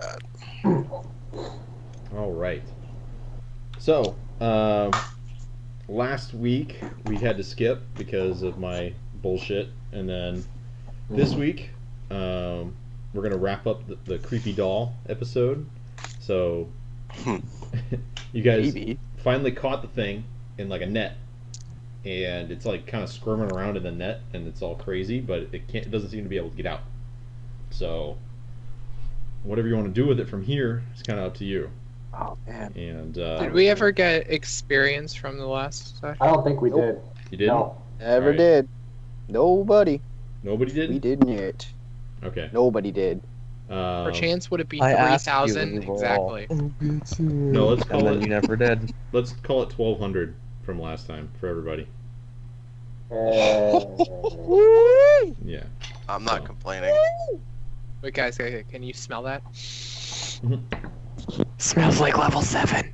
bad. All right. So, last week we had to skip because of my bullshit, and then this week we're gonna wrap up the creepy doll episode. So, you guys finally caught the thing in like a net, and it's like kind of squirming around in the net, and it's all crazy, but it doesn't seem to be able to get out. So, whatever you want to do with it from here is kind of up to you. Oh man! And did we ever get experience from the last session? I don't think we did. You didn't? No. Never did. Nobody. Nobody did? We didn't yet. Okay. Nobody did. Perchance would it be I 3,000 exactly? No, let's call it. You never did. Let's call it 1,200 from last time for everybody. Yeah. I'm not complaining. Wait, guys, can you smell that? Smells like level 7.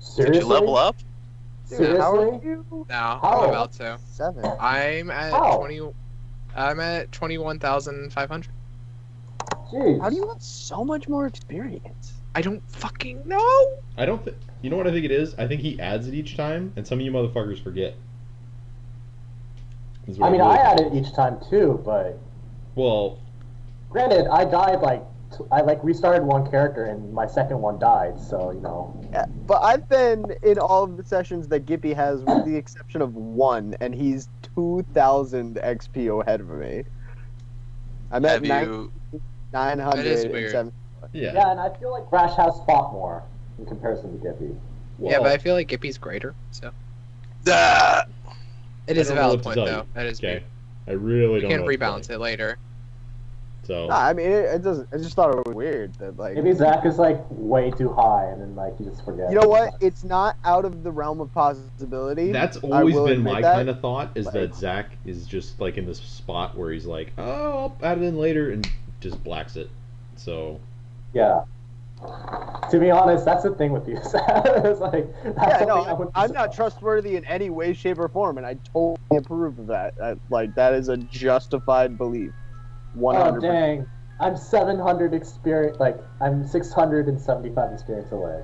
Seriously? Did you level up? Seriously? How are you? No, How? I'm about to. 7. I'm at How? 20. I'm at 21,500. Jeez. How do you have so much more experience? I don't fucking know. I don't think. You know what I think it is? I think he adds it each time, and some of you motherfuckers forget. Is what I mean, really I think. add it each time too, but Well, granted, I died I restarted one character and my second one died, so you know. Yeah, but I've been in all of the sessions that Gippy has, with the exception of one, and he's 2,000 XP ahead of me. I'm at Have you? 900. That is weird. yeah. Yeah, and I feel like Crash has fought more in comparison to Gippy. Yeah, Well, but I feel like Gippy's greater, so. Ah! It is I a don't know valid what to point, tell though. you. That is Okay. weird. I really You don't can know. what to rebalance tell it later. you. So. No, I mean, it doesn't. I just thought it was weird that, like. Maybe Zach is like way too high, and then like he just forgets. You know what? It's not out of the realm of possibility. That's I always will been admit my that. kind of thought, is Like- that Zach is just like in this spot where he's like, oh, I'll add it in later, and just blacks it. So. Yeah. To be honest, that's the thing with you. It's like, that's Yeah, something I no, wouldn't I'm be not surprised. trustworthy in any way, shape, or form, and I totally approve of that. Like, that is a justified belief. 100%. Oh dang! I'm 700 experience. Like I'm 675 experience away.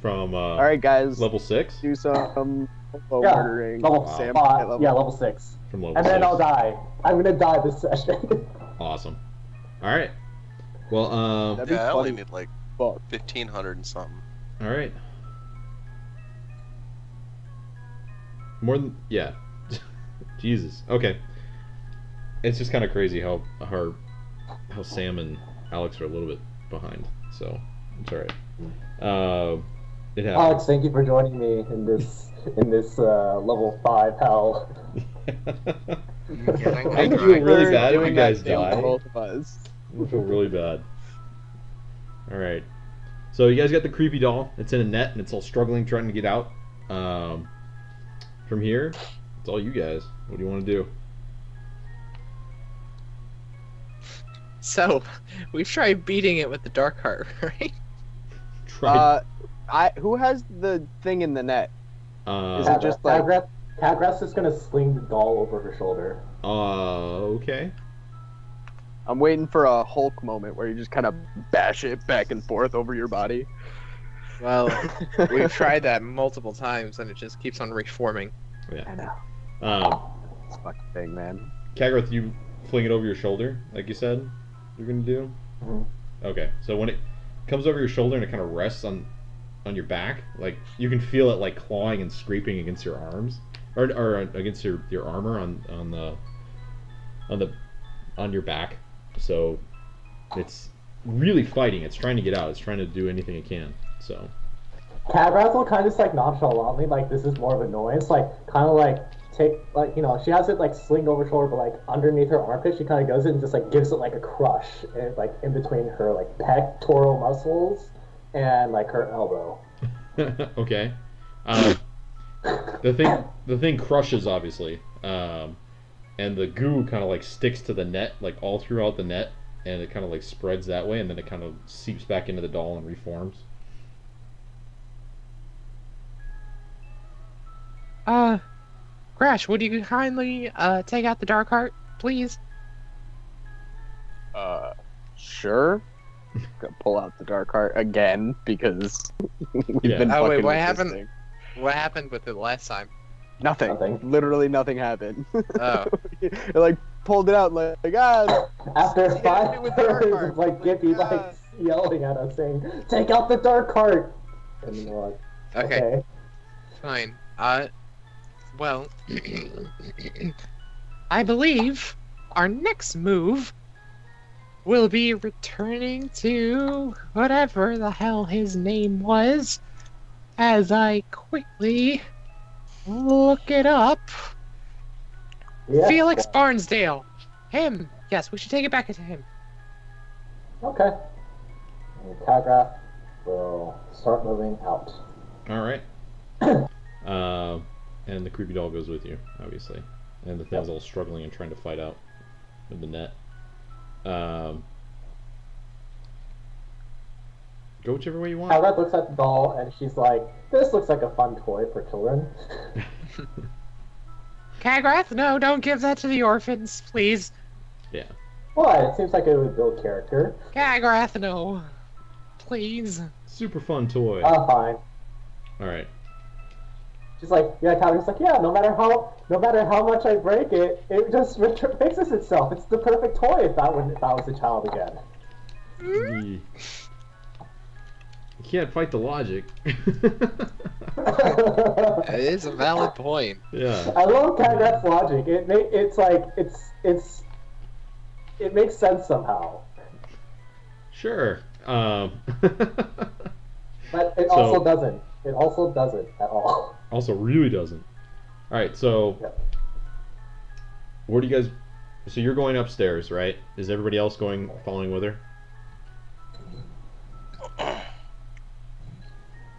From All right, guys, level 6? do some Yeah, murdering. level Wow. Sam, level 6. From level And 6. then I'll die. I'm gonna die this session. Awesome. Alright. Well, That'd be Yeah, I only funny. need like Fuck. 1,500 and something. alright. More than. Yeah. Jesus. Okay. It's just kind of crazy how Sam and Alex are a little bit behind. So, it's alright. It happens. Alex, thank you for joining me in this level 5 hell. I feel really bad if you Doing guys that thing die. for both of us. I feel really bad. Alright. So you guys got the creepy doll. It's in a net and it's all struggling trying to get out. From here, it's all you guys. What do you want to do? So, we've tried beating it with the dark heart, right? Try. Who has the thing in the net? Is Uh, it just like- Catgrass is gonna sling the doll over her shoulder. okay. I'm waiting for a Hulk moment where you just kind of bash it back and forth over your body. Well, we've tried that multiple times and it just keeps on reforming. I Yeah. know. This fucking thing, man. Kagrath, you fling it over your shoulder, like you said you're gonna do. Mhm. Okay. So when it comes over your shoulder and it kind of rests on your back, like you can feel it like clawing and scraping against your arms, or against your armor on your back. So it's really fighting. It's trying to get out. It's trying to do anything it can. So. Catgrass will kind of just like nonchalantly, like this is more of annoyance, like kind of like take, like, you know, she has it like slinged over her shoulder, but like underneath her armpit, she kind of goes in and just like gives it like a crush, and like in between her like pectoral muscles and like her elbow. Okay. The thing crushes, obviously, and the goo kind of like sticks to the net, like all throughout the net, and it kind of like spreads that way, and then it kind of seeps back into the doll and reforms. Crash, would you kindly take out the dark heart, please? Sure. gonna pull out the dark heart again because we've Yeah. been Oh, wait, fucking what with this happened? thing. What happened with it last time? Nothing. Nothing. Literally nothing happened. Oh. It like pulled it out like ah. After Hit 5 it with the dark turns heart. of like Gippy like Yeah. yelling at us saying, "Take out the dark heart." And we're like, Okay, fine. Well, I believe our next move will be returning to whatever the hell his name was, as I quickly look it up. Yeah. Felix Barnsdale. Him. Yes, we should take it back to him. Okay. And Kagraph will start moving out. All right. And the creepy doll goes with you, obviously. And the thing's all struggling and trying to fight out with the net. Go whichever way you want. Kagraph looks at the doll and she's like, "This looks like a fun toy for children." Kagrath, no, don't give that to the orphans, please. Yeah. What? It seems like it would build character. Kagrath, no. Please. Super fun toy. Oh, fine. All right. She's like, yeah, Kagraph's like, yeah, no matter how much I break it, it just fixes itself. It's the perfect toy if that was a child again. You can't fight the logic. It is a valid point. Yeah. I love Kagraph's logic. It makes sense somehow. Sure. But it also doesn't. It also doesn't at all. Also really doesn't. All right, so Yep. where do you guys? So you're going upstairs, right? Is everybody else following with her?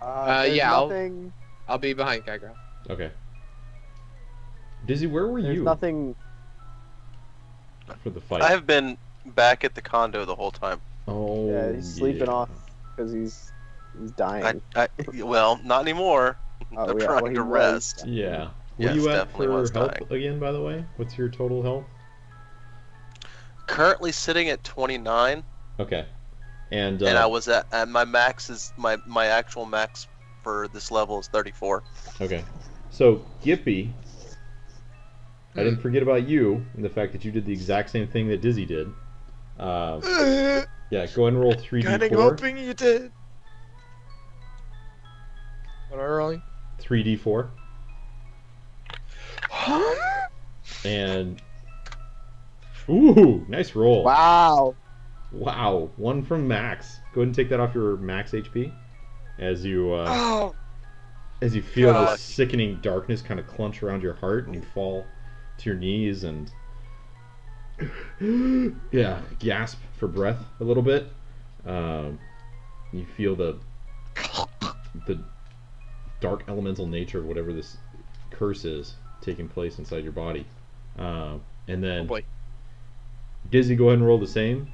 There's yeah, nothing. I'll be behind Kagrath. Okay. Dizzy, where were There's you nothing. for the fight? I have been back at the condo the whole time. Oh. Yeah, he's sleeping yeah. off because he's dying. Well, not anymore. Oh, I'm yeah, trying well, he to was. rest. Yeah. Yes, What are you at definitely for was health dying. again, by the way? What's your total health? Currently sitting at 29, Okay. And and I was at my max is my actual max for this level is 34. okay. So Gippy, I didn't forget about you and the fact that you did the exact same thing that Dizzy did. Yeah, go ahead and roll 3d4. you did. What are we rolling? 3d4. And ooh, nice roll. Wow. Wow, one from max. Go ahead and take that off your max HP as you Oh, as you feel God. this sickening darkness kind of clunch around your heart and you fall to your knees and yeah, gasp for breath a little bit. You feel the dark elemental nature of whatever this curse is taking place inside your body. And oh then boy. Dizzy, go ahead and roll the same.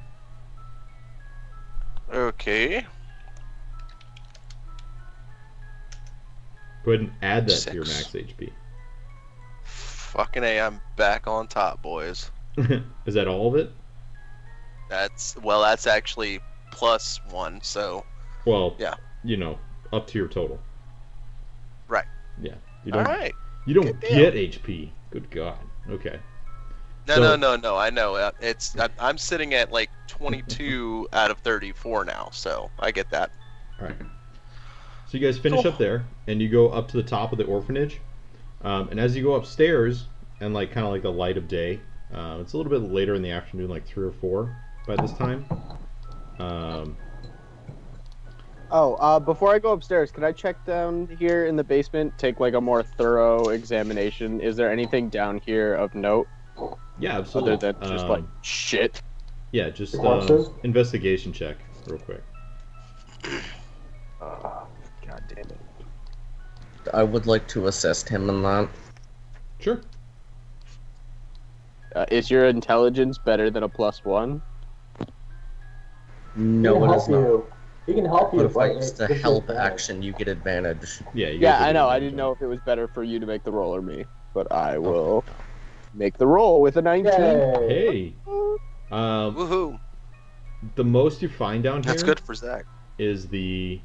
Okay. Go ahead and add that to your 6. max HP. Fucking A, I'm back on top, boys. Is that all of it? That's actually +1, so Well, Yeah. you know, up to your total. Right. Yeah. You all don't right. you don't Good deal. get HP. Good God. Okay. No, So- no. I know. I'm sitting at like 22 out of 34 now, so I get that. All right. So you guys finish up there, and you go up to the top of the orphanage. And as you go upstairs, and like kind of like the light of day, it's a little bit later in the afternoon, like 3 or 4 by this time. Before I go upstairs, can I check down here in the basement? Take like a more thorough examination. Is there anything down here of note Yeah, absolutely. other than just like shit? Yeah, just Corpses? investigation check real quick. God damn it. I would like to assist him in that. Sure. Is your intelligence better than a +1? No, it is not. He can help you. But if I but use it the gives you help advantage. action, you get advantage. Yeah. You Yeah, guys I know. did I a didn't good know job. if it was better for you to make the roll or me, but I will make the roll with a 19. Yay. Hey. Woohoo! the most you find down here That's good for Zach. is the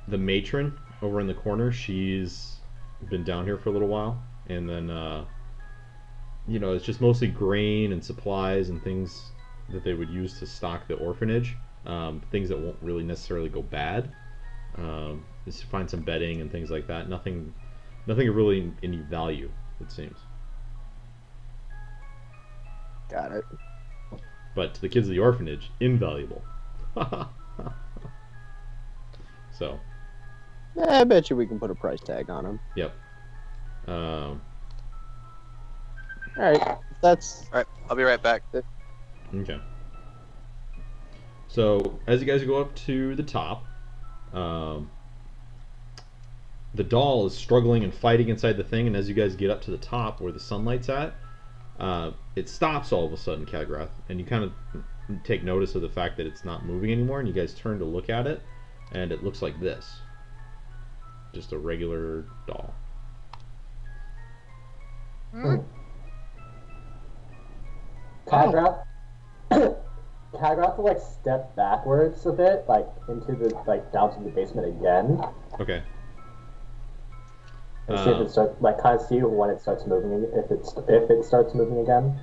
matron over in the corner. She's been down here for a little while, and then it's just mostly grain and supplies and things that they would use to stock the orphanage. Things that won't really necessarily go bad. Just to find some bedding and things like that. Nothing of really any value, it seems. Got it. But to the kids of the orphanage, invaluable. So. I bet you we can put a price tag on them. Yep. All right. That's. All right, I'll be right back. Okay. So as you guys go up to the top, the doll is struggling and fighting inside the thing, and as you guys get up to the top where the sunlight's at, it stops all of a sudden, Kagrath, and you kind of take notice of the fact that it's not moving anymore, and you guys turn to look at it, and it looks like this. Just a regular doll. Kagrath to like step backwards a bit, like into the down to the basement again. Okay. And see if it starts, kind of see when it starts moving, if it starts moving again.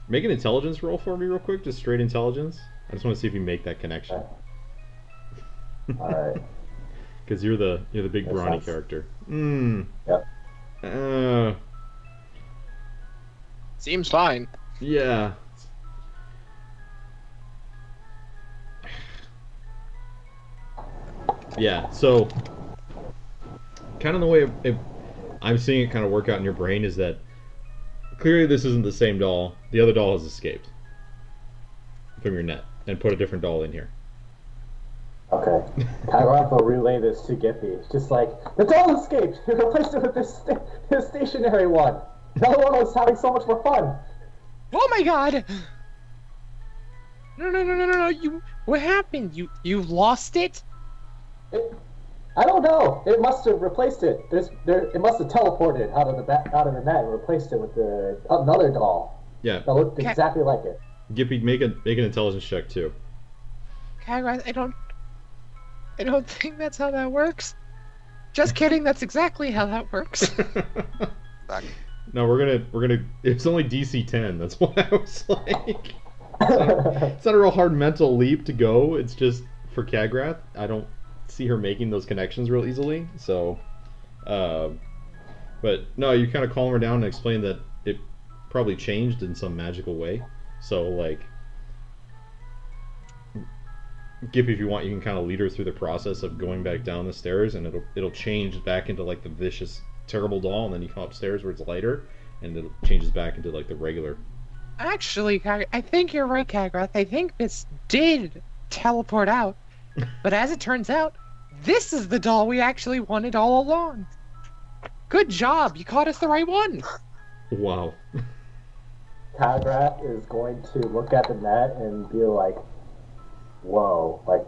Make an intelligence roll for me real quick, just straight intelligence. I just want to see if you make that connection. Okay. All right. Because you're the big Makes brawny sense. character. Yep. Seems fine. Yeah. Yeah. So, kind of the way I'm seeing it kind of work out in your brain is that clearly this isn't the same doll. The other doll has escaped from your net and put a different doll in here. Okay. Kagrath will relay this to Gippy. It's just like, the doll escaped! You replaced it with this stationary one! The other one was having so much more fun! Oh my god! No, you... What happened? You lost it? I don't know. It must have replaced it. It must have teleported out of the net and replaced it with another doll. Yeah. That looked exactly like it. Gippy, make an intelligence check too. Kagrath, I don't think that's how that works. Just kidding, that's exactly how that works. Back. No, we're gonna. It's only DC 10. That's why I was like, it's not a real hard mental leap to go. It's just for Kagrath. I don't see her making those connections real easily. So, but no, you kind of calm her down and explain that it probably changed in some magical way. So like, Gippy, if you want, you can kind of lead her through the process of going back down the stairs, and it'll change back into like the vicious, terrible doll, and then you come upstairs where it's lighter, and it changes back into like the regular. Actually, I think you're right, Kagrath. I think this did teleport out. But as it turns out, this is the doll we actually wanted all along. Good job, you caught us the right one. Wow. Kagrath is going to look at the net and be like, whoa, like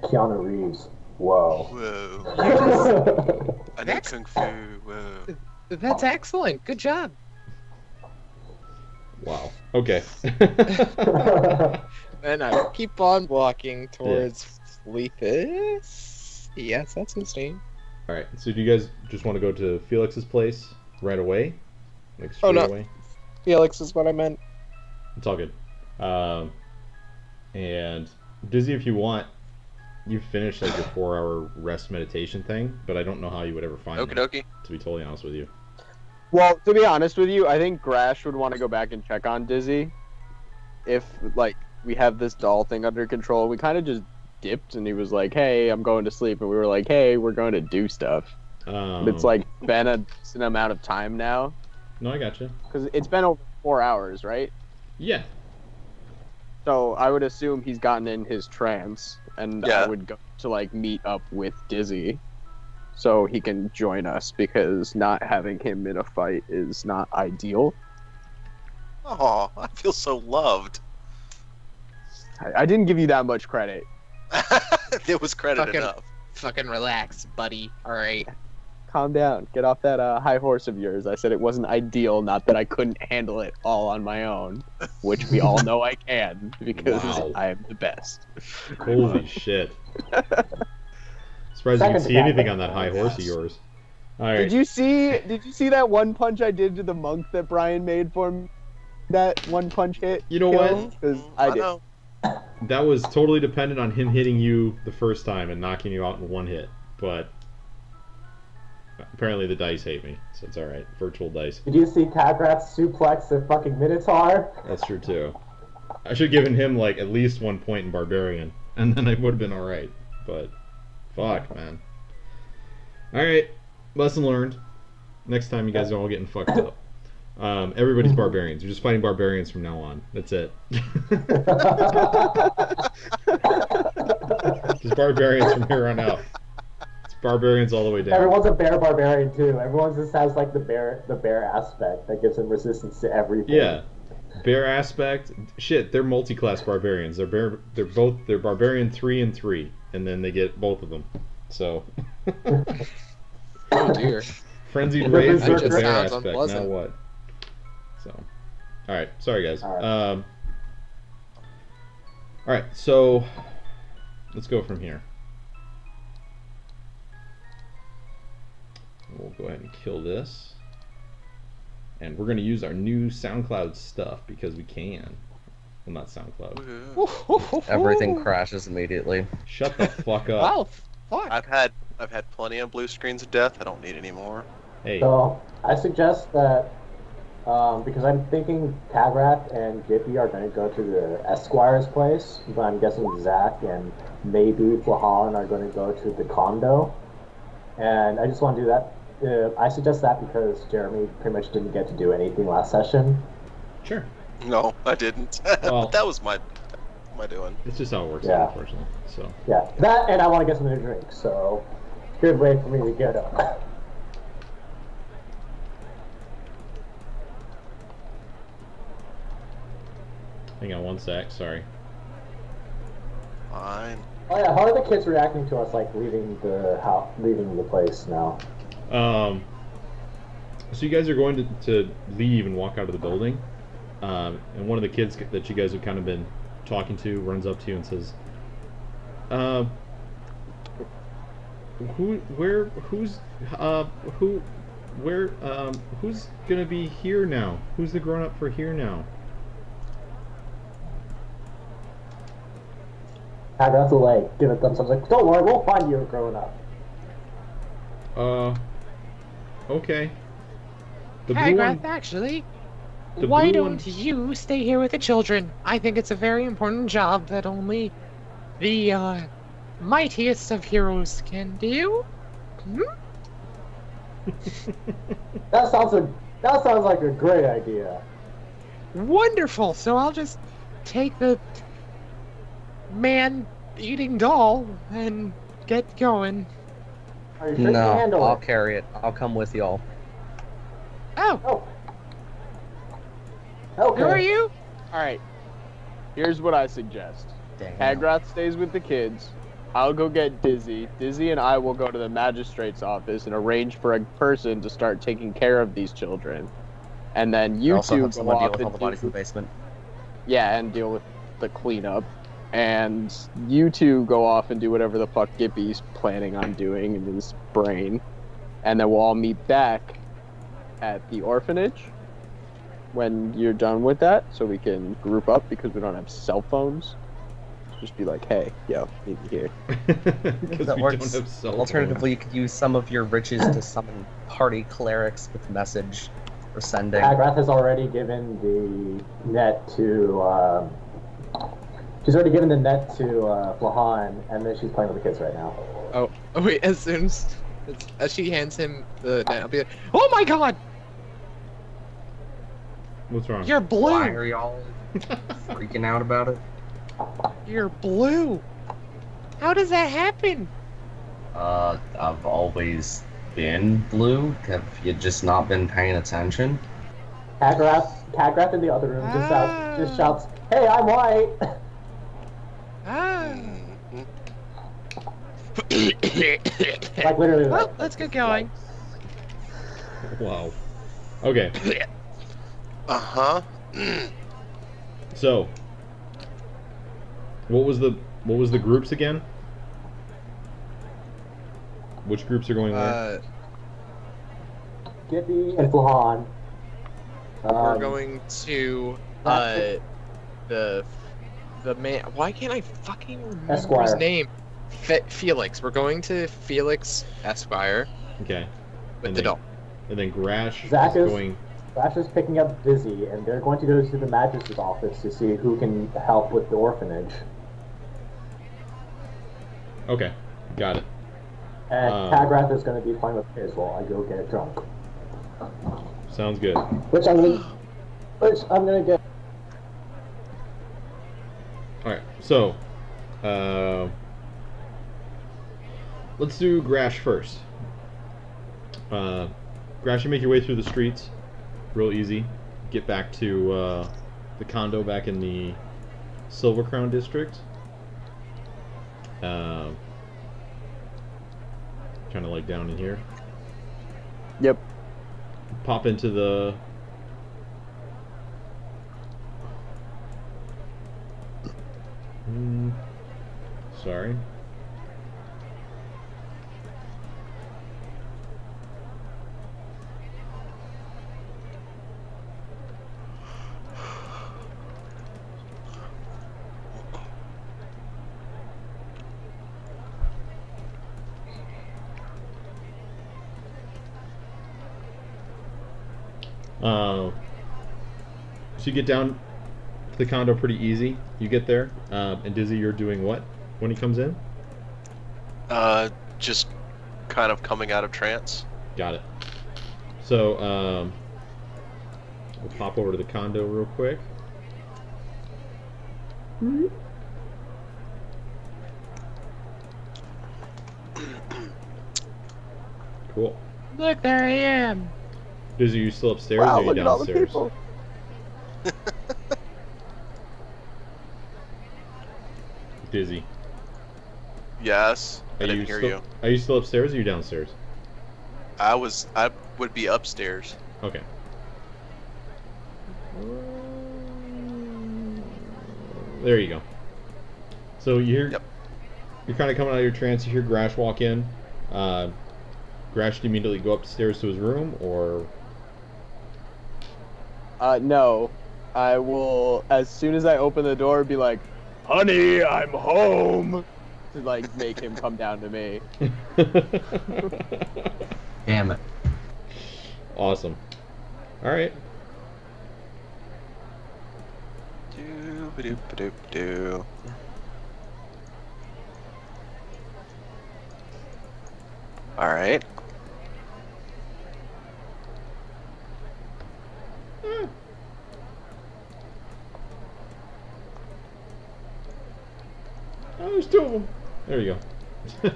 Keanu Reeves, whoa. Whoa. I need kung fu. Whoa. That's excellent. Good job. Wow. Okay. And I keep on walking towards Fleethus. Yes, that's his name. All right. So do you guys just want to go to Felix's place right away? Like straight no. away? Felix is what I meant. It's all good. And Dizzy, if you want, you finished like your 4-hour rest meditation thing, but I don't know how you would ever find Okie them, dokie. to be totally honest with you. Well, to be honest with you, I think Grash would want to go back and check on Dizzy. If, like, we have this doll thing under control. We kind of just dipped, and he was like, hey, I'm going to sleep. And we were like, hey, we're going to do stuff. But it's, like, been a decent amount of time now. No, I gotcha. Because it's been over 4 hours, right? Yeah. So I would assume he's gotten in his trance, and Yeah. I would go to, like, meet up with Dizzy so he can join us, because not having him in a fight is not ideal. Oh, I feel so loved. I didn't give you that much credit. There was credit Fucking- enough. Fucking relax, buddy. Alright. calm down. Get off that high horse of yours. I said it wasn't ideal, not that I couldn't handle it all on my own, which we all know I can because Wow. I am the best. Holy shit. Surprised you Second can see to anything Catherine. on that high horse of yours. All right. Did you see that one punch I did to the monk that Brian made for me? That one punch hit? You know what? Because I did. know. That was totally dependent on him hitting you the first time and knocking you out in one hit. But apparently the dice hate me, so it's alright. Virtual dice. Did you see Tagrat suplex the fucking Minotaur? That's true too. I should have given him like at least 1 point in Barbarian, and then I would have been alright. But fuck, man. Alright, lesson learned. Next time you guys are all getting fucked up. Everybody's barbarians. You're just fighting barbarians from now on. That's it. Just barbarians from here on out. It's barbarians all the way down. Everyone's a bear barbarian too. Everyone just has like the bear aspect that gives them resistance to everything. Yeah. Bear aspect. Shit, they're multi-class barbarians. They're barbarian 3 and 3, and then they get both of them. So Oh dear. frenzied rage That with the just bear sounds aspect. Now unpleasant. what? So, all right. Sorry, guys. All right. All right. So, let's go from here. We'll go ahead and kill this, and we're gonna use our new SoundCloud stuff because we can. Well, not SoundCloud. Woohoo. Everything crashes immediately. Shut the fuck up. Wow, fuck. I've had plenty of blue screens of death. I don't need any more. Hey. So I suggest that because I'm thinking Tagrat and Gippy are going to go to the Esquire's place, but I'm guessing Zach and maybe Flahan are going to go to the condo, and I just want to do that. I suggest that because Jeremy pretty much didn't get to do anything last session. Sure. No, I didn't. Well- That was my doing. It's just how it works, Yeah. unfortunately. So. Yeah, that and I want to get something to drink, so good way for me to get up. Hang on one sec. Sorry. Fine. Oh yeah, how are the kids reacting to us like leaving the house, leaving the place now? So you guys are going to leave and walk out of the building, and one of the kids that you guys have kind of been talking to runs up to you and says, who's gonna be here now? Who's the grown up for here now? Tagrat's like give it thumbs up, like don't worry, we'll find you growing up. Okay. The Hey, blue one, Greth, actually, the why blue don't you stay here with the children? I think it's a very important job that only the mightiest of heroes can do. Hmm? That sounds like a great idea. Wonderful. So I'll just take the man-eating doll and get going. Are you sure you can No, handle I'll it? carry it. I'll come with y'all. Oh, Oh. Okay. who are you? Alright. Here's what I suggest. Damn. Hagrath stays with the kids. I'll go get Dizzy. Dizzy and I will go to the magistrate's office and arrange for a person to start taking care of these children. And then you also two have go someone deal off with all and the bodies in the basement. yeah, and deal with the cleanup. And you two go off and do whatever the fuck Gippy's planning on doing in his brain. And then we'll all meet back at the orphanage when you're done with that, so we can group up because we don't have cell phones. Just be like, hey, yo, meet me here. Because That we works. don't have cell Alternatively, you phones. could use some of your riches to summon party clerics with message or sending. Hagrath has already given the net to. She's already given the net to Flahan, and then she's playing with the kids right now. Oh, wait, as soon as she hands him the net, I'll be like, oh my god, What's wrong? you're Why blue! are y'all freaking out about it? You're blue! How does that happen? I've always been blue. Have you just not been paying attention? Hagrath in the other room just shouts, "Hey, I'm white!" Ah. Mhm. Like literally. Well, like, let's get going. Wow. Okay. Uh-huh. So, what was the groups again? Which groups are going where? Skippy and Flahan. We're going to the man. Why can't I fucking remember his Esquire. name? Felix. We're going to Felix Esquire Okay. with the doll. And then Grash Zach is is- going. Flash is picking up Dizzy, and they're going to go to the Magus' office to see who can help with the orphanage. Okay, got it. And Kagrath is going to be playing with his while I go get drunk. Sounds good. Which I'm gonna get. All right, so let's do Grash first. Grash, you make your way through the streets, real easy. Get back to the condo back in the Silver Crown district. Kind of like down in here. Yep. Pop into the. Sorry. So you get down to the condo pretty easy. You get there, and Dizzy, you're doing what when he comes in? Just kind of coming out of trance. Got it. So we'll pop over to the condo real quick. Cool. Look, there I am. Dizzy, are you still upstairs Wow, or are you look at all the downstairs? people. Dizzy. Yes, I didn't hear still, you. Are you still upstairs or are you downstairs? I would be upstairs. Okay. There you go. So you're kind of coming out of your trance. You hear Grash walk in. Grash, do you immediately go upstairs to his room, or? No. I will, as soon as I open the door, be like, "Honey, I'm home," to like make him come down to me. Damn it. Awesome. All right. Doo-ba-doop-ba-doop-ba-doo. All right. Oh, there's two of them. There you go.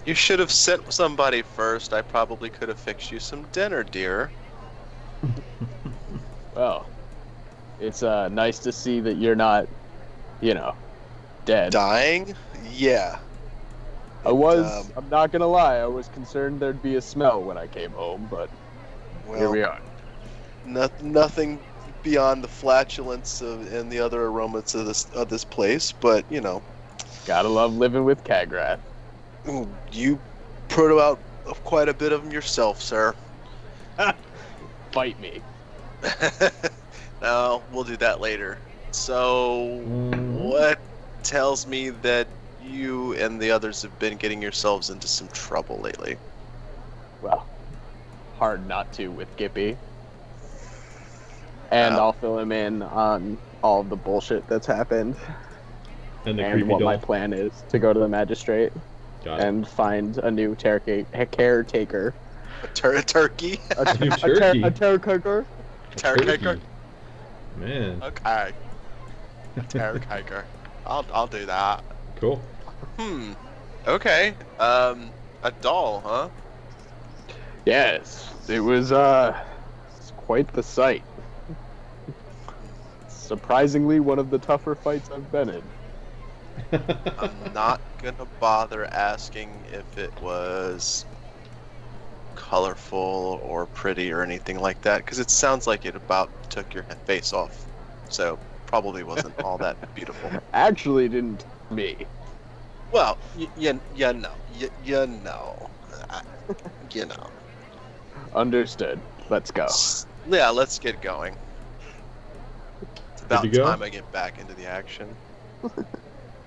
You should have sent somebody first. I probably could have fixed you some dinner, dear. Well, it's nice to see that you're not, dead. Dying? Yeah. I'm not gonna lie, I was concerned there'd be a smell when I came home, but here we are. Nothing beyond the flatulence and the other aromas of this place, but Gotta love living with Kagrath. you proto out quite a bit of them yourself, sir. Fight me. No, we'll do that later. So, what tells me that you and the others have been getting yourselves into some trouble lately? Well, hard not to with Gippy. And I'll fill him in on all of the bullshit that's happened. And the And creepy what doll. my plan is to go to the magistrate Got it. and find a new caretaker. A turkey? A New turkey. A caretaker. Caretaker? Man, Okay. A caretaker. I'll do that. cool. Okay. A doll, huh? Yes, it was it's quite the sight. Surprisingly, one of the tougher fights I've been in. I'm not gonna bother asking if it was colorful or pretty or anything like that, because it sounds like it about took your face off. So probably wasn't all that beautiful. Actually, didn't me. Well, you know, you know, you know. Understood. Let's go. Yeah, let's get going. It's about to go? time I get back into the action.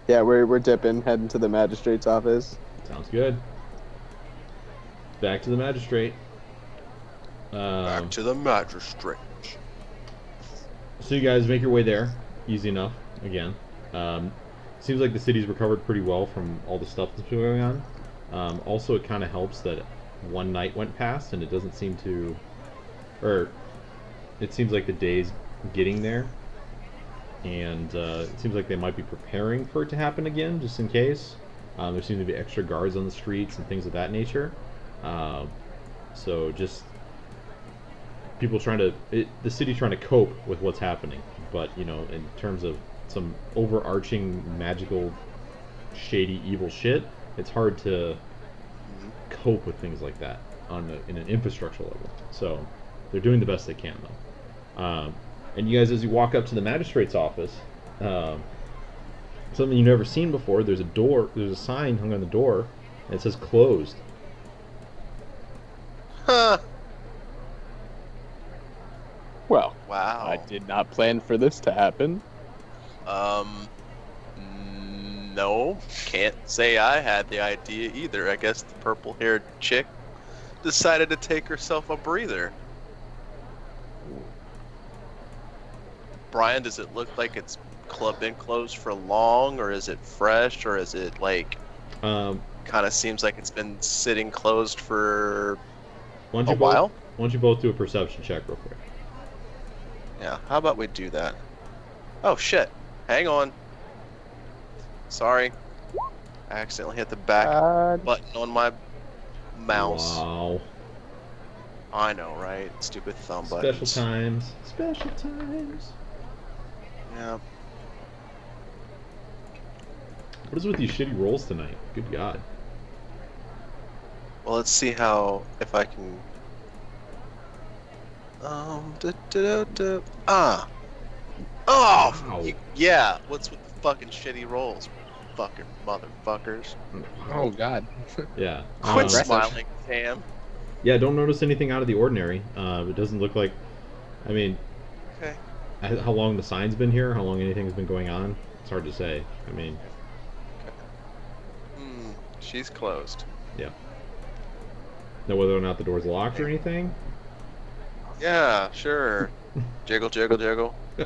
Yeah, we're dipping, heading to the magistrate's office. Sounds good. Back to the magistrate. Back to the magistrate. So you guys make your way there, easy enough. Again, seems like the city's recovered pretty well from all the stuff that's been going on. Also, it kind of helps that one night went past and it doesn't seem to, or it seems like the day's getting there, and it seems like they might be preparing for it to happen again, just in case. There seem to be extra guards on the streets and things of that nature. So just people trying to, the city trying to cope with what's happening. But, you know, in terms of some overarching magical, shady, evil shit, it's hard to cope with things like that in an infrastructure level. So they're doing the best they can, though. And you guys, as you walk up to the magistrate's office, something you've never seen before, there's a sign hung on the door, and it says closed. Huh. Well, Wow. I did not plan for this to happen. No, can't say I had the idea either. I guess the purple-haired chick decided to take herself a breather. Brian, does it look like it's been closed for long, or is it fresh, or is it like kind of seems like it's been sitting closed for a while? Why don't you both do a perception check real quick? Yeah, how about we do that? Oh shit, hang on. Sorry. I accidentally hit the back button on my mouse. Wow. I know, right? Stupid thumb Special buttons. times. Special times. Yeah. What is with these shitty rolls tonight? Good God. Well, let's see if I can. Ah. Oh. Wow. Yeah. What's with the fucking shitty rolls, fucking motherfuckers? Oh God. Yeah. Quit Aggressive. smiling, Sam. Yeah, don't notice anything out of the ordinary. It doesn't look like. I mean, Okay. how long the sign's been here? How long anything's been going on? It's hard to say. I mean, She's closed. know whether or not the door's locked or anything. Yeah, sure. Jiggle, jiggle, jiggle. Do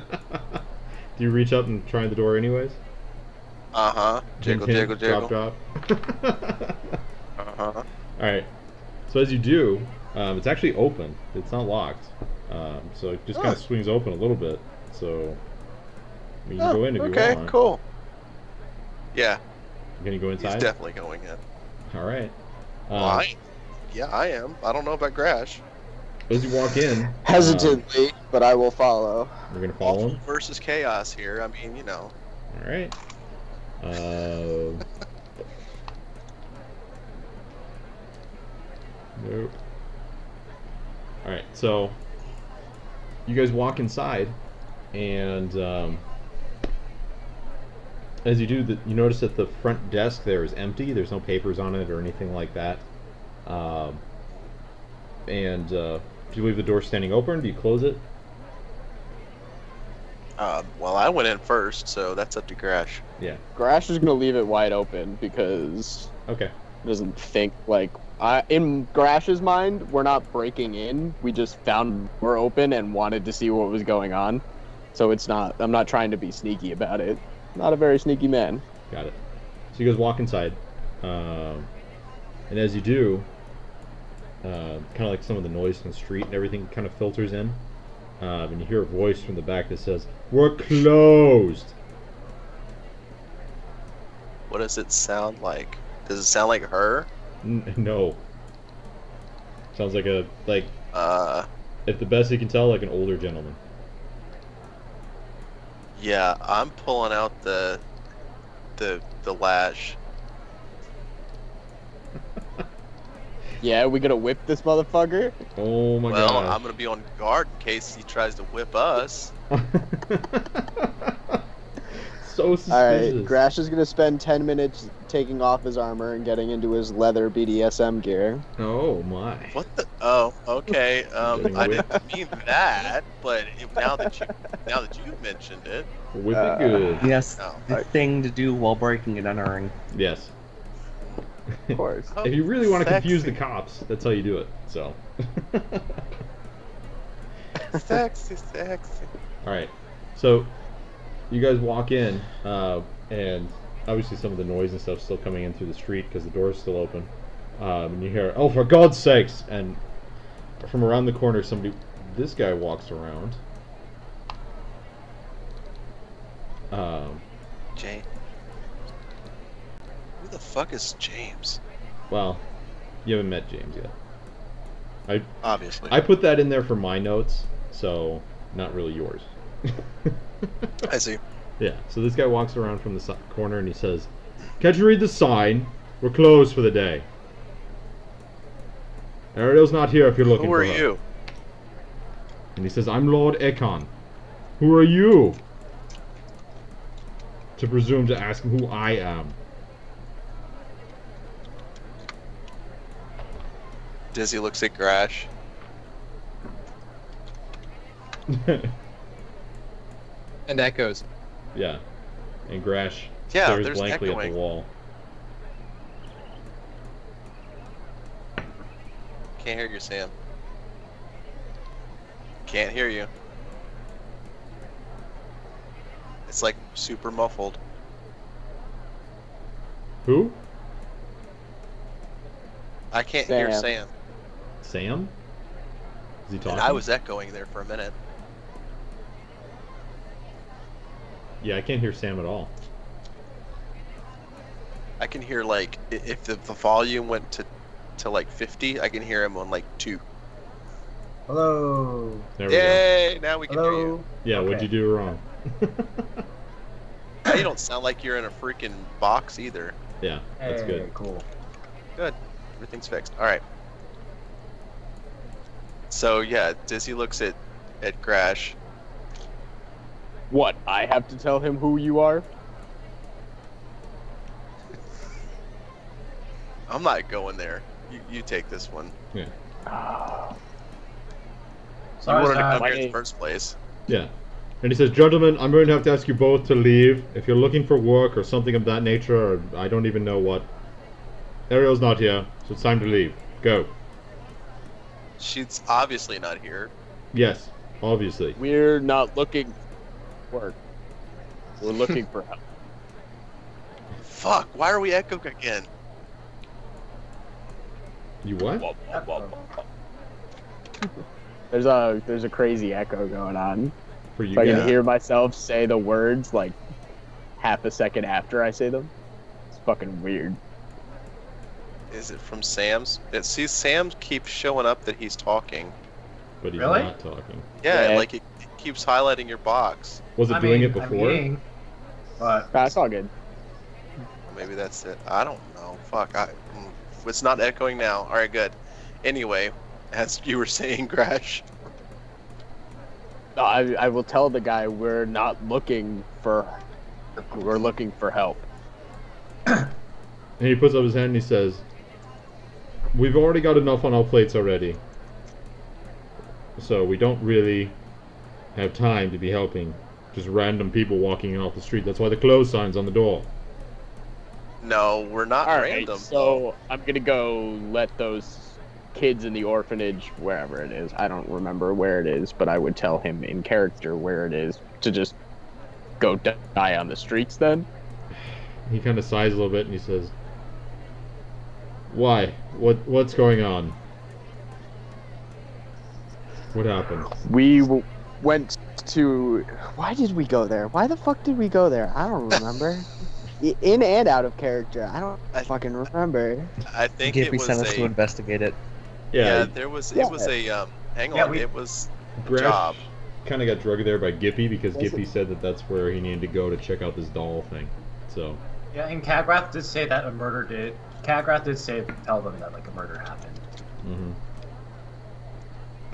you reach up and try the door anyways? Uh-huh. Jiggle, Hint, jiggle, jiggle. Drop, drop. Uh-huh. Alright. So as you do, it's actually open. It's not locked. So it just kind of swings open a little bit. So you can go in if you want. Okay, cool. Yeah, Can you go he's inside? definitely going in. Alright. Yeah, I am. I don't know about Grash. As you walk in, Hesitantly, but I will follow. you're going to follow Awful him? versus chaos here. I mean, you know. Alright. Nope. Alright, so you guys walk inside, and as you do, you notice that the front desk there is empty. There's no papers on it or anything like that. Do you leave the door standing open? Do you close it? Well, I went in first, so that's up to Grash. Yeah. Grash is gonna leave it wide open because Okay. he doesn't think like in Grash's mind, we're not breaking in. We just found we're open and wanted to see what was going on. So it's not. I'm not trying to be sneaky about it. Not a very sneaky man. Got it. So you guys walk inside, and as you do, kind of like some of the noise from the street and everything kind of filters in, and you hear a voice from the back that says, "We're closed." What does it sound like? Does it sound like her? No. Sounds like Uh, if the best you can tell, like an older gentleman. yeah, I'm pulling out the lash. Yeah, we gonna whip this motherfucker? Oh my Well, god. I'm gonna be on guard in case he tries to whip us. So suspicious. Alright, Grash is gonna spend 10 minutes taking off his armor and getting into his leather BDSM gear. Oh my. What the? Oh, okay. Getting I whipped. didn't mean that, but now that you've mentioned it, Whip it good. Yes, Oh. the thing to do while breaking and entering. Yes. Of course. Oh, If you really want to confuse the sexy. cops, that's how you do it. So. Sexy. Alright. So, you guys walk in, and obviously some of the noise and stuff still coming in through the street because the door's still open. And you hear, "Oh, for God's sakes!" And from around the corner, this guy walks around. Jane. Who the fuck is James? Well, you haven't met James yet. Obviously. I put that in there for my notes, so not really yours. I see. Yeah, so this guy walks around from the corner and he says, "Can't you read the sign? We're closed for the day. Ariel's not here if you're looking Who for are her." you? And he says, "I'm Lord Ekon. Who are you to presume to ask who I am?" Dizzy looks at Grash. And echoes. Yeah. And Grash Yeah, stares there's blankly at echoing. the wall. Can't hear you, Sam. Can't hear you. It's like super muffled. Who? I can't hear Sam. Sam. Sam? Is he talking? And I was echoing there for a minute. Yeah, I can't hear Sam at all. I can hear like if the volume went to like 50, I can hear him on like 2. Hello. There we go. Yay! Now we can hear you. Hello. Yeah, what'd you do wrong? Now you don't sound like you're in a freaking box either. Yeah, that's Hey, good. cool. Good. Everything's fixed. All right. So yeah, Dizzy looks at Grash. What, I have to tell him who you are? I'm not going there. You take this one. Sorry, You wanted to Sam. come here in my- the first place. Yeah. And he says, "Gentlemen, I'm going to have to ask you both to leave. If you're looking for work or something of that nature, or I don't even know what. Ariel's not here, so it's time to leave. Go." She's obviously not here. Yes, obviously. We're not looking for work. We're looking for help. Fuck, why are we echoing again? You what? There's a crazy echo going on. For you So I guys? can hear myself say the words like half a second after I say them. It's fucking weird. Is it from Sam's? See, Sam keeps showing up that he's talking. But he's Really? not talking. Yeah, Yeah. like it keeps highlighting your box. Was it I doing mean, it before? I'm eating, but That's all good. Maybe that's it. I don't know. Fuck. It's not echoing now. All right, good. Anyway, as you were saying, Grash. No, I will tell the guy we're not looking for. We're looking for help. And he puts up his hand and he says, "We've already got enough on our plates already. So we don't really have time to be helping just random people walking off the street. That's why the close sign's on the door." No, we're not All right, random. so I'm gonna go let those kids in the orphanage, wherever it is. I don't remember where it is, but I would tell him in character where it is to just go die on the streets. Then He kind of sighs a little bit and he says, "Why? What's going on? What happened?" we went to. Why did we go there? Why the fuck did we go there? I don't remember. In and out of character. I don't fucking remember. I think Gippy it was sent us to a. investigate it. Yeah, Yeah, there was. Yeah. It was a. Hang Yeah, on. It was a Grash job. kind of got drugged there by Gippy because Was Gippy it? said that that's where he needed to go to check out this doll thing. So, yeah, and Cagrath did say that a murder did. Cagrath did say tell them that like a murder happened. Mm-hmm.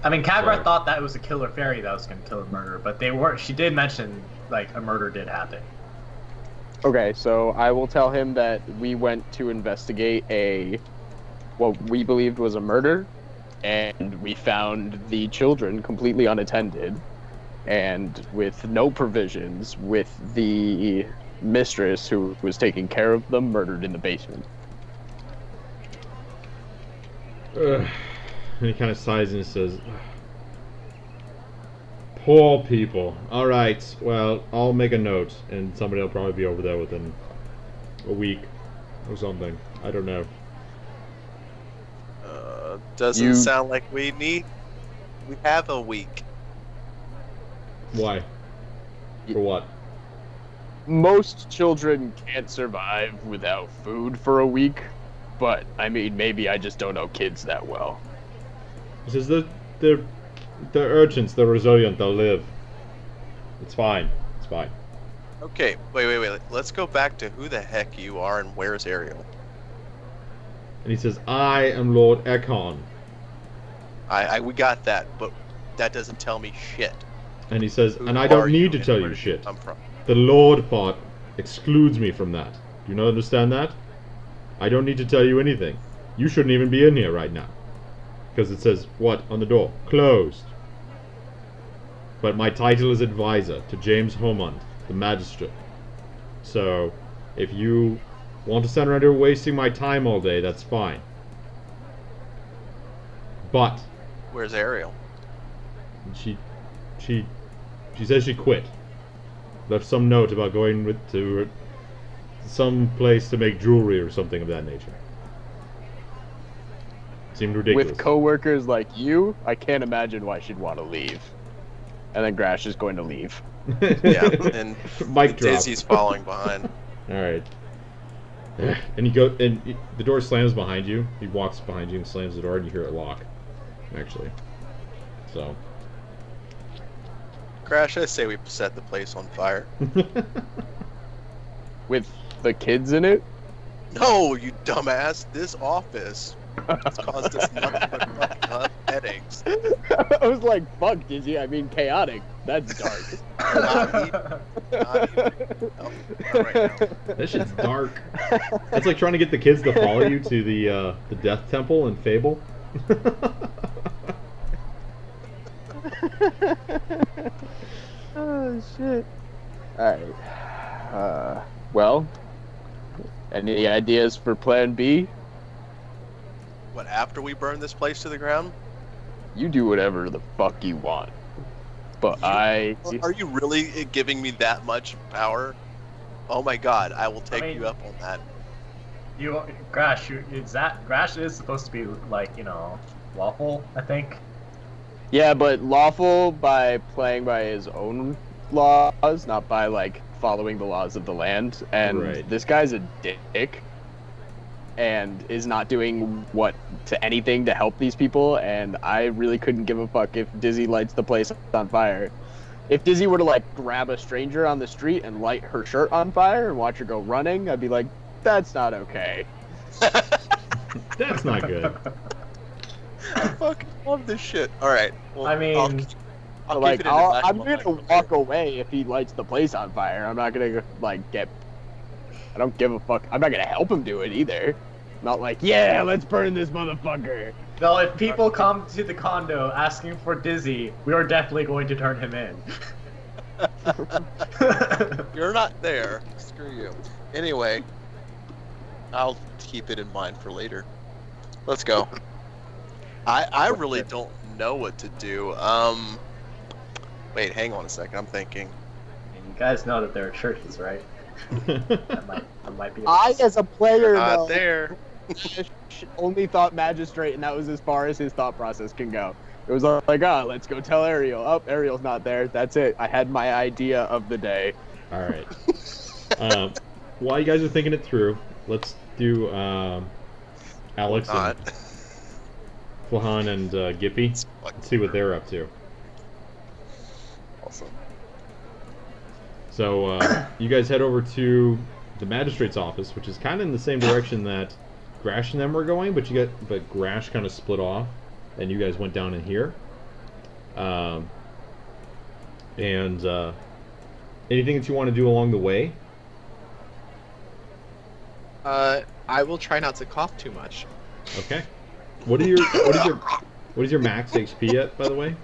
I mean, Cadbra So- thought that it was a killer fairy that was going to kill the murderer, but they weren't. She did mention like a murder did happen. Okay, so I will tell him that we went to investigate what we believed was a murder, and we found the children completely unattended, and with no provisions, with the mistress who was taking care of them murdered in the basement. And he kind of sighs and says, "Poor people. All right. Well, I'll make a note, and somebody will probably be over there within a week or something. I don't know." Doesn't sound like we have a week. Why? For what? Most children can't survive without food for a week, but I mean, maybe I just don't know kids that well. He says they're urchins. They're resilient. They'll live. It's fine. It's fine. Okay, wait. Let's go back to who the heck you are and where's Ariel. And he says, "I am Lord Ekon." We got that, but that doesn't tell me shit. And he says, Who "And I are don't you need to and tell where you did shit. come from?" The Lord part excludes me from that. Do you not understand that? I don't need to tell you anything. You shouldn't even be in here right now. Because it says, what, on the door? Closed. But my title is advisor to James Homond, the magistrate. So, if you want to stand around here wasting my time all day, that's fine. But, Where's Ariel? she says she quit. Left some note about going to some place to make jewelry or something of that nature. Seemed ridiculous. With coworkers like you, I can't imagine why she'd want to leave. And then Grash is going to leave. Yeah, and Mic drop. Dizzy's following behind. All right. And the door slams behind you. He walks behind you and slams the door, and you hear it lock. Actually, so. Crash, I say we set the place on fire. With the kids in it? No, you dumbass! This office has caused us nothing but fucking headaches. I was like, fuck, Dizzy, I mean chaotic. That's dark. Not even. No, not right now. That shit's dark. That's like trying to get the kids to follow you to the Death Temple in Fable. Oh shit. Alright. Well, any ideas for plan B? What, after we burn this place to the ground? You do whatever the fuck you want. But Are you really giving me that much power? Oh my god, I will take you up on that. Grash is supposed to be like, lawful, I think. Yeah, but lawful by playing by his own laws, not by like following the laws of the land. And Right. This guy's a dick and is not doing anything to help these people, and I really couldn't give a fuck if Dizzy lights the place on fire. If Dizzy were to like grab a stranger on the street and light her shirt on fire and watch her go running, I'd be like, that's not okay. That's not good. I fucking love this shit. Alright, well, I mean, I'll Like, keep it in the back I'm of my gonna mind. walk away if he lights the place on fire. I'm not gonna like I don't give a fuck. I'm not gonna help him do it either. Not like, yeah, let's burn this motherfucker. Well, if people come to the condo asking for Dizzy, we are definitely going to turn him in. You're not there. Screw you. Anyway, I'll keep it in mind for later. Let's go. I really don't know what to do. Wait, hang on a second. I'm thinking. And you guys know that there are churches, right? That might be. I, as a player, Not though, there. only thought magistrate, and that was as far as his thought process can go. It was like, let's go tell Ariel. Oh, Ariel's not there. That's it. I had my idea of the day. All right. While you guys are thinking it through, let's do Alex and Flahan and Gippy. Let's see what they're up to. Awesome. So you guys head over to the magistrate's office, which is kind of in the same direction that Grash and them were going, but Grash kind of split off, and you guys went down in here. And anything that you want to do along the way? I will try not to cough too much. Okay. What is your max HP at, by the way?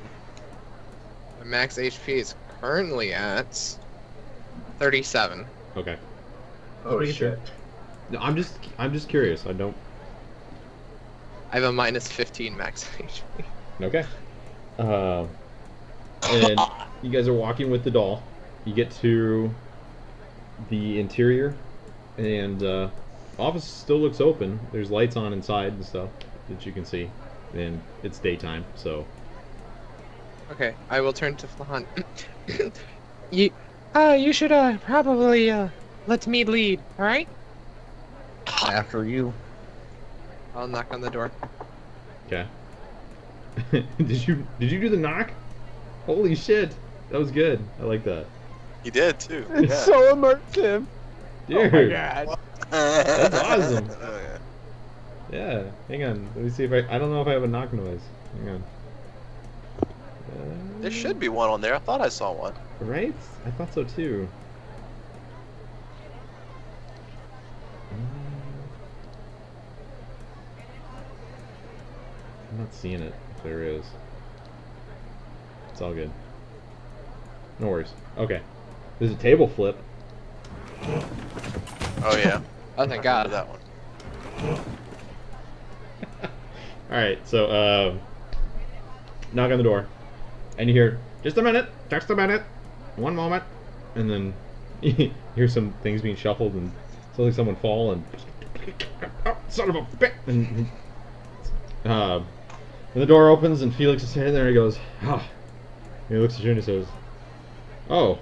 My max HP is currently at 37. Okay. Oh shit. No, I'm just curious. I don't. I have a minus 15 max HP. Okay. And you guys are walking with the doll. You get to the interior, and office still looks open. There's lights on inside and stuff that you can see, and it's daytime, so. Okay, I will turn to Flahan. You should probably let me lead. All right? After you. I'll knock on the door. Okay. Did you do the knock? Holy shit, that was good. I like that. He did too. It's Yeah. so immersive. Dude, Oh my god. that's awesome. Oh, yeah. Yeah, hang on. Let me see if I don't know if I have a knock noise. Hang on. There should be one on there. I thought I saw one. Right? I thought so too. I'm not seeing it. If there is. It's all good. No worries. Okay. There's a table flip. Oh yeah. Oh, thank God. That one. Alright, so, knock on the door. And you hear, just a minute, one moment. And then you hear some things being shuffled and sounds like someone fall and, oh, son of a bitch! And the door opens and Felix is standing there and he goes, ah. And he looks at you and he says, oh,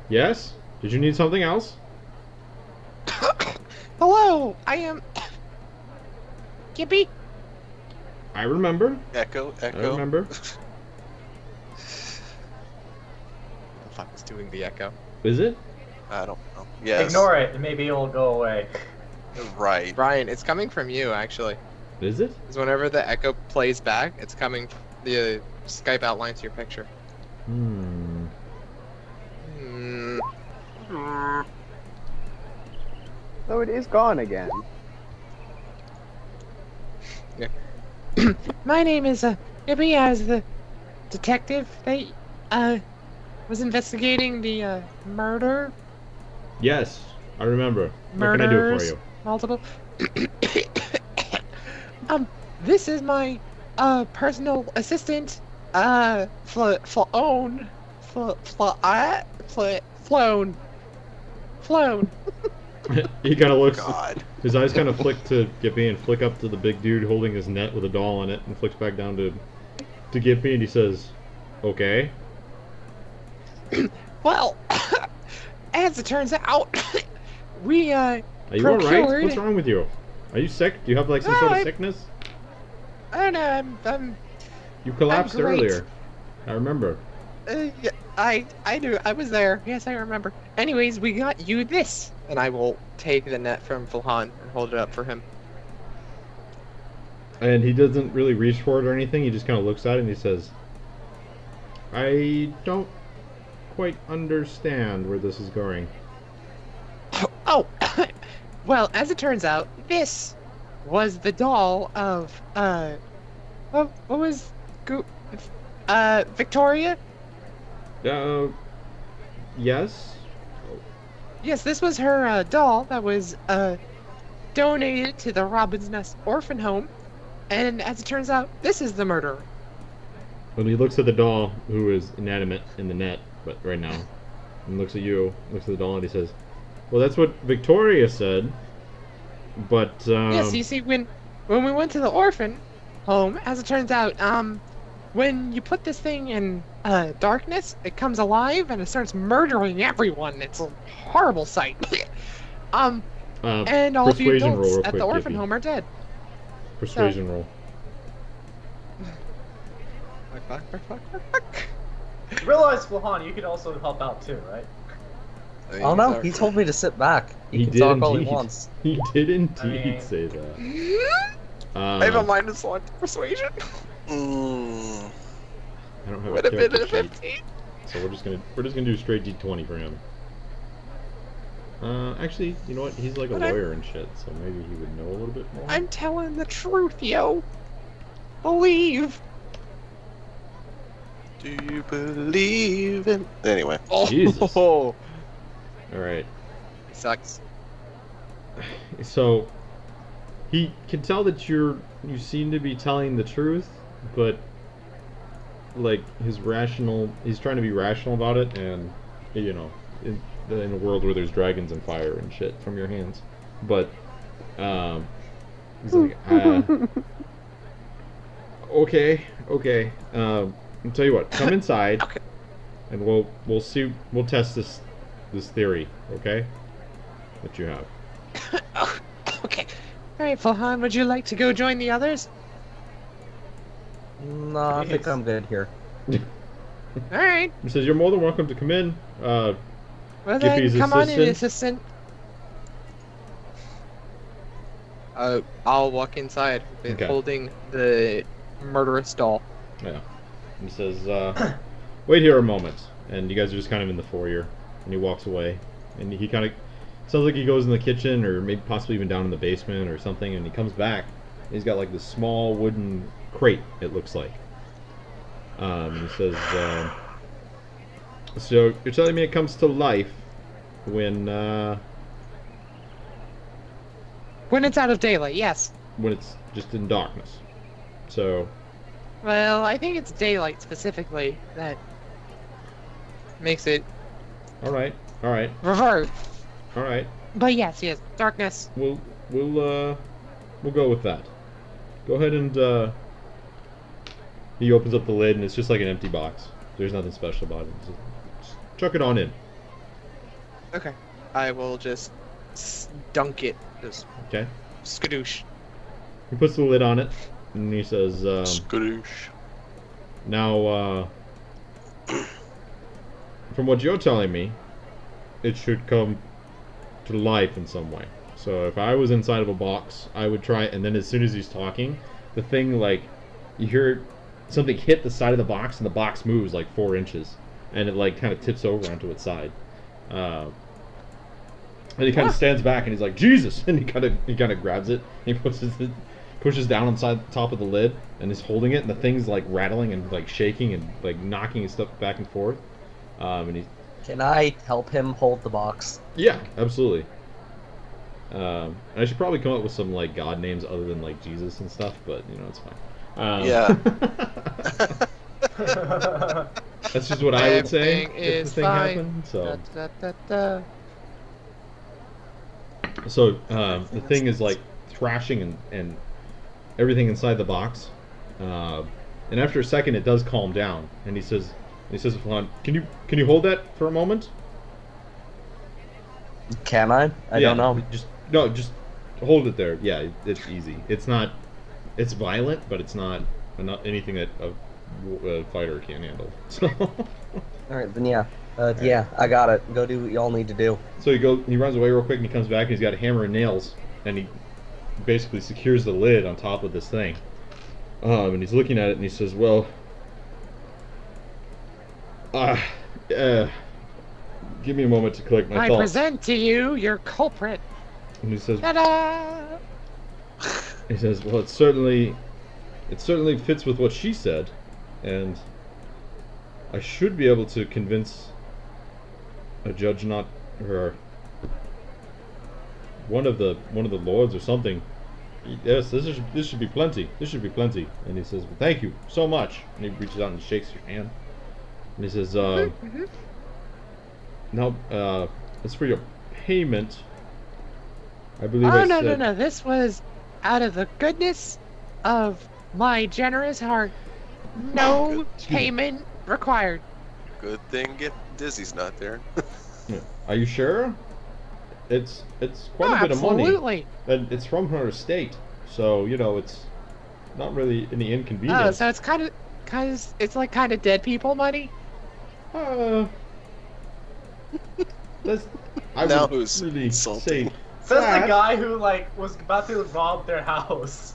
yes? Did you need something else? Hello, I am Gibby. I remember. Echo. I remember. The fuck is doing the echo? Is it? I don't know. Yes. Ignore it, and maybe it'll go away. Right. Brian, it's coming from you actually. Is it? Because whenever the echo plays back, it's coming. The Skype outlines your picture. Hmm. Hmm. So it is gone again. My name is Gibby. I was the detective that was investigating the murder. Yes, I remember. What can I do for Murders. you? Multiple. This is my personal assistant. Flown. He kind of looks. God. His eyes kind of flick to Gippy and flick up to the big dude holding his net with a doll in it, and flicks back down to Gippy, and he says, "Okay." Well, as it turns out, we Are you procured. alright? What's wrong with you? Are you sick? Do you have like some No, sort of I- sickness? I don't know. I'm You collapsed great. earlier. I remember. yeah, I do. I was there. Yes, I remember. Anyways, we got you this, and I will take the net from Fulhan and hold it up for him. And he doesn't really reach for it or anything. He just kind of looks at it and he says, "I don't quite understand where this is going." Oh, well, as it turns out, this was the doll of what was Victoria? Yes. Yes, this was her doll that was donated to the Robin's Nest Orphan Home, and as it turns out, this is the murderer. When he looks at the doll, who is inanimate in the net, but right now, and looks at you, looks at the doll, and he says, "Well, that's what Victoria said, but Yes, you see, when we went to the orphan home, as it turns out, when you put this thing in darkness, it comes alive and it starts murdering everyone. It's a horrible sight. And all of the persuasion roll adults real at quick, the orphan Gibby. home are dead. Persuasion roll." Fuck. You realize, Flahan, you could also help out too, right? mean, Oh no, sorry. he told me to sit back. He can did talk all he indeed. wants. He did indeed mean- say that. I have a -1 persuasion. I don't have Would a have been character a sheet, 15. so we're just gonna do straight D20 for him. Actually, you know what? He's like a But I'm- lawyer and shit, so maybe he would know a little bit more. I'm telling the truth, yo. Believe. Do you believe in? Anyway. Jesus. Oh, All right. sucks. So he can tell that you seem to be telling the truth, but like he's trying to be rational about it, and you know, in a world where there's dragons and fire and shit from your hands, but he's like, okay, I'll tell you what, come inside, Okay. and we'll see, we'll test this theory, okay, that you have. Okay. Alright, Falhan, would you like to go join the others? No, I think I'm good here. Alright. He says, you're more than welcome to come in. Well Gippy's then, come on in, assistant. assistant. I'll walk inside Okay. holding the murderous doll. Yeah. He says, wait here a moment. And you guys are just kind of in the foyer. And he walks away. And he kind of, sounds like he goes in the kitchen or maybe possibly even down in the basement or something. And he comes back. And he's got like this small wooden crate, it looks like. He says, so you're telling me it comes to life when When it's out of daylight, yes. it's just in darkness. So, Well, I think it's daylight specifically that makes it alright. revert. Alright. But yes, darkness. We'll go with that. Go ahead and he opens up the lid and it's just like an empty box. There's nothing special about it. Just chuck it on in. Okay. I will just dunk it. Just Okay. skadoosh. He puts the lid on it and he says, Skadoosh. now from what you're telling me, it should come to life in some way. So if I was inside of a box, I would try, and then as soon as he's talking, the thing, like, you hear something hit the side of the box, and the box moves like 4 inches, and it like kind of tips over onto its side. And he kind of stands back, and he's like, Jesus! And he kind of grabs it, and he pushes down inside the top of the lid, and is holding it, and the thing's like rattling and like shaking and like knocking his stuff back and forth. And he, Can I help him hold the box? yeah, absolutely. And I should probably come up with some like god names other than like Jesus and stuff, but you know it's fine. Yeah. That's just what I would say Everything if the is thing fine. happened. So, Da. the thing is like thrashing and everything inside the box. And after a second, it does calm down, and he says, to Falhan, can you hold that for a moment? Can I? I don't know. Just hold it there. Yeah, it's easy. It's violent, but it's not anything that a fighter can't handle. So, Alright, then yeah. Yeah, I got it. Go do what y'all need to do. so he runs away real quick, and he comes back, and he's got a hammer and nails, and he basically secures the lid on top of this thing. And he's looking at it, and he says, well, give me a moment to collect my I thoughts. present to you your culprit. And he says, Ta-da! well, it certainly fits with what she said, and I should be able to convince a judge not, or one of the lords or something. Yes, this should be plenty. This should be plenty. And he says, well, thank you so much. And he reaches out and shakes your hand. And he says, now, as for your payment, I believe I said... No. This was out of the goodness of my generous heart. No payment required. Good thing Dizzy's not there. Yeah. Are you sure? It's quite a bit of money. Absolutely. And it's from her estate, so you know it's not really any Oh, inconvenience. so it's kind of dead people money. I Now would who's really insulting? say Says that. the guy who like was about to rob their house.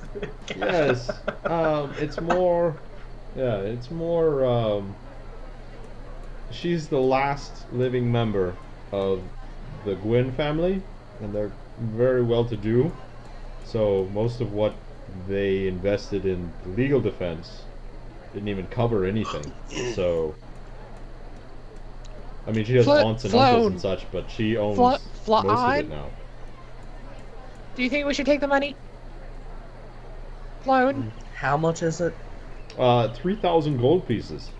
Yes. It's more. Yeah, it's more. She's the last living member of the Gwyn family, and they're very well to do. So most of what they invested in legal defense didn't even cover anything. So, I mean, she has aunts and uncles and such, but she owns most of it now. Do you think we should take the money? Flown? How much is it? 3,000 gold pieces.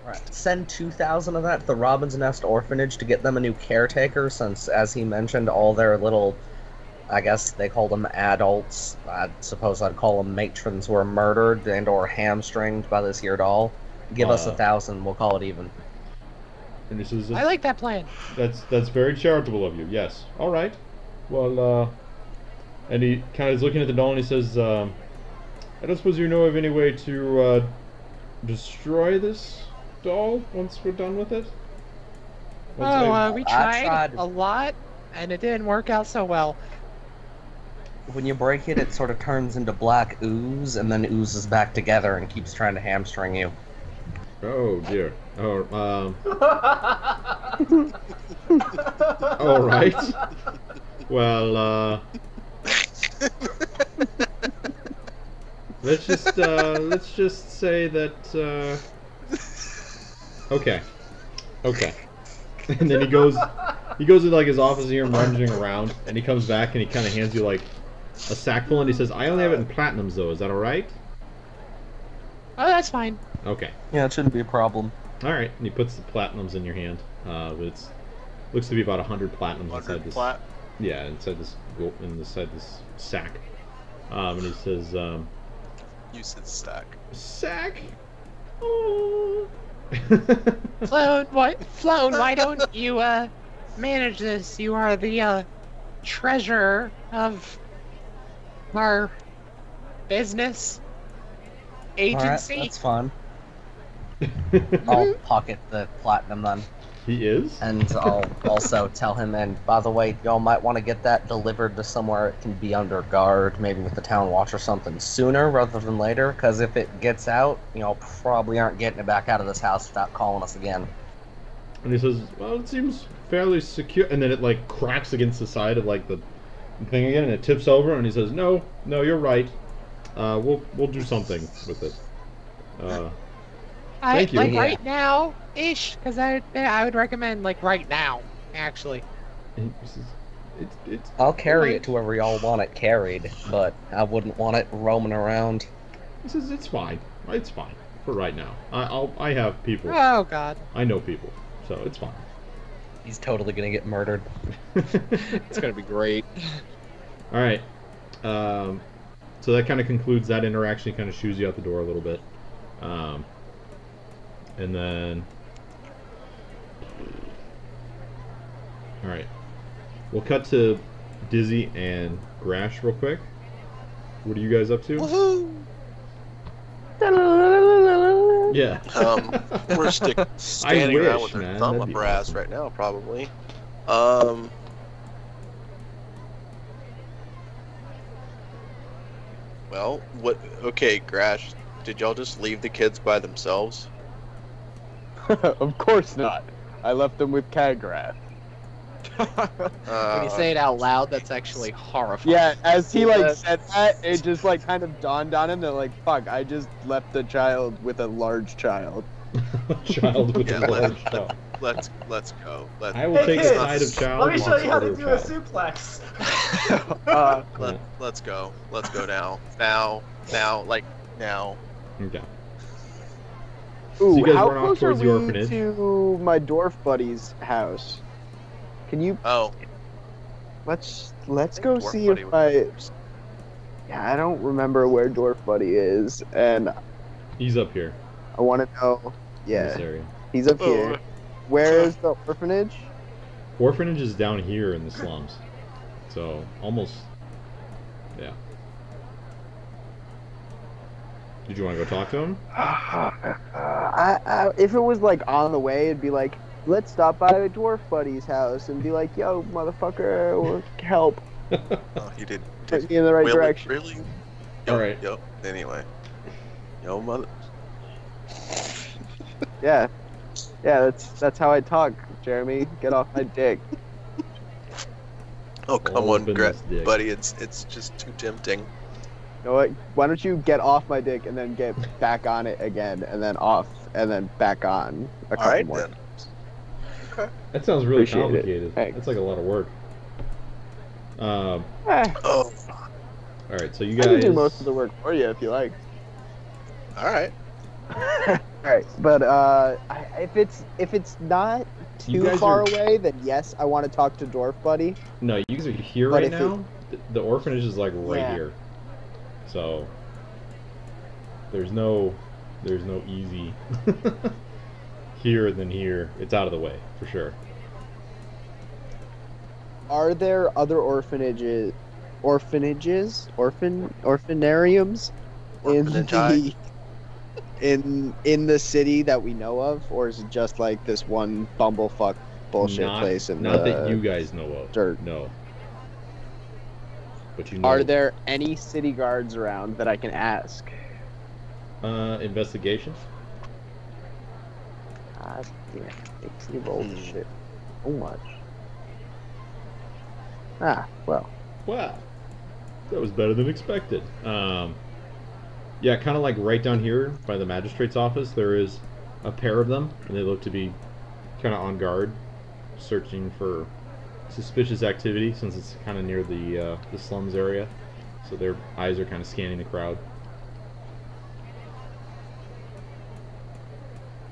Right. Send 2,000 of that to the Robin's Nest Orphanage to get them a new caretaker, since, as he mentioned, all their little, I guess they call them adults, I suppose I'd call them matrons, were murdered and or hamstringed by this here doll. Give us 1,000, we'll call it even. And this is I like that plan. That's very charitable of you. Yes. All right. Well, and he kind of is looking at the doll and he says, "I don't suppose you know of any way to destroy this doll once we're done with it?" We tried a lot, and it didn't work out so well. When you break it, it sort of turns into black ooze, and then oozes back together and keeps trying to hamstring you. Oh dear. Oh, all right. Well, let's just say that. Okay. And then he goes to like his office here, rummaging around, and he comes back and he kind of hands you like a sack full, and he says, "I only have it in platinums, though. Is that all right?" Oh, that's fine. Okay. Yeah, it shouldn't be a problem. All right. And he puts the platinums in your hand. It's looks to be about 100 platinums inside this. Yeah, inside this sack. And he says, You said stack. Sack. Oh. Flown, why don't you manage this? You are the treasurer of our business agency. Alright, that's fine. I'll pocket the platinum then. He is? And I'll also tell him, and by the way, y'all might want to get that delivered to somewhere it can be under guard, maybe with the town watch or something, sooner rather than later, because if it gets out, probably aren't getting it back out of this house without calling us again. And he says, well, it seems fairly secure, and then it like cracks against the side of like the thing again, and it tips over, and he says, no, you're right. We'll do something with it. Thank you. Like right now, ish, because I would recommend like right now, actually. I'll carry it to wherever y'all want it carried, but I wouldn't want it roaming around. He says it's fine. It's fine for right now. I have people. Oh God. I know people, so it's fine. He's totally gonna get murdered. It's gonna be great. All right. So that kind of concludes that interaction. Kind of shoos you out the door a little bit. And then, all right, we'll cut to Dizzy and Grash real quick. What are you guys up to? Woohoo! Yeah. We're standing around with our thumb up our ass right now, probably. Well, what? Okay, Grash, did y'all just leave the kids by themselves? Of course not. I left them with Kagrath. When you say it out loud, that's actually horrifying. Yeah, as he said that, it just kind of dawned on him that fuck, I just left a child with a large child. Child with a large child. Let's go. I will take the side of child. Let me show you how to do a suplex. Let's go. Let's go now. Now. Okay. Ooh, So you guys how run off close are towards the we orphanage? to my dwarf buddy's house? Can you? Oh. Let's go Dwarf see buddy if was- Yeah, I don't remember where dwarf buddy is, and He's up here. I want to know. In this Yeah, area. he's up here. Where is the orphanage? Orphanage is down here in the slums. So almost. Yeah. Did you want to go talk to him? If it was on the way, it'd be like, let's stop by a dwarf buddy's house and be like, yo, motherfucker, or help. Oh, he did. Point me in the right really, direction. Really? Yo, All right. Yo. Anyway. Yo, mother. Yeah. Yeah, that's how I talk, Jeremy. Get off my dick. Oh, come All on, up in this dick. buddy. It's just too tempting. You know what? Why don't you get off my dick and then get back on it again, and then off, and then back on a couple Alright, more. then. Okay. That sounds really Appreciate it. complicated. Thanks. That's like a lot of work. Eh, Oh, All right, so you I can guys. do most of the work for you if you like. alright. Alright, but if it's not You too guys far are- away, then yes, I want to talk to Dwarf Buddy. No, you guys are here But right if now. The orphanage is like right Yeah. here. So there's no easy here and then here. It's out of the way for sure. Are there other orphanariums Orphanage. in the city that we know of, or is it just like this one bumblefuck bullshit place in not the that you guys know of. dirt? No. But you know. Are there any city guards around that I can ask? Investigation? God damn, makes me roll this shit so much. Ah, well. Wow. That was better than expected. Yeah, kind of like right down here by the magistrate's office, there is a pair of them, and they look to be kind of on guard, searching for suspicious activity since it's kind of near the slums area. So their eyes are kind of scanning the crowd.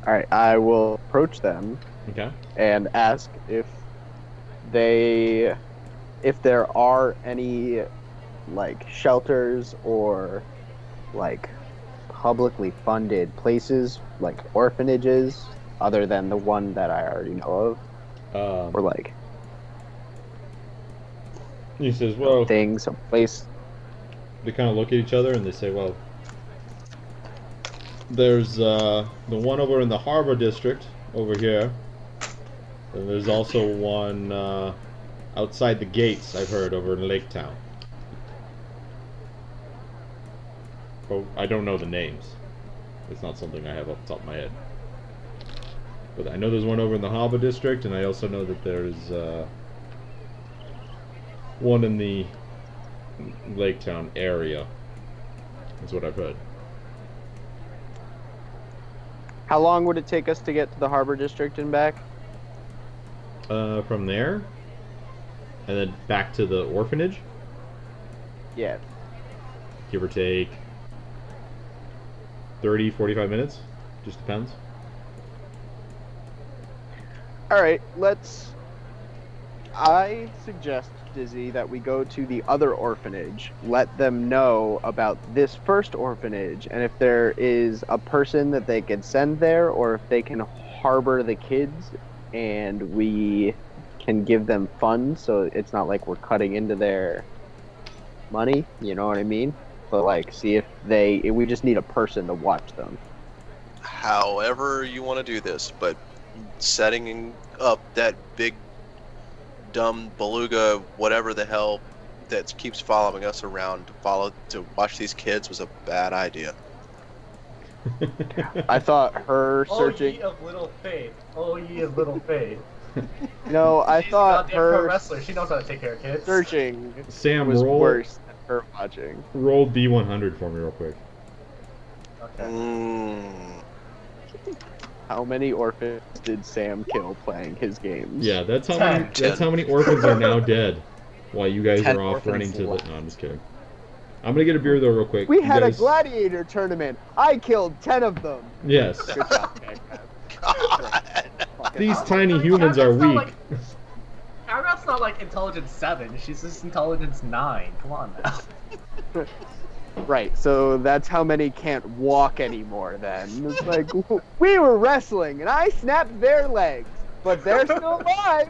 Alright, I will approach them Okay. and ask if there are any like shelters or like publicly funded places like orphanages other than the one that I already know of, or like He says, well, things, a place. they kind of look at each other and they say, well, there's the one over in the harbor district over here, and there's also one outside the gates, I've heard, over in Lake Town. Oh, I don't know the names. It's not something I have off the top of my head. But I know there's one over in the harbor district, and I also know that there's one in the Lake Town area. That's what I've heard. How long would it take us to get to the harbor district and back? From there, and then back to the orphanage, Yeah. give or take 30, 45 minutes. Just depends. Alright, I suggest, Dizzy, that we go to the other orphanage, let them know about this first orphanage, and if there is a person that they can send there, or if they can harbor the kids, and we can give them funds, so it's not like we're cutting into their money, you know what I mean? But like, see if we just need a person to watch them. However you want to do this, but setting up that big dumb beluga, whatever the hell, that keeps following us around to watch these kids was a bad idea. I thought her Oh, searching. ye of little faith. Oh, ye of little faith. No, I She's a thought goddamn pro her wrestler. She knows how to take care of kids. searching Sam, was roll worse than her watching. roll D100 for me real quick. Okay. How many orphans did Sam kill playing his games? Yeah, that's how Ten. many. That's how many orphans are now dead, while you guys 10 are off orphans running to the. left. No, I'm just kidding. I'm gonna get a beer though, real quick. We You had a guys- gladiator tournament. I killed 10 of them. Yes. Good job, Bagman. God. Fucking These awesome. tiny humans are Aragorn's not weak. Aragorn's not like intelligence 7. She's just intelligence 9. Come on now. Right, so that's how many can't walk anymore then. It's like, we were wrestling and I snapped their legs, but they're still alive.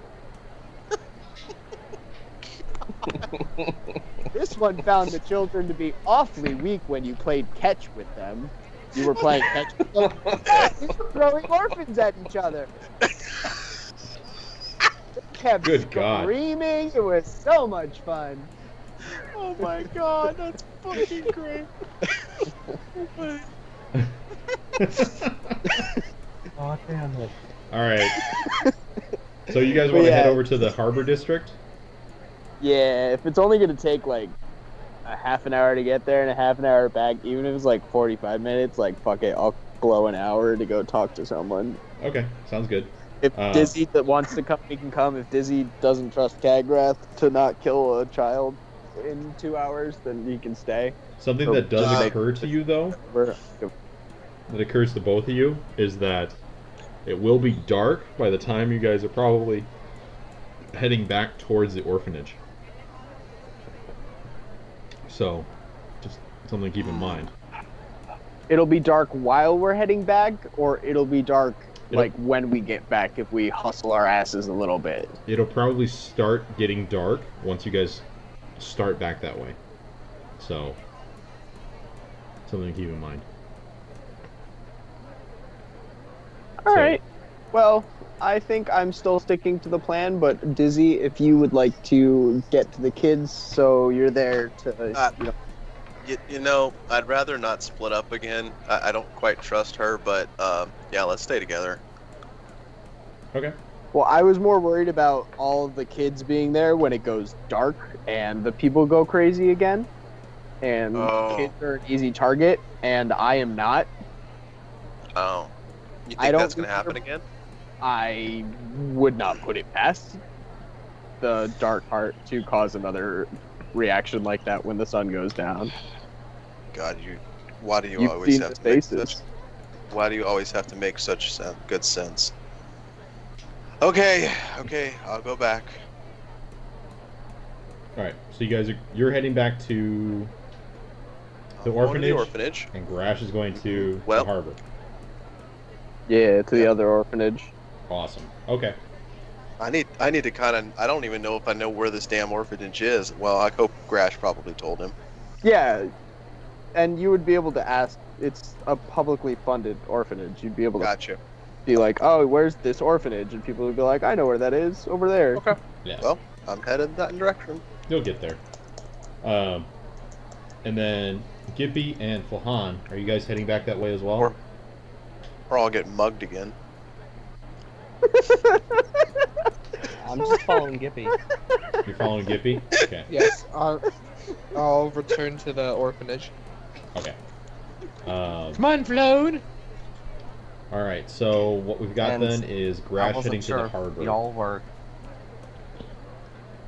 This one found the children to be awfully weak when you played catch with them. You were playing catch with them. Throwing orphans at each other. kept Good God. screaming. It was so much fun. Oh my god, that's fucking great. Oh, damn it. All right. So you guys But want to head yeah. over to the Harbor District? Yeah, if it's only gonna take like a half an hour to get there and a half an hour back, even if it's like 45 minutes, like fuck it, I'll blow an hour to go talk to someone. Okay, sounds good. If Dizzy that wants to come, he can come. If Dizzy doesn't trust Cagrath to not kill a child in 2 hours, then he can stay. Something So that does just occur to you, though, that occurs to both of you, is that it will be dark by the time you guys are probably heading back towards the orphanage. So, just something to keep in mind. It'll be dark while we're heading back, or it'll be dark like when we get back if we hustle our asses a little bit. It'll probably start getting dark once you guys start back that way. So, something to keep in mind. Alright. Well, I think I'm still sticking to the plan, but Dizzy, if you would like to get to the kids so you're there to... You know, I'd rather not split up again. I don't quite trust her, but yeah, let's stay together. Okay. Well, I was more worried about all of the kids being there when it goes dark and the people go crazy again. And kids are an easy target, and I am not. Oh. You think that's going to happen again? I would not put it past the Dark Heart to cause another reaction like that when the sun goes down. God, why do you You've always seen have the to make faces. such, why do you always have to make such good sense? Okay, I'll go back. All right. So you guys you're heading back to the Going to the orphanage, orphanage, and Grash is going to Well- the harbor. Yeah, to the other orphanage. Awesome. Okay. I need to kind of. I don't even know if I know where this damn orphanage is. Well, I hope Grash probably told him. Yeah, and you would be able to ask. It's a publicly funded orphanage. You'd be able to Gotcha. be like, "Oh, where's this orphanage?" And people would be like, "I know where that is, over there." Okay. Yeah. Well, I'm headed that direction. You'll get there. And then Gippy and Flahan, are you guys heading back that way as well? Or I'll get mugged again. I'm just following Gippy. You're following Gippy? Okay. Yes, I'll return to the orphanage. Okay. Come on, Floan! Alright, so what we've got And then is I Grash wasn't heading sure to the if harbor. y'all were.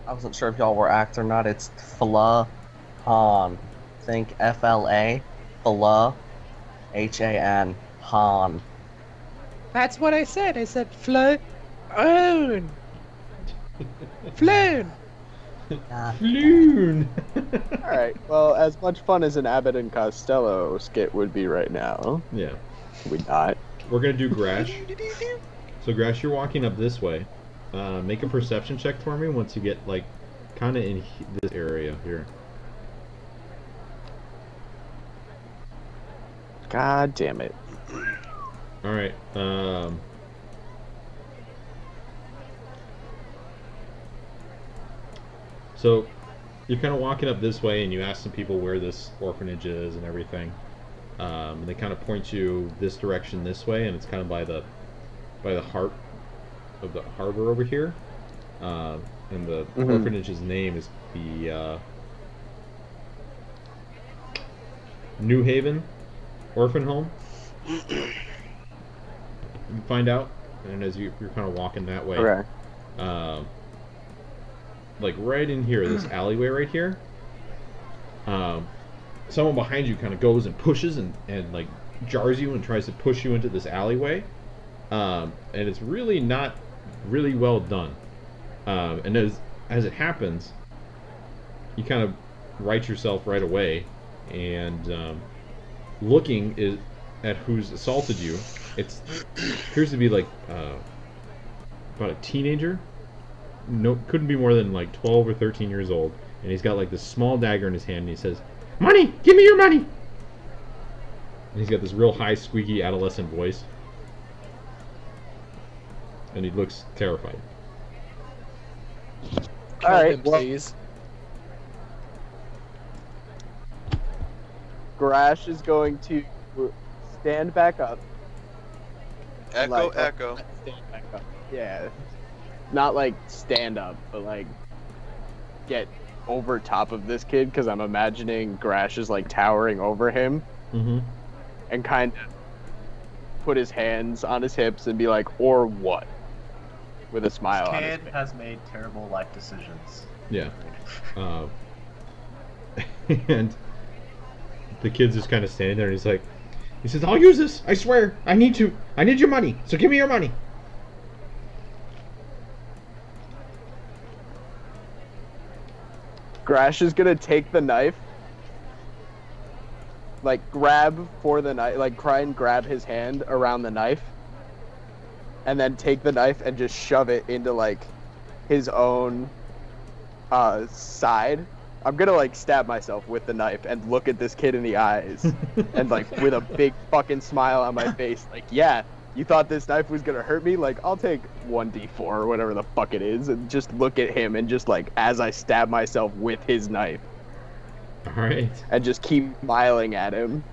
I wasn't sure if y'all were act or not. It's Flahan. Think F-L-A, Fla, H-A-N, Han. That's what I said. I said Floan. Floan! Floon! Alright, well, as much fun as an Abbott and Costello skit would be right now, Yeah. we not. We're gonna do Grash. So Grash, you're walking up this way. Make a perception check for me once you get, like, kind of in this area here. God damn it. Alright, so you're kind of walking up this way and you ask some people where this orphanage is and everything. And they kind of point you this direction this way, and it's kind of by the heart of the harbor over here. And the orphanage's name is the New Haven Orphan Home. You can find out, and as you're kind of walking that way, Okay. like right in here, this alleyway right here, someone behind you kind of goes and pushes and like jars you and tries to push you into this alleyway, and it's really not really well done. And as it happens, you kind of right yourself right away, and looking at who's assaulted you, it appears to be like about a teenager. No, couldn't be more than like 12 or 13 years old, and he's got like this small dagger in his hand, and he says, "Money! Give me your money!" And he's got this real high, squeaky adolescent voice, and he looks terrified. Kill Alright, him, well- please. Grash is going to stand back up. Echo, Like, echo. Stand back up. Yeah. Not like stand up, but like get over top of this kid because I'm imagining Grash is like towering over him Mm-hmm. and kind of put his hands on his hips and be like, or what? With a smile on his Kid face. has made terrible life decisions. Yeah. And the kid's just kind of standing there, and he says, "I'll use this. I swear. I need your money. So give me your money." Grash is gonna take the knife, like grab for the knife, like try and grab his hand around the knife, and then take the knife and just shove it into like his own side. I'm gonna like stab myself with the knife and look at this kid in the eyes and like with a big fucking smile on my face, like, yeah, you thought this knife was gonna hurt me? Like, I'll take 1d4 or whatever the fuck it is, and just look at him and just like as I stab myself with his knife. All right. And just keep smiling at him.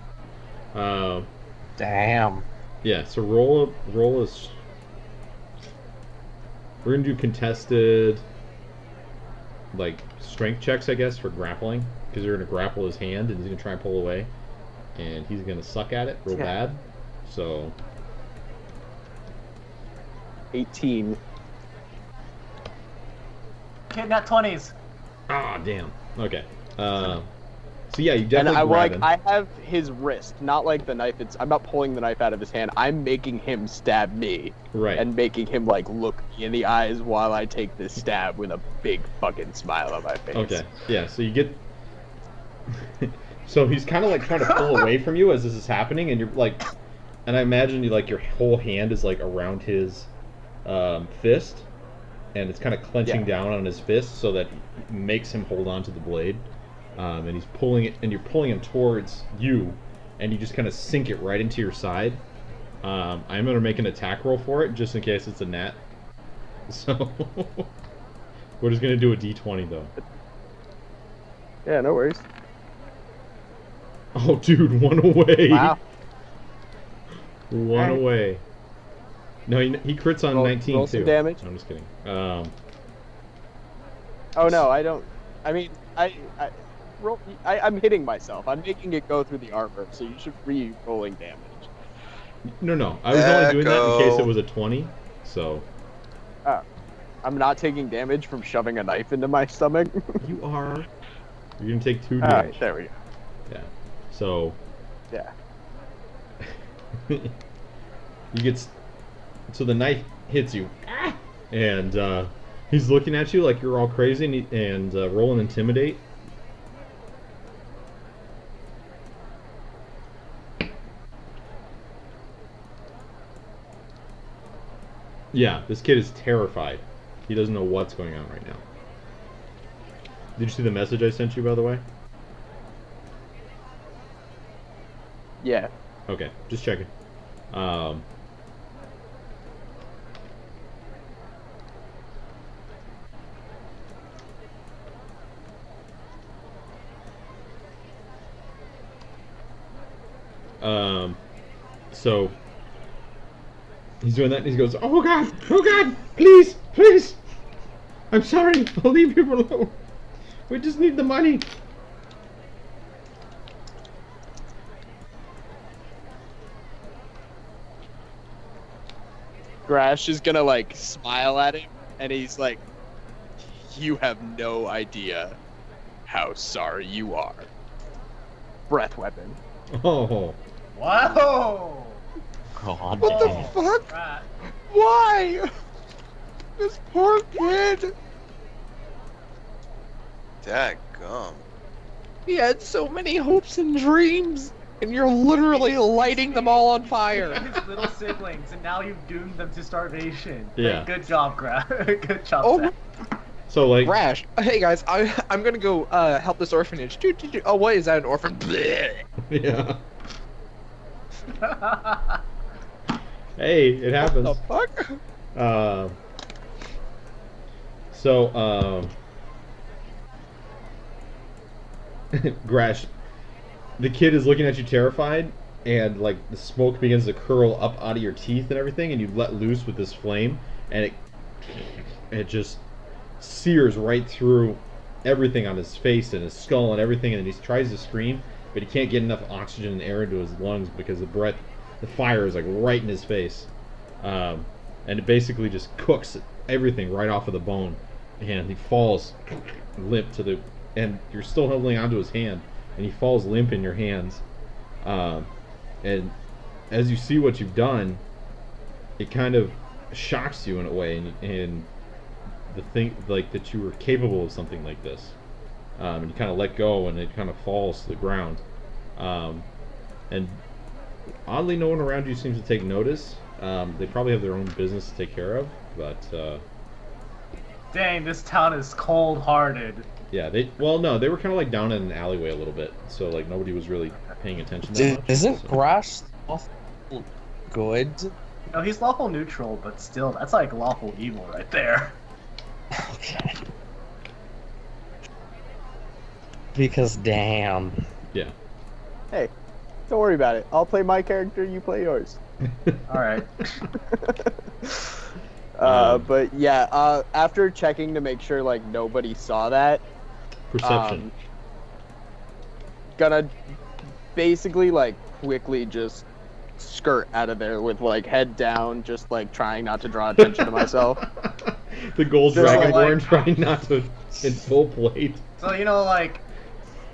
Damn. Yeah. So roll is. We're gonna do contested, like strength checks, I guess, for grappling, because you're gonna grapple his hand and he's gonna try and pull away, and he's gonna suck at it real bad. So 18. Kid, not 20s. ah, damn. Okay. So yeah, you And definitely grab him. I have his wrist, not like the knife. I'm not pulling the knife out of his hand. I'm making him stab me. Right. And making him like look me in the eyes while I take this stab with a big fucking smile on my face. Okay. Yeah. So you get. So he's kind of like trying to pull away from you as this is happening, and you're like, and I imagine you like your whole hand is like around his fist, and it's kind of clenching down on his fist so that it makes him hold on to the blade, and he's pulling it, and you're pulling him towards you, and you just kind of sink it right into your side. I'm gonna make an attack roll for it just in case it's a net. So we're just gonna do a d20 though. Yeah, no worries. Oh, dude, one away. Wow. One away. No, he crits on 19 roll too. some damage. No, I'm just kidding. Oh no, I don't. I mean, I'm hitting myself. I'm making it go through the armor, so you should re-rolling damage. No. I was only doing that in case Echo. it was a 20. So I'm not taking damage from shoving a knife into my stomach. you are. You're gonna take 2 All damage. right, there we go. Yeah. So Yeah. you get. So the knife hits you, and he's looking at you like you're all crazy, and roll an intimidate. Yeah, this kid is terrified. He doesn't know what's going on right now. Did you see the message I sent you, by the way? Yeah. Okay, just checking. So he's doing that, and he goes, oh god, please, I'm sorry, I'll leave you alone. We just need the money. Grash is gonna like smile at him, and he's like, "You have no idea how sorry you are." Breath weapon. Oh, Whoa! God What the damn. fuck? Right. Why? This poor kid. Dadgum. He had so many hopes and dreams, and you're literally lighting them all on fire. His little siblings, and now you've doomed them to starvation. Yeah. Good job, Good job, Oh, Zach. so like, Rash. Hey guys, I'm gonna go help this orphanage. Oh, what is that? An orphan? Bleh. yeah. Hey, it happens. The fuck? So Grash, the kid is looking at you terrified, and like the smoke begins to curl up out of your teeth and everything, and you let loose with this flame, and it just sears right through everything on his face and his skull and everything, and he tries to scream, but he can't get enough oxygen and air into his lungs because the fire is like right in his face, and it basically just cooks everything right off of the bone, and he falls limp to the, and you're still holding onto his hand, and he falls limp in your hands, and as you see what you've done, it kind of shocks you in a way, and the thing like that you were capable of something like this, and you kind of let go, and it kind of falls to the ground, and oddly no one around you seems to take notice. They probably have their own business to take care of, but Dang, this town is cold-hearted. yeah, they were kind of like down in an alleyway a little bit, so like nobody was really paying attention that much. Isn't so. Grash awful good? No, he's lawful neutral, but still, that's like lawful evil right there. Okay. Because damn. Yeah. Hey, don't worry about it. I'll play my character, you play yours. Alright. But yeah, after checking to make sure like nobody saw that, Perception. Gonna basically like quickly just skirt out of there with like head down, just like trying not to draw attention to myself. The gold Just dragonborn like- trying not to in full plate. So, you know, like,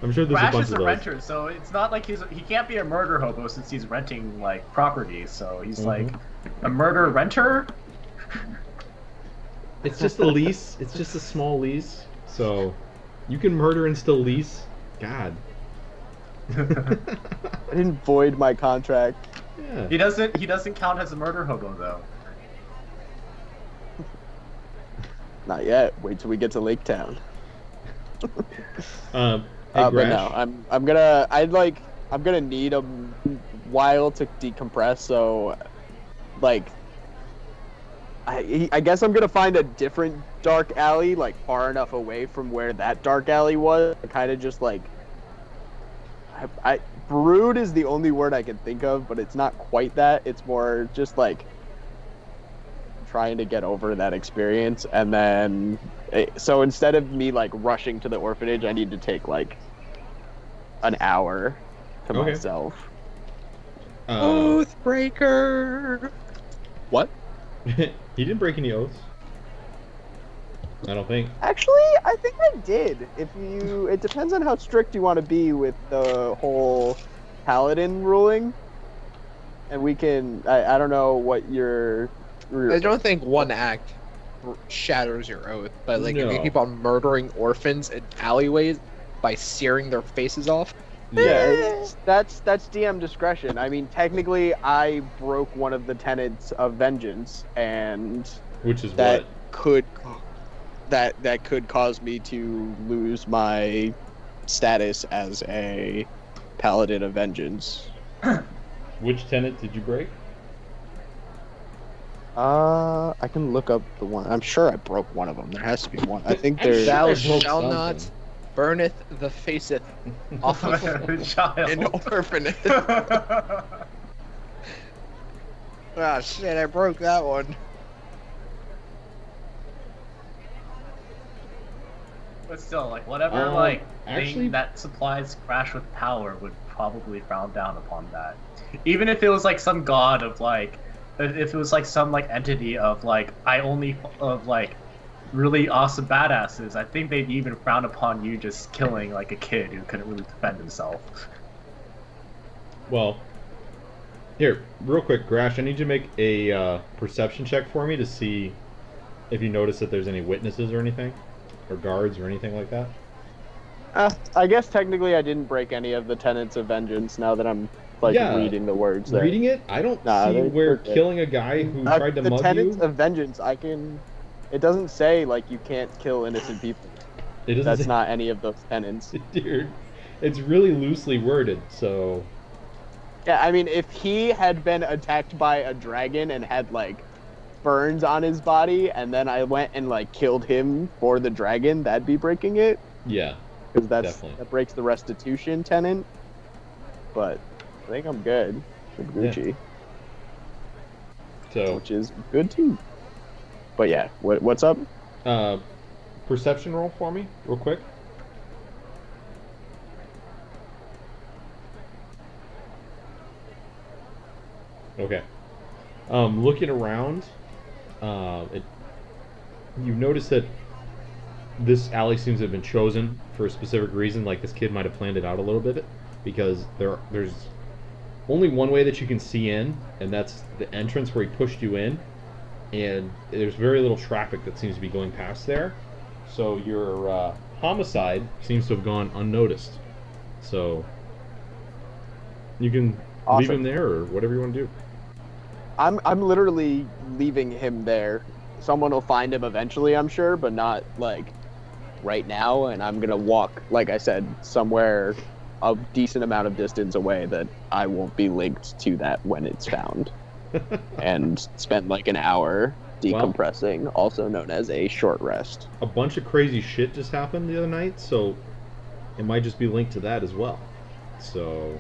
I'm sure there's a Rash bunch is of a those. renter, so it's not like he can't be a murder hobo since he's renting, like, property, so he's like a murder renter? It's just a lease. It's just a small lease. So you can murder and still lease. God. I didn't void my contract. Yeah. He doesn't count as a murder hobo, though. Not yet. Wait till we get to Lake Town. Hey, But Grash. no, I'm gonna need a while to decompress. So, like, I guess I'm gonna find a different dark alley, like far enough away from where that dark alley was. Kind of just like, brood is the only word I can think of, but it's not quite that. It's more just like trying to get over that experience, and then so instead of me like rushing to the orphanage, I need to take like an hour to Okay. myself. Oathbreaker. What? He didn't break any oaths. I don't think. Actually, I think I did. It depends on how strict you want to be with the whole paladin ruling, and we can. I don't know what your. I don't think one act shatters your oath, but like if you No. keep on murdering orphans in alleyways by searing their faces off, Yeah, that's DM discretion. I mean, technically, I broke one of the tenets of vengeance, and Which is that what? could that could cause me to lose my status as a paladin of vengeance. Which tenet did you break? I can look up the one. I'm sure I broke one of them. There has to be one. I think there's. thou I broke shalt something. not burneth the faceth off of Child. an orphanage. Ah, shit, I broke that one. But still, like, whatever, actually- thing that supplies Crash with power would probably frown down upon that. Even if it was, like, some god of, like, if it was, like, some, like, entity of, like, really awesome badasses, I think they'd even frown upon you just killing, like, a kid who couldn't really defend himself. Well, here, real quick, Grash, I need you to make a perception check for me to see if you notice that there's any witnesses or anything, or guards or anything like that. I guess technically I didn't break any of the tenets of vengeance. Now that I'm like Yeah, reading the words there. Reading it, I don't Nah, see they're where good. killing a guy who tried to the mug tenets you. of vengeance, I can. It doesn't say like you can't kill innocent people. It doesn't That's say- not any of those tenets. Dude, it's really loosely worded, so Yeah, I mean, if he had been attacked by a dragon and had like burns on his body, and then I went and like killed him for the dragon, that'd be breaking it. yeah. because Definitely. that breaks the restitution tenant. But I think I'm good with Gucci, So, which is good too. But yeah, what's up? perception roll for me, real quick. Okay. Looking around, you've noticed that this alley seems to have been chosen for a specific reason. Like this kid might have planned it out a little bit, because there's only one way that you can see in, and that's the entrance where he pushed you in. And there's very little traffic that seems to be going past there. So your homicide seems to have gone unnoticed. So you can leave him there or whatever you want to do. I'm literally leaving him there. Someone will find him eventually, I'm sure, but not like right now. And I'm gonna walk, like I said, somewhere a decent amount of distance away that I won't be linked to that when it's found. And spend like an hour decompressing, also known as a short rest. A bunch of crazy shit just happened the other night, so it might just be linked to that as well. So,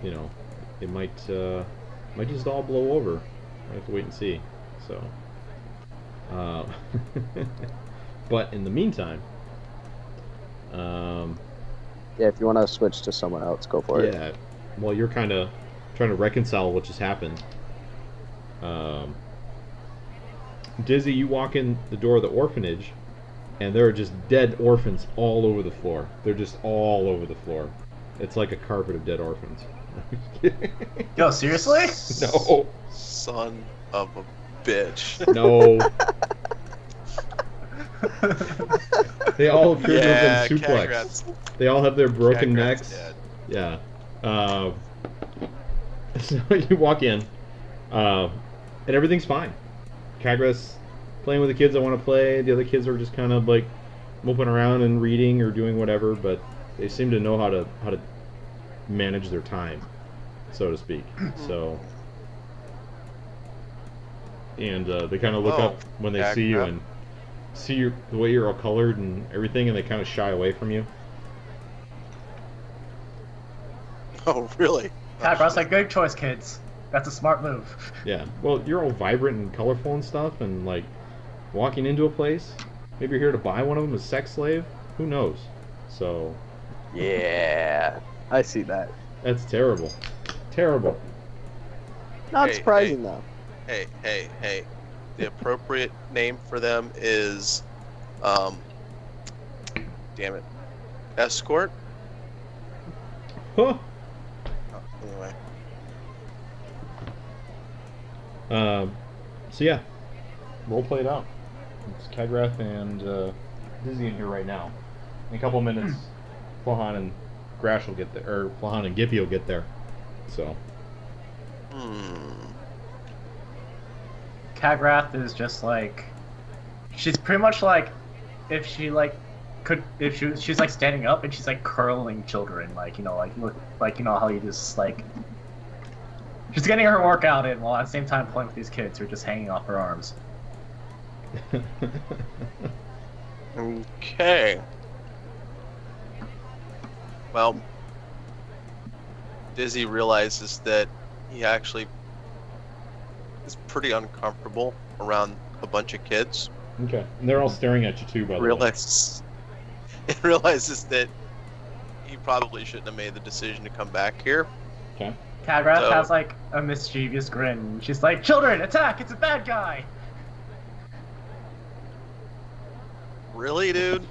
you know, it might just all blow over. I have to wait and see. So, but in the meantime, yeah, if you want to switch to someone else, go for it. Yeah, well, you're kind of trying to reconcile what just happened. Dizzy, you walk in the door of the orphanage, and there are just dead orphans all over the floor. They're just all over the floor. It's like a carpet of dead orphans. Yo, seriously? No. Son of a bitch. No. They all appear to have been suplexed. Kagrat's They all have their broken Kagrat's necks. dead. Yeah. So you walk in, and everything's fine. Kagrat's playing with the kids that want to play. The other kids are just kind of like moping around and reading or doing whatever, but they seem to know how to manage their time, so to speak. So, and they kind of look up when they see you and see the way you're all colored and everything, and they kind of shy away from you. Oh, really? Kagrat's like, good choice, kids. That's a smart move. Yeah. Well, you're all vibrant and colorful and stuff, and like walking into a place. Maybe you're here to buy one of them as sex slave. Who knows? So. Yeah, I see that. That's terrible. Terrible. Not surprising though. Hey. The appropriate name for them is, damn it, escort. Huh. Oh, anyway. So yeah, role play it out. It's Kagrath and Dizzy in here right now. In a couple of minutes, Flahan and Grash will get there, or Flahan and Gippy will get there. So. Kagrath is just like, she's pretty much like, if she like could, if she's like standing up and she's like curling children, like, you know, like you know how you just like, she's getting her workout in while at the same time playing with these kids who are just hanging off her arms. Okay. Well, Dizzy realizes that he actually is pretty uncomfortable around a bunch of kids. Okay. And they're all staring at you too, by the way. It realizes that he probably shouldn't have made the decision to come back here. Okay. Kagrath has like a mischievous grin. She's like, children, attack! It's a bad guy! Really, dude?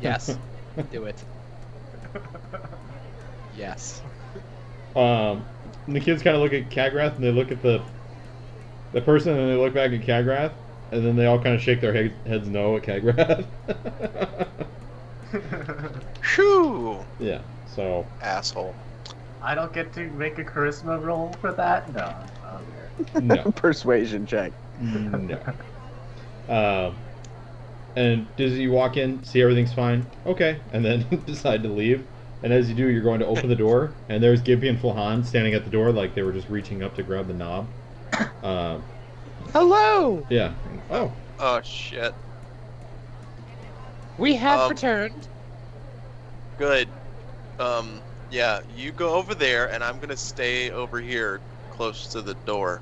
Yes. Do it. Yes. And the kids kind of look at Kagrath, and they look at the person, and they look back at Kagrath, and then they all kind of shake their heads no at Kagrath. Shoo! Yeah, so. Asshole. I don't get to make a charisma roll for that? No. Okay. No. Persuasion check. No. And Dizzy, you walk in, see everything's fine. Okay. And then decide to leave. And as you do, you're going to open the door, and there's Gippy and Flahan standing at the door like they were just reaching up to grab the knob. Hello! Yeah. Oh. Oh, shit. We have returned. Good. Yeah, you go over there, and I'm gonna stay over here, close to the door.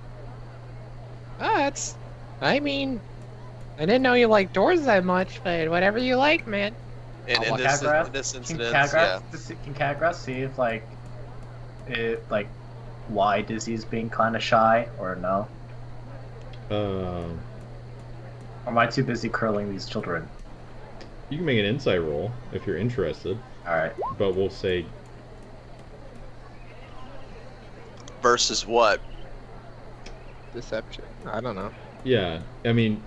I mean, I didn't know you liked doors that much, but whatever you like, man. And in this incident, Can Catgrass see if why Dizzy's being kind of shy, or no? Or am I too busy curling these children? You can make an insight roll if you're interested. All right. But we'll say versus what? Deception. I don't know. Yeah, I mean,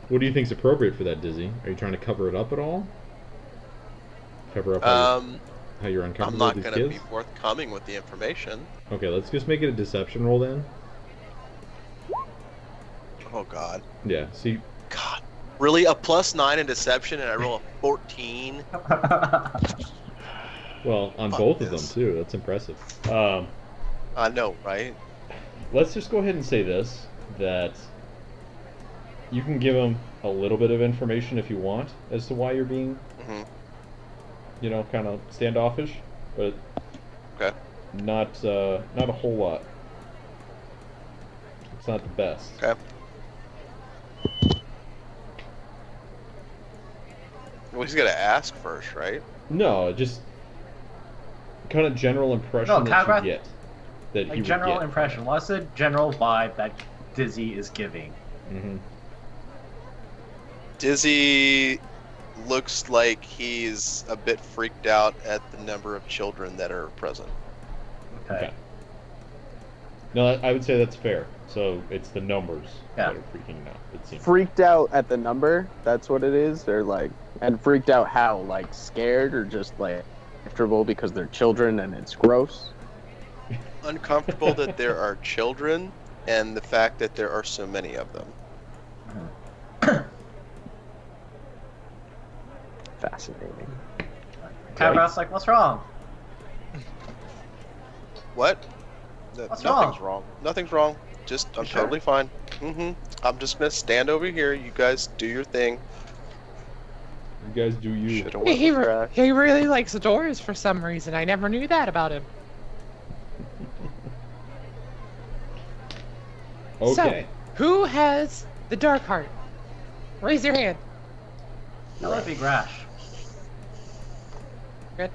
what do you think's appropriate for that, Dizzy? Are you trying to cover it up at all? Cover up how you're uncomfortable I'm not with these going to kids? be forthcoming with the information. Okay, let's just make it a deception roll then. Oh God. Yeah. See. God. Really, a +9 in deception, and I roll a 14. Well, on both of them too. That's impressive. I know, right? Let's just go ahead and say this: that you can give them a little bit of information if you want as to why you're being, you know, kind of standoffish, but not a whole lot. It's not the best. Okay. Well, he's gonna ask first, right? No, just kind of general impression that you get. That he would general get. impression. What's the general vibe that Dizzy is giving? Dizzy looks like he's a bit freaked out at the number of children that are present. Okay. No, I would say that's fair. So it's the numbers that are freaking out. It seems. Freaked out at the number? That's what it is? Or like, and freaked out how? Like scared or just like comfortable because they're children and it's gross? Uncomfortable that there are children and the fact that there are so many of them. Fascinating. Catgrass like, what's wrong? What? What's Nothing's wrong. Nothing's wrong. Just, I'm sure? totally fine. I'm just gonna stand over here. You guys do your thing. You guys do you. Should've went with Crash. He really likes doors for some reason. I never knew that about him. Okay. So, who has the dark heart? Raise your hand. That would be Grash. Good.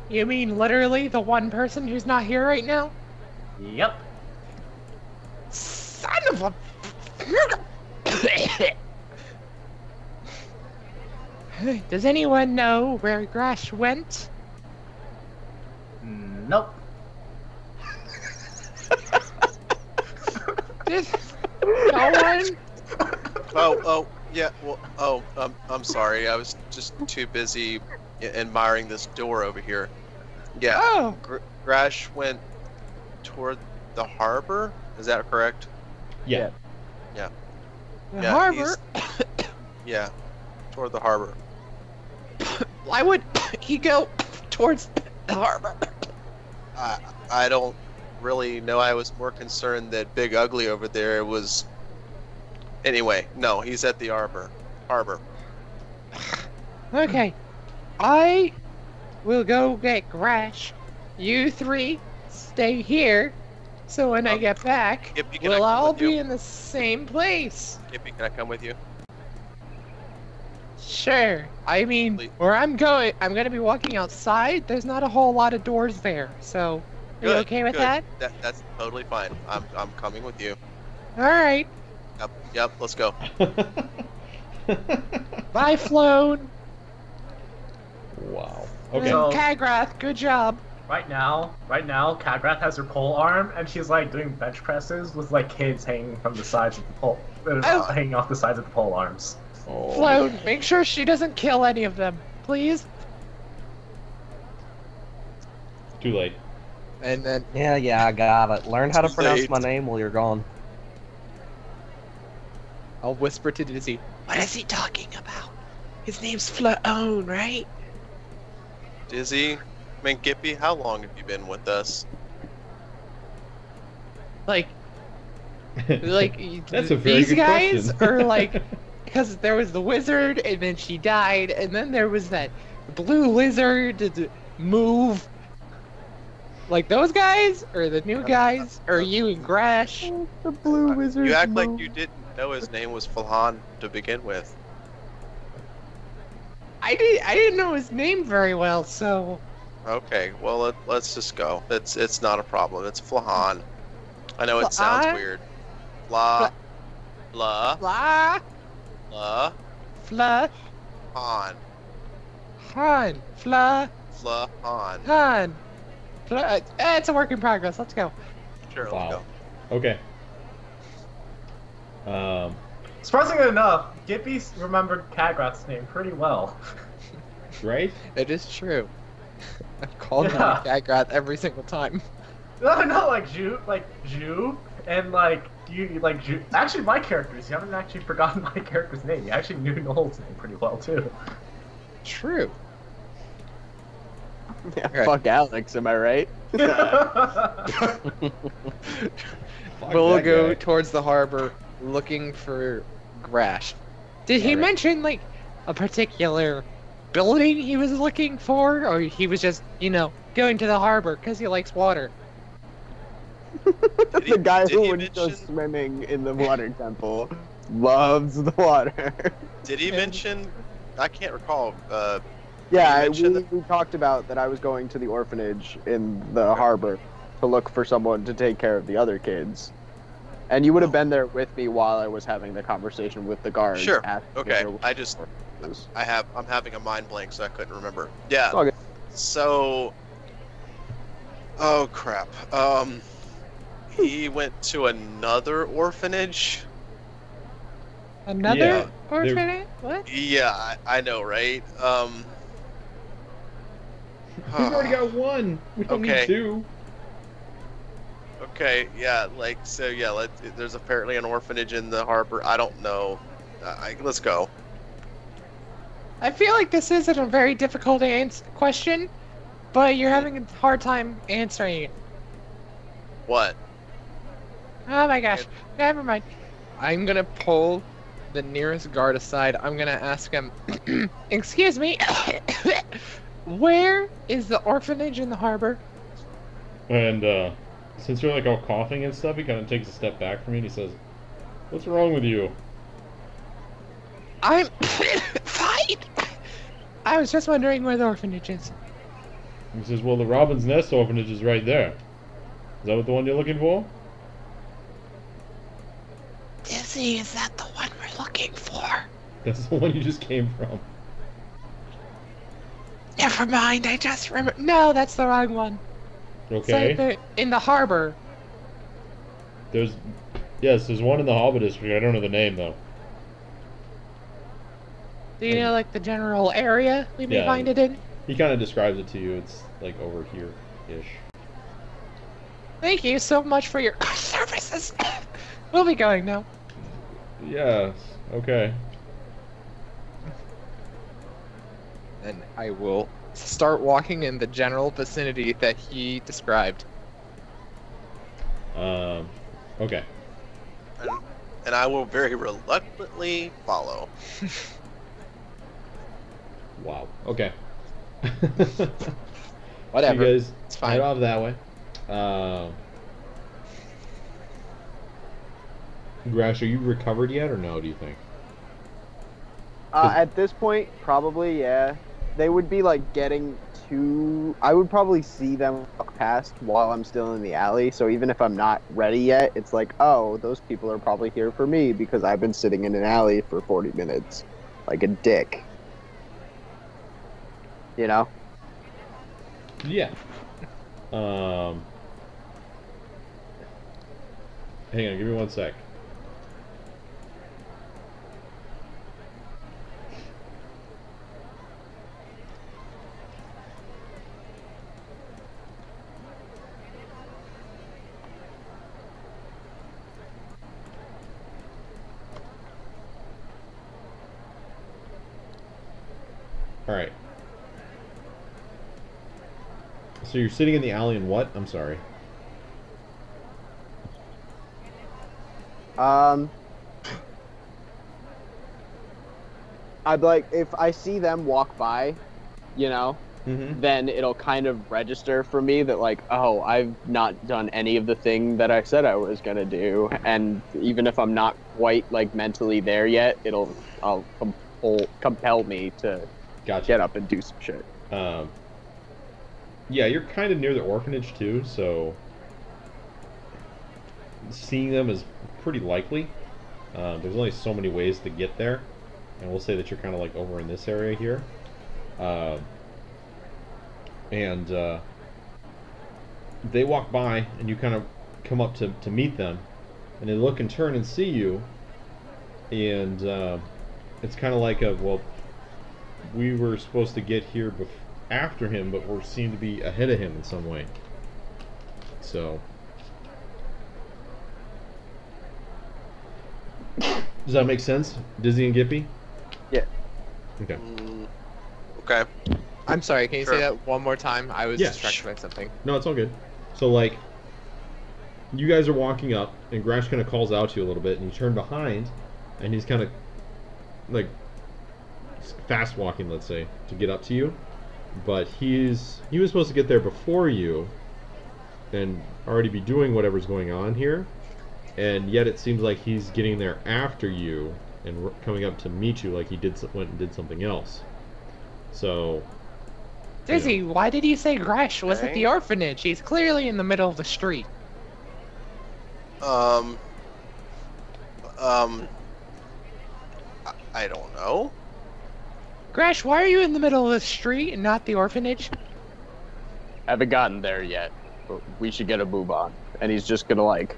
You mean literally the one person who's not here right now? Yep. Son of a... Does anyone know where Grash went? Nope. No one? Yeah, well, I'm sorry. I was just too busy admiring this door over here. Yeah, Oh. Grash went toward the harbor? Is that correct? Yeah. Yeah. The harbor? Yeah, toward the harbor. Why would he go towards the harbor? I don't really know. I was more concerned that Big Ugly over there was... Anyway, no, he's at the harbor. Okay. I will go get Grash. You three stay here. So when I get back, Gippy, can I we'll come all with you? be in the same place. Gippy, can I come with you? Sure. I mean, Please. where I'm gonna be walking outside. There's not a whole lot of doors there. So, are you okay with that? That's totally fine. I'm coming with you. All right. Yep, let's go. Bye, Floan. Wow. And Okay. So- Kagrath, good job. Right now, Catgrath has her pole arm, and she's like doing bench presses with like kids hanging from the sides of the pole, hanging off the sides of the pole arms. Oh. Floan, make sure she doesn't kill any of them, please. Too late. And then Yeah, I got it. Learn how to Too pronounce late. my name while you're gone. I'll whisper to Dizzy. What is he talking about? His name's Floan, right? Dizzy, Gippy, how long have you been with us? Like That's a very these good guys question. are like, because there was the wizard, and then she died, and then there was that blue lizard move. Like those guys, or the new guys, or you and Grash? The blue wizard. You act like you didn't know his name was Falhan to begin with. I didn't know his name very well, so. Okay, well let's just go. It's not a problem. It's Flahan. I know it sounds weird. Fla, Fla, la, Fla, Han, Han, Fla, Flahan. Han. Fla, it's a work in progress. Let's go. Sure, Wow. let's go. Okay. Surprisingly enough, Gippy remembered Kagrath's name pretty well. Right? It is true. I've called him Yeah. Gagrath every single time. No, like Ju, and you like Ju. Actually, my characters. You haven't actually forgotten my character's name. You actually knew Noel's name pretty well too. True. Yeah, Okay. fuck Alex, am I right? Fuck We'll that go guy. towards the harbor looking for Grash. Did he Alright. mention like a particular building he was looking for, or he was just, going to the harbor because he likes water? The guy did who he wouldn't go mention- swimming in the water temple loves the water. Did he mention? I can't recall. Yeah, You mentioned we talked about that I was going to the orphanage in the harbor to look for someone to take care of the other kids. And you would have been there with me while I was having the conversation with the guards. Sure. asking if Okay. there were I just orphanages. I'm having a mind blank, so I couldn't remember. Yeah. It's all good. So. Oh crap. He went to another orphanage. Another Yeah, orphanage? What? Yeah, I know, right? We've already got one. We don't Okay. need two. Okay, yeah, there's apparently an orphanage in the harbor. I don't know. Let's go. I feel like this isn't a very difficult question, but you're having a hard time answering it. What? Oh my gosh. Never mind. I'm gonna pull the nearest guard aside. I'm gonna ask him, excuse me, where is the orphanage in the harbor? And since you're like all coughing and stuff, he kind of takes a step back from me and he says, "What's wrong with you?" I'm fine. I was just wondering where the orphanage is. He says, "Well, the Robin's Nest orphanage is right there. Is that what the one you're looking for?" Dizzy, is that the one we're looking for? That's the one you just came from. Never mind, I just remember. No, that's the wrong one. Okay. It's like in the harbor. There's one in the Harbor District. I don't know the name though. Do you know like the general area we may Yeah. find it in? He kind of describes it to you. It's like over here-ish. Thank you so much for your services. We'll be going now. Yes. Okay. And I will start walking in the general vicinity that he described. Okay. And I will very reluctantly follow. Wow. Okay. Whatever. You guys It's head fine. off that way. Grash, are you recovered yet or no, do you think? At this point, probably, yeah. They would be like getting to. I would probably see them walk past while I'm still in the alley. So even if I'm not ready yet, it's like, oh, those people are probably here for me because I've been sitting in an alley for 40 minutes, like a dick. You know? Yeah. Hang on, give me 1 sec. Alright. So you're sitting in the alley and what? I'm sorry. I'd like if I see them walk by, you know, Mm-hmm. then it'll kind of register for me that like, oh, I've not done any of the thing that I said I was gonna do, and even if I'm not quite like mentally there yet, I'll compel me to Gotcha. get up and do some shit. Yeah, you're kind of near the orphanage too, so seeing them is pretty likely. There's only so many ways to get there, and we'll say that you're kind of like over in this area here. And they walk by, and you kind of come up to meet them, and they look and turn and see you, and it's kind of like well, we were supposed to get here after him, but we seem to be ahead of him in some way. So, does that make sense, Dizzy and Gippy? Yeah. Okay. Okay. I'm sorry, can you Sure. say that one more time? I was Yeah, distracted by something. No, it's all good. So, like, you guys are walking up, and Grash kind of calls out to you a little bit, and you turn behind, and he's kind of, like, fast walking, let's say, to get up to you. But he was supposed to get there before you, and already be doing whatever's going on here, and yet it seems like he's getting there after you, and coming up to meet you like he went and did something else. So... Dizzy, why did you say Gresh was at Okay. the orphanage? He's clearly in the middle of the street. I don't know. Gresh, why are you in the middle of the street and not the orphanage? Haven't gotten there yet, but we should get a move on. And he's just gonna like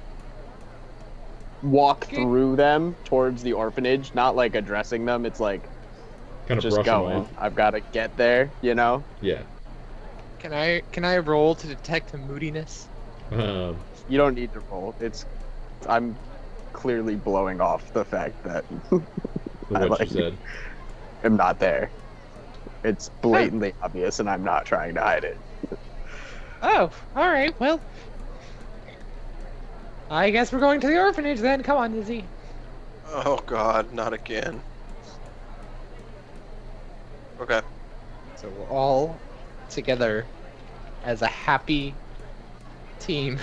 walk through them towards the orphanage, not like addressing them. It's like kind of just brush him going. off. I've got to get there, you know. Yeah. Can I roll to detect a moodiness? Um, You don't need to roll. I'm clearly blowing off the fact that I what you like said. am not there. It's blatantly obvious, and I'm not trying to hide it. Oh, alright, well. I guess we're going to the orphanage then. Come on, Dizzy. Oh God, not again. Okay. So we're all together as a happy team.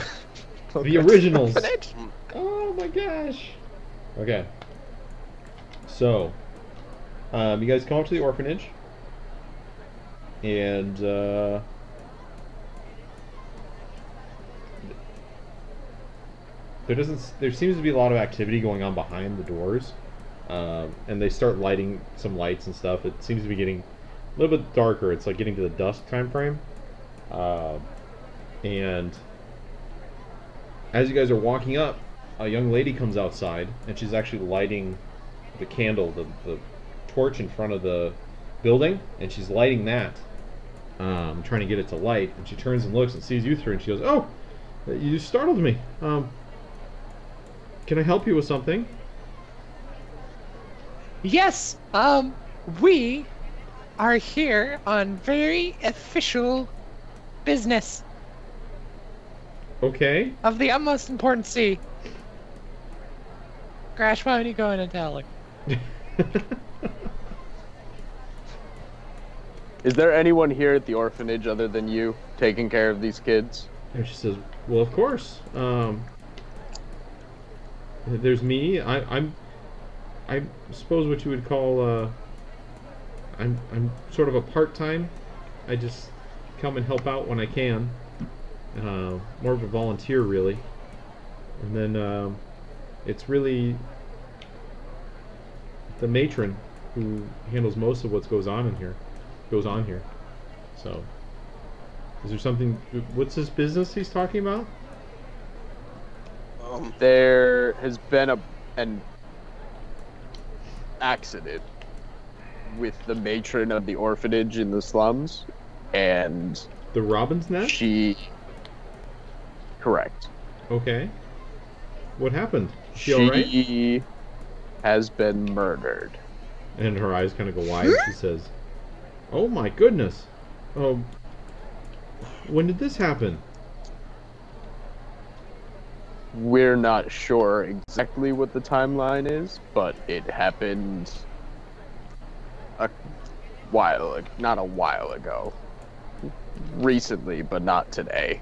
The originals. Orphanage? Oh my gosh. Okay. So, you guys come up to the orphanage, and there seems to be a lot of activity going on behind the doors, and they start lighting some lights and stuff. It seems to be getting a little bit darker. It's like getting to the dusk time frame, and as you guys are walking up, a young lady comes outside, and she's actually lighting the candle, the torch in front of the building, and she's lighting that, trying to get it to light. And she turns and looks and sees you through, and she goes, "Oh, you startled me. Can I help you with something?" Yes, we are here on very official business Okay. of the utmost importance. Crash, why don't you go in and tell her? Is there anyone here at the orphanage other than you taking care of these kids? And she says, "Well, of course. There's me. I suppose what you would call I'm sort of a part-time. I just come and help out when I can. More of a volunteer, really. And then it's really the matron who handles most of what goes on here. So, is there something? What's this business he's talking about? There has been an accident with the matron of the orphanage in the slums, and The Robin's Nest? she... Correct. Okay. What happened? Is she alright? She has been murdered. And her eyes kind of go wide. She says, "Oh my goodness. Oh, when did this happen?" We're not sure exactly what the timeline is, but it happened not a while ago. Recently, but not today.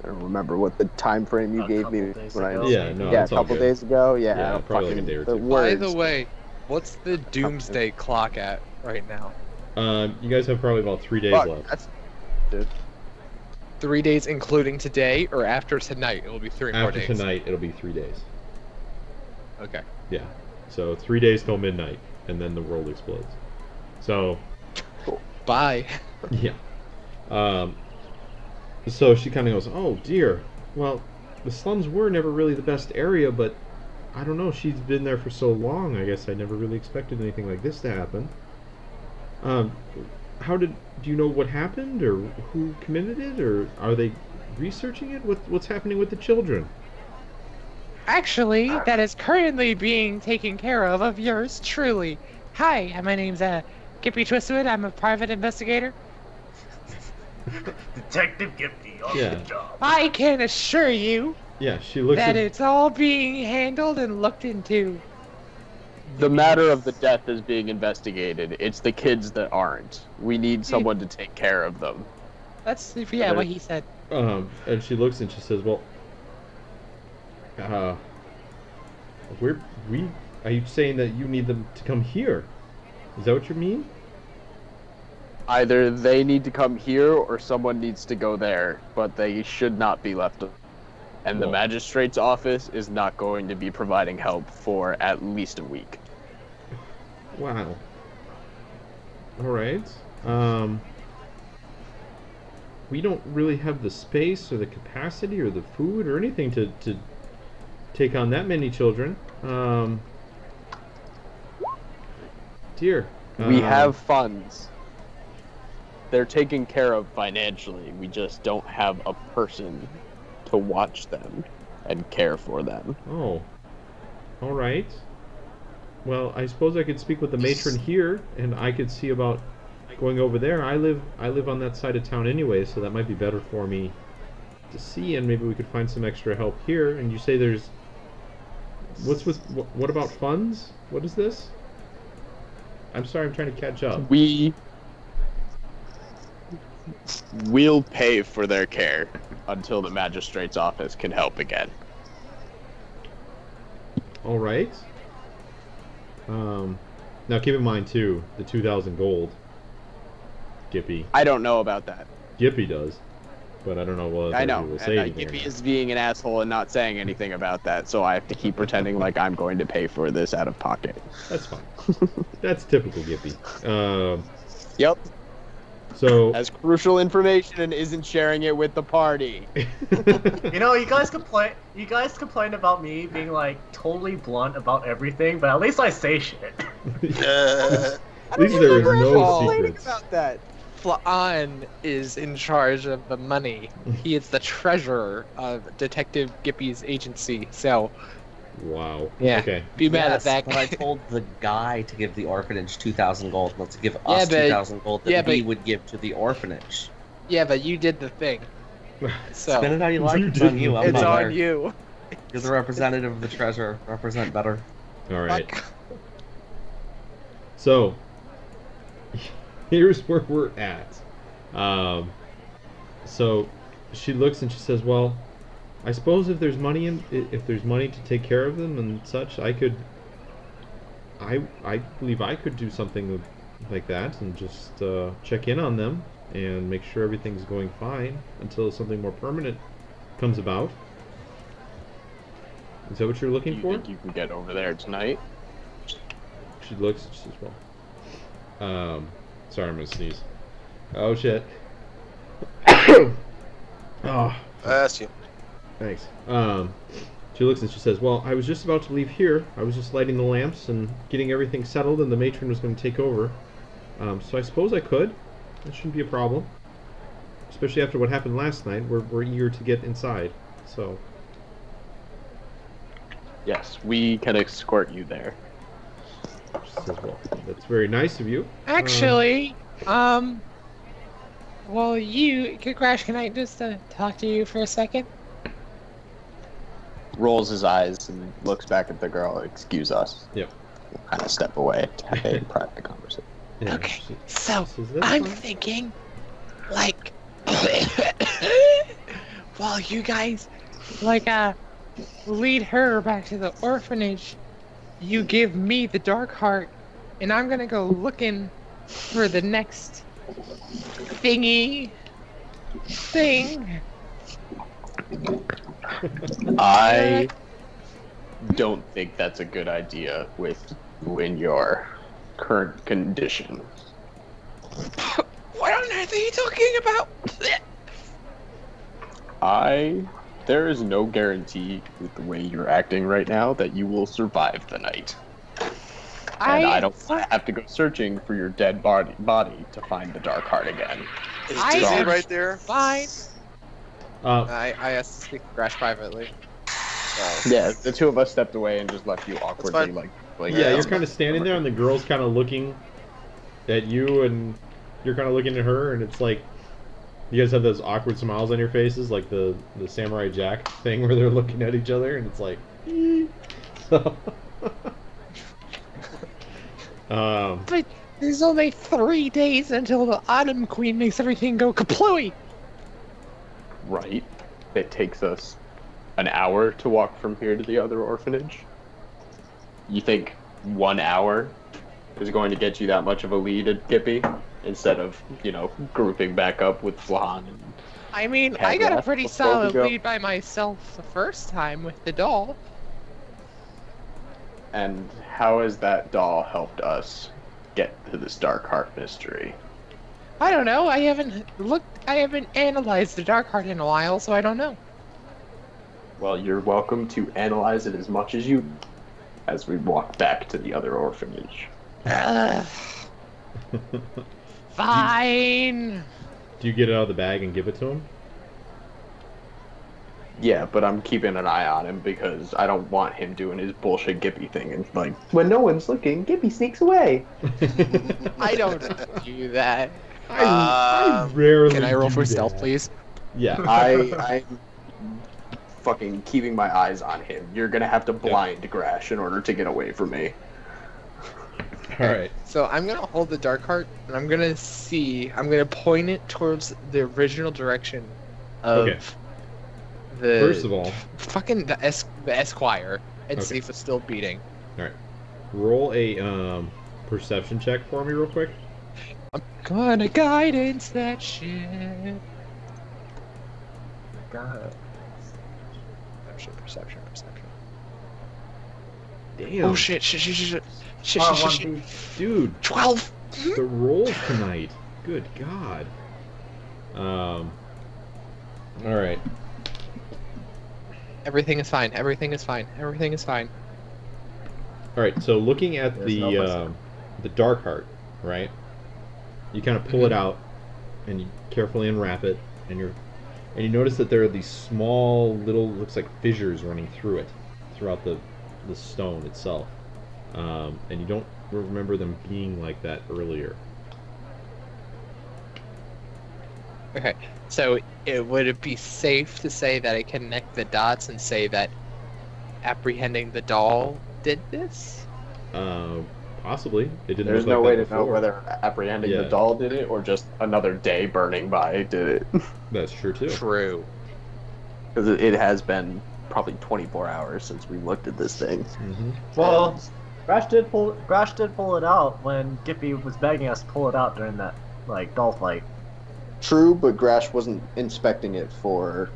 I don't remember what the time frame you gave me when I Yeah, no, yeah, a it's all couple good. days ago. Yeah, Yeah, probably like a day or two. By the way, what's the doomsday clock at right now? You guys have probably about 3 days left. That's, dude. 3 days including today, or after tonight? It'll be 3 more days. After tonight, it'll be 3 days. Okay. Yeah. So 3 days till midnight, and then the world explodes. So. Bye. Yeah. So she kind of goes, oh dear. Well, the slums were never really the best area, but I don't know. She's been there for so long. I guess I never really expected anything like this to happen. Do you know what happened, or who committed it, or are they researching it? What's happening with the children? Actually, that is currently being taken care of yours truly. Hi, my name's Gippy Twistwood. I'm a private investigator. Detective Gippy on Yeah. the job. I can assure you Yeah, she looks that at... it's all being handled and looked into. The matter of the death is being investigated. It's the kids that aren't. We need someone to take care of them. That's what he said. And she looks and she says, well, are you saying that you need them to come here? Is that what you mean? Either they need to come here or someone needs to go there, but they should not be left. And the magistrate's office is not going to be providing help for at least a week. Wow. Alright. We don't really have the space or the capacity or the food or anything to take on that many children. Dear. We have funds. They're taken care of financially. We just don't have a person to watch them and care for them. Oh. Alright. Well, I suppose I could speak with the matron here, and I could see about going over there. I live on that side of town anyway, so that might be better for me to see, and maybe we could find some extra help here. And you say there's... What about funds? What is this? I'm sorry, I'm trying to catch up. We'll pay for their care until the magistrate's office can help again. All right. Now keep in mind too, the 2,000 gold. Gippy. I don't know about that. Gippy does, but I don't know what. I know. Will say And Gippy is being an asshole and not saying anything about that, so I have to keep pretending like I'm going to pay for this out of pocket. That's fine. That's typical Gippy. Yep. So has crucial information and isn't sharing it with the party. You know, you guys complain about me being like totally blunt about everything, but at least I say shit. At least there is no secrets. About that. Flaan is in charge of the money. He is the treasurer of Detective Gippy's agency, so... Wow. Yeah. Okay. Be mad at that but guy. I told the guy to give the orphanage 2,000 gold, not to give us 2,000 gold that he would give to the orphanage. Yeah, but you did the thing. So spin it how you like. It's on you. It's on you. You're the representative of the treasurer. Represent better. All right. So here's where we're at. So she looks and she says, "Well, I suppose if there's money to take care of them and such, I believe I could do something like that and just check in on them and make sure everything's going fine until something more permanent comes about." Is that what you're looking for? Think you can get over there tonight? She looks and she says, "Well, sorry, I'm gonna sneeze. Oh shit." Oh. Bless you. Thanks. She looks and she says, "Well, I was just about to leave here. I was just lighting the lamps and getting everything settled, and the matron was going to take over. So I suppose I could. That shouldn't be a problem. Especially after what happened last night. We're eager to get inside. So." Yes, we can escort you there. She says, "Well, that's very nice of you." Actually, well, Crash, can I just talk to you for a second? Rolls his eyes and looks back at the girl. Excuse us. Yep. kind of step away to have a private conversation. Yeah, Okay, so says that's I'm fine. thinking, like, while you guys, like, lead her back to the orphanage, you give me the dark heart, and I'm gonna go looking for the next thing. I don't think that's a good idea with you in your current condition. What on earth are you talking about? There is no guarantee with the way you're acting right now that you will survive the night. And I don't want to have to go searching for your dead body to find the dark heart again. Is I Dizzy am right there? Fine. I asked to speak to Crash privately. So. Yeah, the two of us stepped away and just left you awkwardly, like Yeah, you're kind of standing there, and the girl's kind of looking at you, and you're kind of looking at her, and it's like you guys have those awkward smiles on your faces, like the Samurai Jack thing, where they're looking at each other, and it's like, so. But there's only 3 days until the Autumn Queen makes everything go kaplooey. Right. It takes us an hour to walk from here to the other orphanage. You think 1 hour is going to get you that much of a lead at Gippy instead of, grouping back up with Flahan? And I mean, I got a pretty before we solid go? lead by myself the first time with the doll. And how has that doll helped us get to this dark heart mystery? I don't know. I haven't analyzed the Dark Heart in a while, so I don't know. Well, you're welcome to analyze it as much as you as we walk back to the other orphanage. Fine. Do you get it out of the bag and give it to him? Yeah, but I'm keeping an eye on him because I don't want him doing his bullshit Gippy thing and like, when no one's looking, Gippy sneaks away. I don't do that. I rarely. Can I roll do for that. stealth, please? Yeah. I'm fucking keeping my eyes on him. You're gonna have to blind Grash in order to get away from me. All right. So I'm gonna hold the dark heart, and I'm gonna point it towards the original direction of the. First of all, fucking the Esquire, and see Okay. if it's still beating. all right. Roll a perception check for me, real quick. I'm gonna guidance that shit. God. Perception. Damn. Oh shit! Shit! Dude, 12. the rolls tonight. Good God. All right. Everything is fine. Everything is fine. All right. So looking at There's no percent. the dark heart, right? You kind of pull it out, and you carefully unwrap it, and you notice that there are these small little, looks like fissures running through it, throughout the stone itself, and you don't remember them being like that earlier. Okay, so would it be safe to say that I connect the dots and say that apprehending the doll did this? Possibly. It didn't. There's look no like way that to know before. whether apprehending Yeah. the doll did it or just another day burning by did it. That's true too. True. Because it has been probably 24 hours since we looked at this thing. Mm-hmm. Well, Grash did pull it out when Gippy was begging us to pull it out during that doll fight. True, but Grash wasn't inspecting it for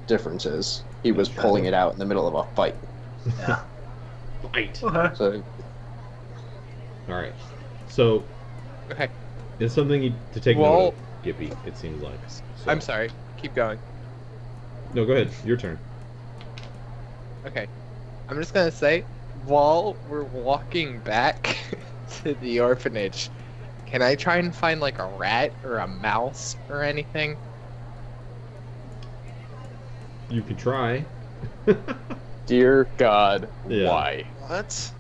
differences. He was pulling it out in the middle of a fight. Yeah. Right. Okay. So All right. So Okay. it's something to take Well- note of, Gippy. It seems like. So- I'm sorry. Keep going. No, go ahead. Your turn. Okay. I'm just gonna say, while we're walking back to the orphanage, can I try and find like a rat or a mouse or anything? You could try. dear God, Yeah. why? What?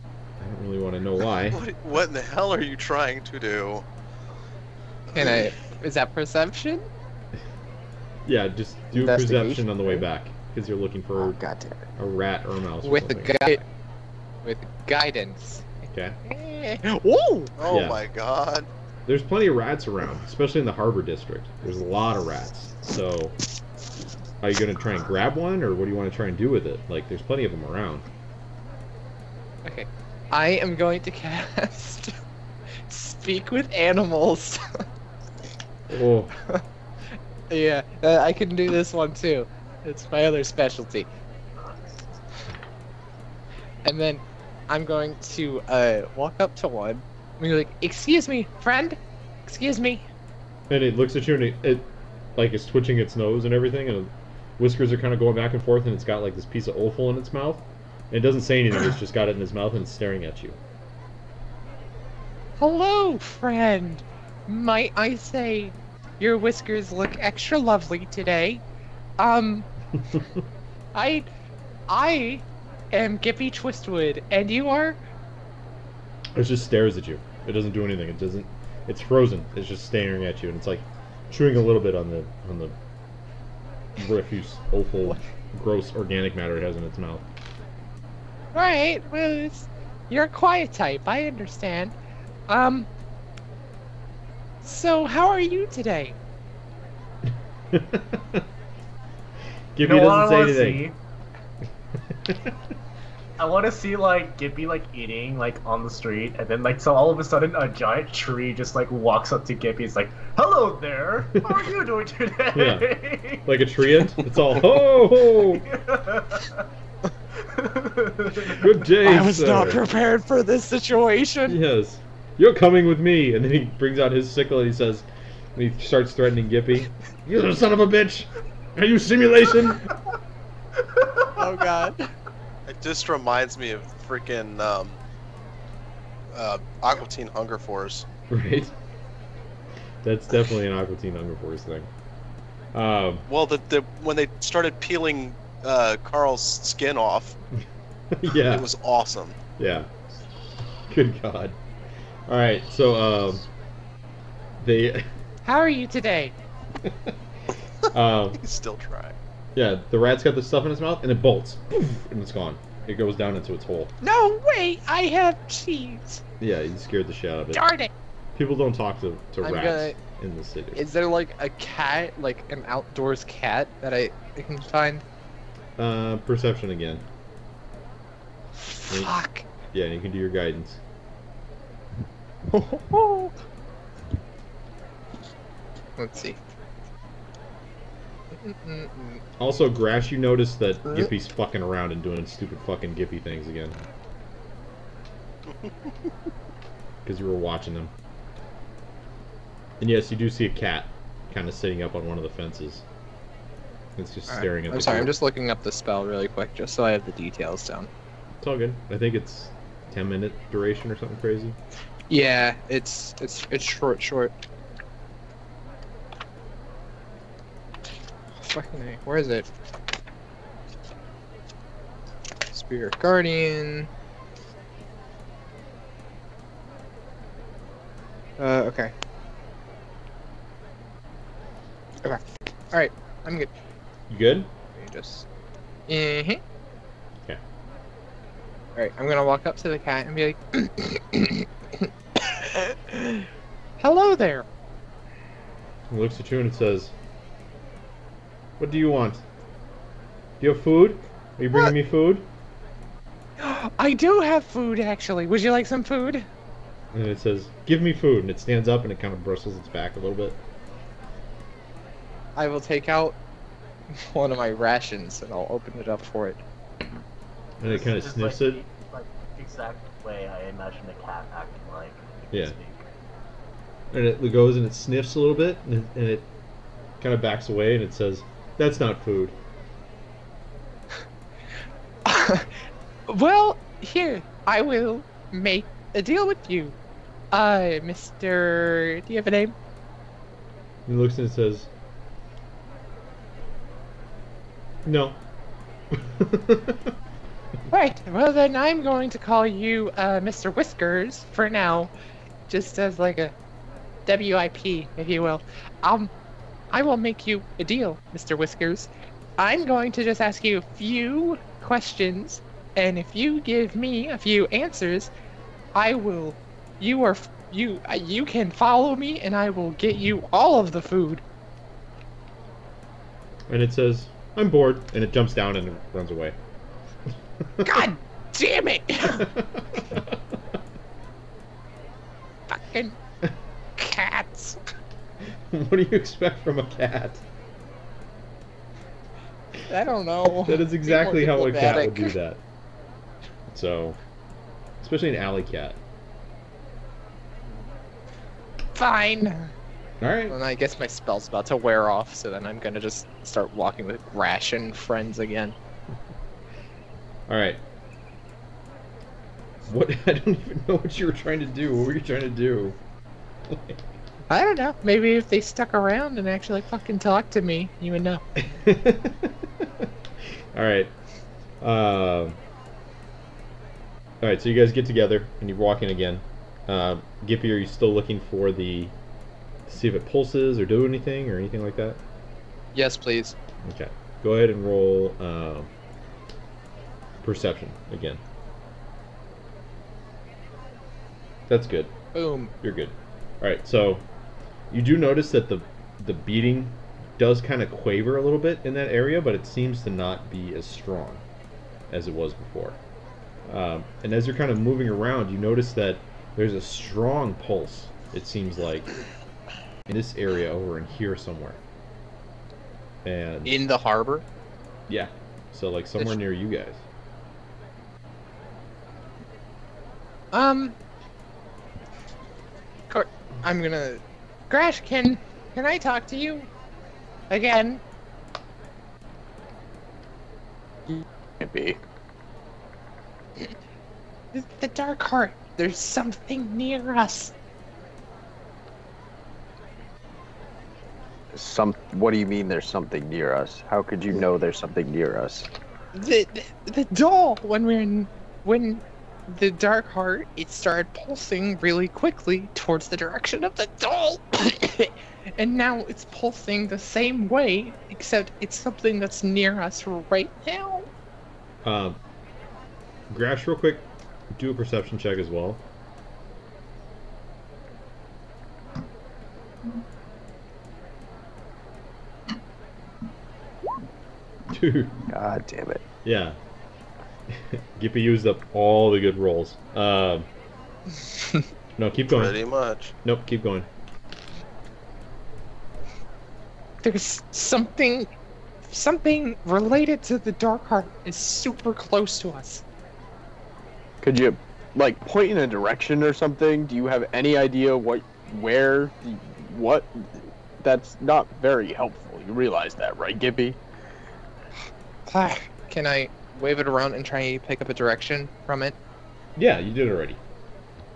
I don't really want to know why. What in the hell are you trying to do? Can I? Is that perception? Yeah, just do Investigation. perception on the way back because you're looking for God damn it. a rat or a mouse. Or With the something. with guidance. Okay. Whoa! Oh Yeah. my god. There's plenty of rats around, especially in the harbor district. There's a lot of rats. So, are you gonna try and grab one, or what do you want to try and do with it? Like, there's plenty of them around. Okay. I am going to cast Speak with Animals. Oh, Yeah, I can do this one too. It's my other specialty. And then I'm going to walk up to one. I'm gonna be like, "Excuse me, friend. Excuse me." and it looks at you, and it like it's twitching its nose and everything, and whiskers are kind of going back and forth, and it's got like this piece of offal in its mouth. And it doesn't say anything. It's just got it in its mouth, and it's staring at you. Hello, friend. Might I say, your whiskers look extra lovely today. I am Gippy Twistwood, and you are? It just stares at you. It doesn't do anything. It doesn't. It's frozen. It's just staring at you, and it's like chewing a little bit on the refuse, offal, gross organic matter it has in its mouth. Right, well, you're a quiet type, I understand. So how are you today? Gippy doesn't say anything. I want to see like Gippy like eating like on the street, and then like so all of a sudden a giant tree just like walks up to Gippy. It's like, "Hello there. How are you doing today?" Yeah, like a treant. It's all ho ho. Good day, I was sir. not prepared for this situation. Yes, you're coming with me. And then he brings out his sickle and he says, and he starts threatening Gippy. You little son of a bitch! Are you simulation? Oh god. It just reminds me of freaking Aqua Teen Hunger Force. Right. That's definitely an Aqua Teen Hunger Force thing. Well, when they started peeling Carl's skin off, Yeah. it was awesome. Yeah. Good God. All right. So they. How are you today? He's still trying. Yeah, the rat's got the stuff in its mouth, and it bolts, and it's gone. It goes down into its hole. No, wait, I have cheese. Yeah, you scared the shit out of it. Darn it. People don't talk to I'm rats in the city. Is there like a cat, like an outdoors cat that I can find? Perception again. Fuck. Yeah, and you can do your guidance. Let's see. Also, Grash, you notice that Gippy's fucking around and doing stupid fucking Gippy things again. Because you were watching them. And yes, you do see a cat kind of sitting up on one of the fences. It's just staring at the I'm sorry, group. I'm just looking up the spell really quick just so I have the details down. It's all good. I think it's 10-minute duration or something crazy. Yeah, it's short. Fucking A. Where is it? Spirit Guardian. Okay. Okay. Alright, I'm good. You good? Let me just... Okay. Alright, I'm gonna walk up to the cat and be like... Hello there! It looks at you and it says, "What do you want? Do you have food? Are you bringing me food?" I do have food, actually. Would you like some food? And it says, "Give me food." And it stands up and it kind of bristles its back a little bit. I will take out one of my rations and I'll open it up for it. And it kind of This is sniffs like it. the, like exact way I imagine a cat acting like. Yeah. And it goes and it sniffs a little bit, and it kind of backs away, and it says, "That's not food." Well, here, I will make a deal with you. Mr... Do you have a name? And he looks and it says, "No." Right, well then I'm going to call you, Mr. Whiskers for now. Just as like a WIP, if you will. I will make you a deal, Mr. Whiskers. I'm going to just ask you a few questions, and if you give me a few answers, I will. You can follow me, and I will get you all of the food. And it says, "I'm bored," and it jumps down and it runs away. God damn it! Fucking cats. What do you expect from a cat? I don't know. That is exactly how a cat would diplomatic. do that. So, especially an alley cat. Fine. Alright. And I guess my spell's about to wear off, so then I'm gonna just start walking with Rash and friends again. Alright. What? I don't even know what you were trying to do. What were you trying to do? I don't know. Maybe if they stuck around and actually fucking talk to me, you would know. Alright. Alright, so you guys get together and you're walking again. Gippy, are you still looking for the... to see if it pulses or do anything or anything like that? Yes, please. Okay. Go ahead and roll perception again. That's good. Boom. You're good. Alright, so you do notice that the beating does kind of quaver a little bit in that area, but it seems to not be as strong as it was before. And as you're kind of moving around, you notice that there's a strong pulse, it seems like, in this area over in here somewhere. And In the harbor? yeah, so like somewhere near you guys. I'm gonna... Crash, can I talk to you? Again? Maybe. The Dark Heart. There's something near us. What do you mean there's something near us? How could you know there's something near us? The doll, when the Dark Heart, it started pulsing really quickly towards the direction of the doll. And now it's pulsing the same way, except it's something that's near us right now. Grash, real quick, do a perception check as well. Dude. God damn it. Yeah. Gippy used up all the good rolls. No, keep going. Pretty much. Nope, keep going. There's something related to the Dark Heart is super close to us. Could you, like, point in a direction or something? Do you have any idea what? That's not very helpful. You realize that, right, Gippy? Can I wave it around and try and pick up a direction from it? Yeah, you did already.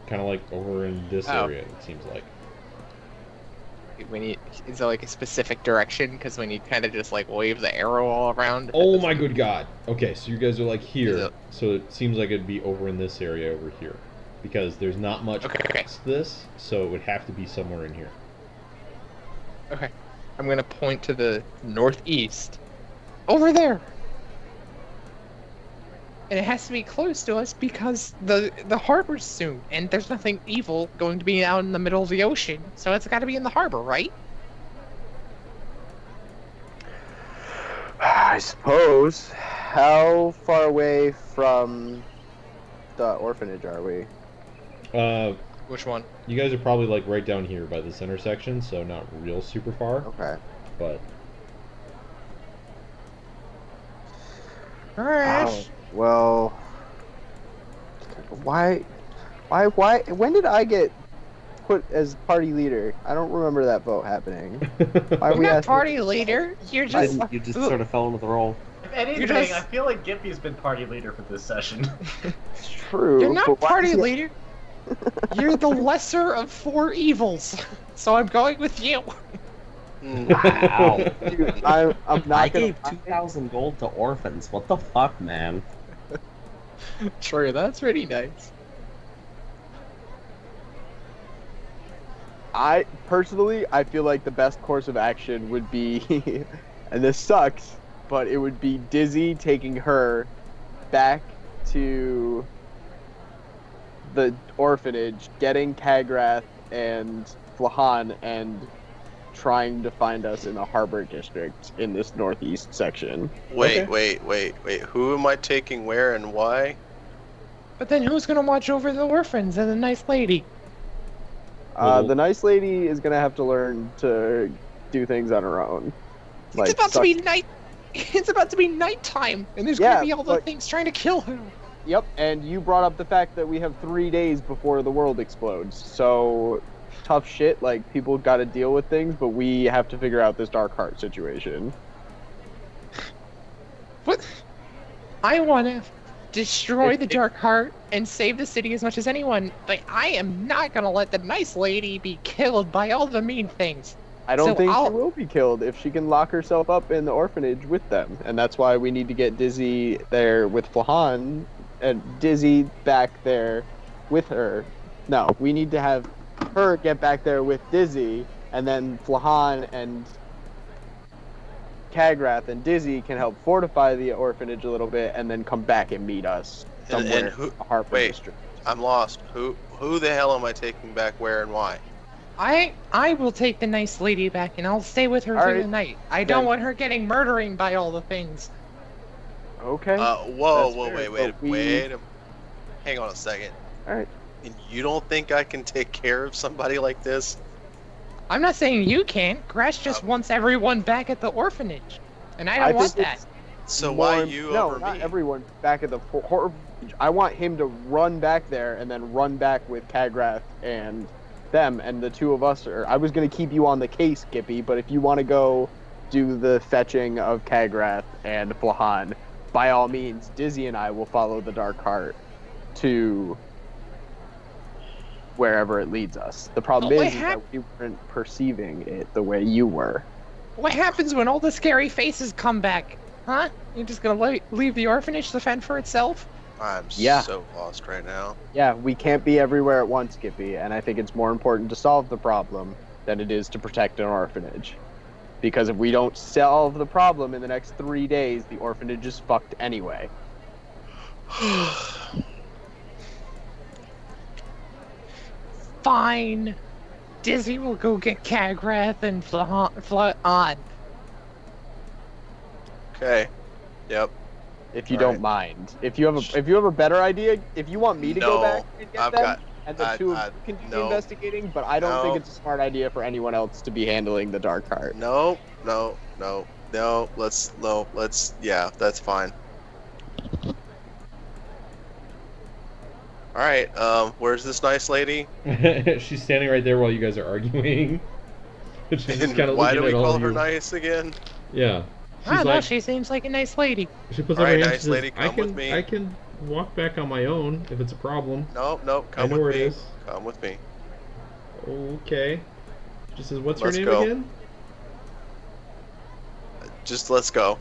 Kind of like over in this area, it seems like. Is there like a specific direction? Because when you kind of just like wave the arrow all around. Oh my good god. Okay, so you guys are like here, so it seems like it'd be over in this area over here. Because there's not much past this, so it would have to be somewhere in here. Okay. I'm gonna point to the northeast. Over there. And it has to be close to us because the harbor's soon, and there's nothing evil going to be out in the middle of the ocean, so it's got to be in the harbor, right? I suppose. How far away from the orphanage are we? Which one? You guys are probably like right down here by this intersection, so not real super far. Okay. But Oh, well, why, when did I get put as party leader? I don't remember that vote happening. Why are You're we not asking? party leader, you're just... You just sort of fell into the role. If anything, just- I feel like Gippy's been party leader for this session. It's true. You're not but why party is he- leader. You're the lesser of 4 evils, so I'm going with you. Wow. Dude, I'm I not gonna. gave 2,000 gold to orphans. What the fuck, man? True, that's pretty nice. I personally, I feel like the best course of action would be, and this sucks, but it would be Dizzy taking her back to the orphanage, getting Kagrath and Flahan, and trying to find us in the Harbor District in this northeast section. Wait. Who am I taking where and why? But then who's gonna watch over the orphans and the nice lady? The nice lady is gonna have to learn to do things on her own. It's about to be night. It's about to be nighttime, and there's gonna be all the things trying to kill her. Yep, and you brought up the fact that we have 3 days before the world explodes. So tough shit. Like, people got to deal with things, but we have to figure out this Dark Heart situation. But I want to destroy the Dark Heart and save the city as much as anyone, but I am not gonna let the nice lady be killed by all the mean things. I don't think she will be killed if she can lock herself up in the orphanage with them, and that's why we need to get Dizzy there with Flahan, and Dizzy back there with her. No, we need to have her get back there with Dizzy, and then Flahan and Kagrath and Dizzy can help fortify the orphanage a little bit, and then come back and meet us somewhere in the Harbor District. I'm lost. Who the hell am I taking back where and why? I will take the nice lady back, and I'll stay with her through the night. I don't want her getting murdering by all the things. Okay. Wait. Hang on a second. All right. And you don't think I can take care of somebody like this? I'm not saying you can't. Grash just wants everyone back at the orphanage, and I don't want that. So why you over me? No, not everyone back at the orphanage. I want him to run back there and then run back with Kagrath and them, and the two of us are. I was gonna keep you on the case, Gippy, but if you want to go do the fetching of Kagrath and Flahan, by all means, Dizzy and I will follow the Dark Heart to wherever it leads us. The problem is that we weren't perceiving it the way you were. What happens when all the scary faces come back? Huh? You're just gonna leave the orphanage to fend for itself? I'm so lost right now. Yeah, we can't be everywhere at once, Skippy, and I think it's more important to solve the problem than it is to protect an orphanage. Because if we don't solve the problem in the next 3 days, the orphanage is fucked anyway. Fine. Dizzy will go get Kagrath and Flahan. Okay. Yep. If you don't mind. If you have a better idea, if you want me to go back and get them, and the two of you can do the investigating, but I don't think it's a smart idea for anyone else to be handling the Dark Heart. No. Let's. Yeah, that's fine. All right. Where's this nice lady? She's standing right there while you guys are arguing. She's just kind of why looking do we at all call of her you. Nice again? Yeah. I don't know, she seems like a nice lady. She puts All up right, her hand, nice she says, lady, come with me. I can walk back on my own if it's a problem. No, come I know with where me. it is. Come with me. Okay. She says, what's Let's her name go. again? Just let's go.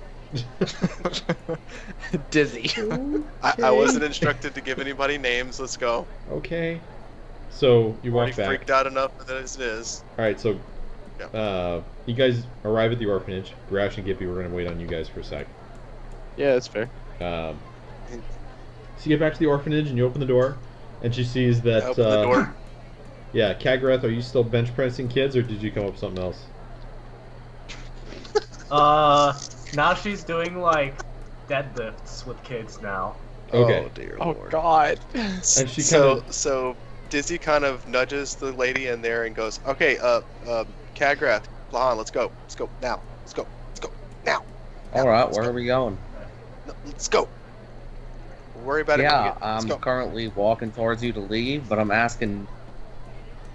Dizzy. I wasn't instructed to give anybody names. Let's go. Okay. So you walk Already back. freaked out enough that as it is. All right. So, you guys arrive at the orphanage. Grash and Gippy, we're gonna wait on you guys for a sec. Yeah, that's fair. So you get back to the orphanage and you open the door, and she sees that. Open the door. Yeah, Kagrath, are you still bench pressing kids, or did you come up with something else? Now she's doing like deadlifts with kids now. Okay. Oh dear Oh lord. God. And she So Dizzy kind of nudges the lady in there and goes, "Okay, Kagrath, Flahan, let's go now. Let's go now. All right, let's where go. are we going? No, let's go. We'll worry about it. when we Yeah, get- let's I'm go. currently walking towards you to leave, but I'm asking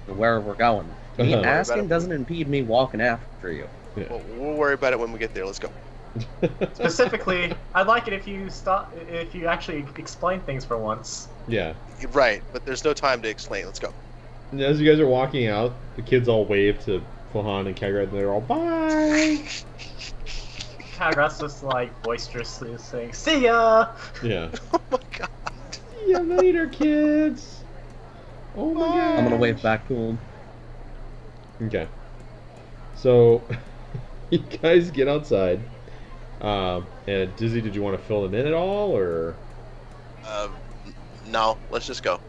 where we're going. Me Uh-huh. asking doesn't impede me walking after you. We'll worry about it when we get there. Let's go. Specifically, I'd like it if you actually explain things for once. Yeah. Right, but there's no time to explain. Let's go. And as you guys are walking out, the kids all wave to Flahan and Kagrath, and they're all, bye! Kagrath's just like boisterously saying, "See ya!" Yeah. Oh my god. See you later, kids! Oh my god! I'm gonna wave back to him. Okay. So, you guys get outside. And Dizzy, did you want to fill them in at all, or? No, let's just go.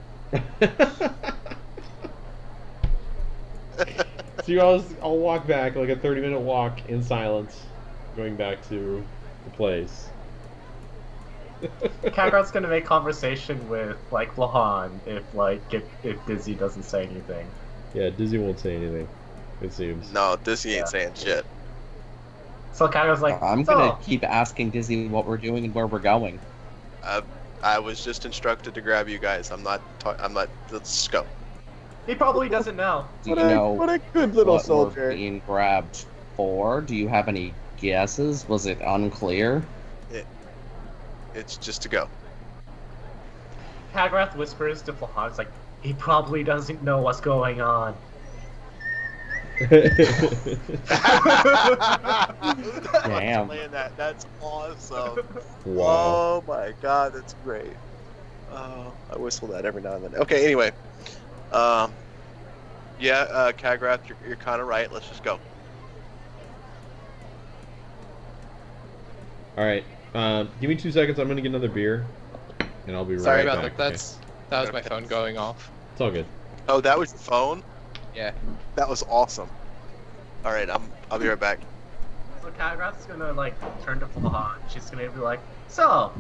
So I'll walk back, like a 30-minute walk in silence, going back to the place. Kagrat's gonna make conversation with like Lahan if Dizzy doesn't say anything. Yeah, Dizzy won't say anything, it seems. No, Dizzy ain't saying shit. So Kagrat's like, I'm gonna keep asking Dizzy what we're doing and where we're going. I was just instructed to grab you guys. I'm not. Let's go. He probably doesn't know. Do you know what a good little what soldier. we're being grabbed for? Do you have any guesses? Was it unclear? It's just to go. Kagrat whispers to Lahan, it's like, he probably doesn't know what's going on. Damn. That. That's awesome. Wow. Oh my god, that's great. Oh, I whistle that every now and then. Okay, anyway. Yeah, Kagrat, you're kind of right. Let's just go. Alright, give me 2 seconds. I'm gonna get another beer, and I'll be right back. Sorry about that. okay? That was my phone going off. It's all good. Oh, that was your phone? Yeah. That was awesome. All right, I'll be right back. So Kagrat's gonna like turn to Lahan. She's gonna be like, so,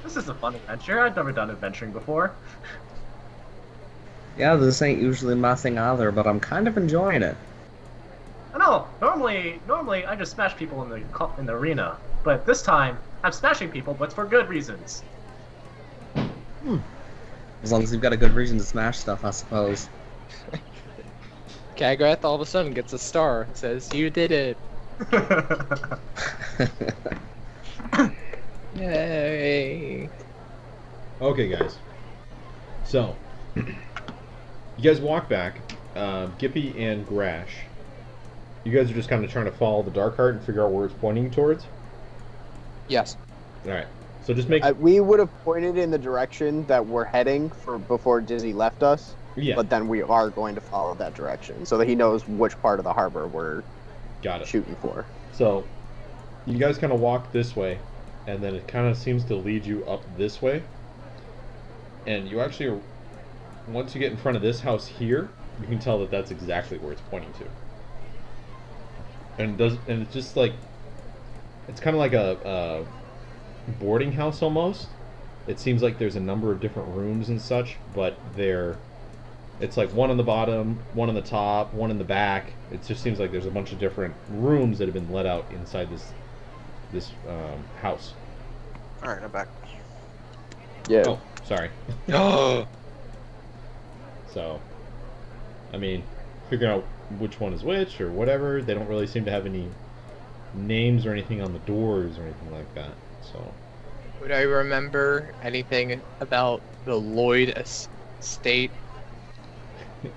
this is a fun adventure. I've never done adventuring before. Yeah, this ain't usually my thing either, but I'm kind of enjoying it. I know. Normally I just smash people in the arena, but this time I'm smashing people, but for good reasons. As long as you've got a good reason to smash stuff, I suppose. Kagrat all of a sudden gets a star. It says, "You did it." Yay. Okay, guys. So, you guys walk back. Gippy and Grash. You guys are just kind of trying to follow the dark heart and figure out where it's pointing towards? Yes. Alright. So just make... We would have pointed in the direction that we're heading for before Dizzy left us. Yeah. But then we are going to follow that direction so that he knows which part of the harbor we're shooting for. So, you guys kind of walk this way, and then it kind of seems to lead you up this way. And you actually, once you get in front of this house here, you can tell that that's exactly where it's pointing to. And it's just like, it's kind of like a boarding house almost. It seems like there's a number of different rooms and such, but it's like one on the bottom, one on the top, one in the back. It just seems like there's a bunch of different rooms that have been let out inside this house. All right, I'm back. Yeah. Oh, sorry. Oh. So, I mean, figuring out which one is which or whatever. They don't really seem to have any names or anything on the doors or anything like that. So, Would I remember anything about the Lloyd estate?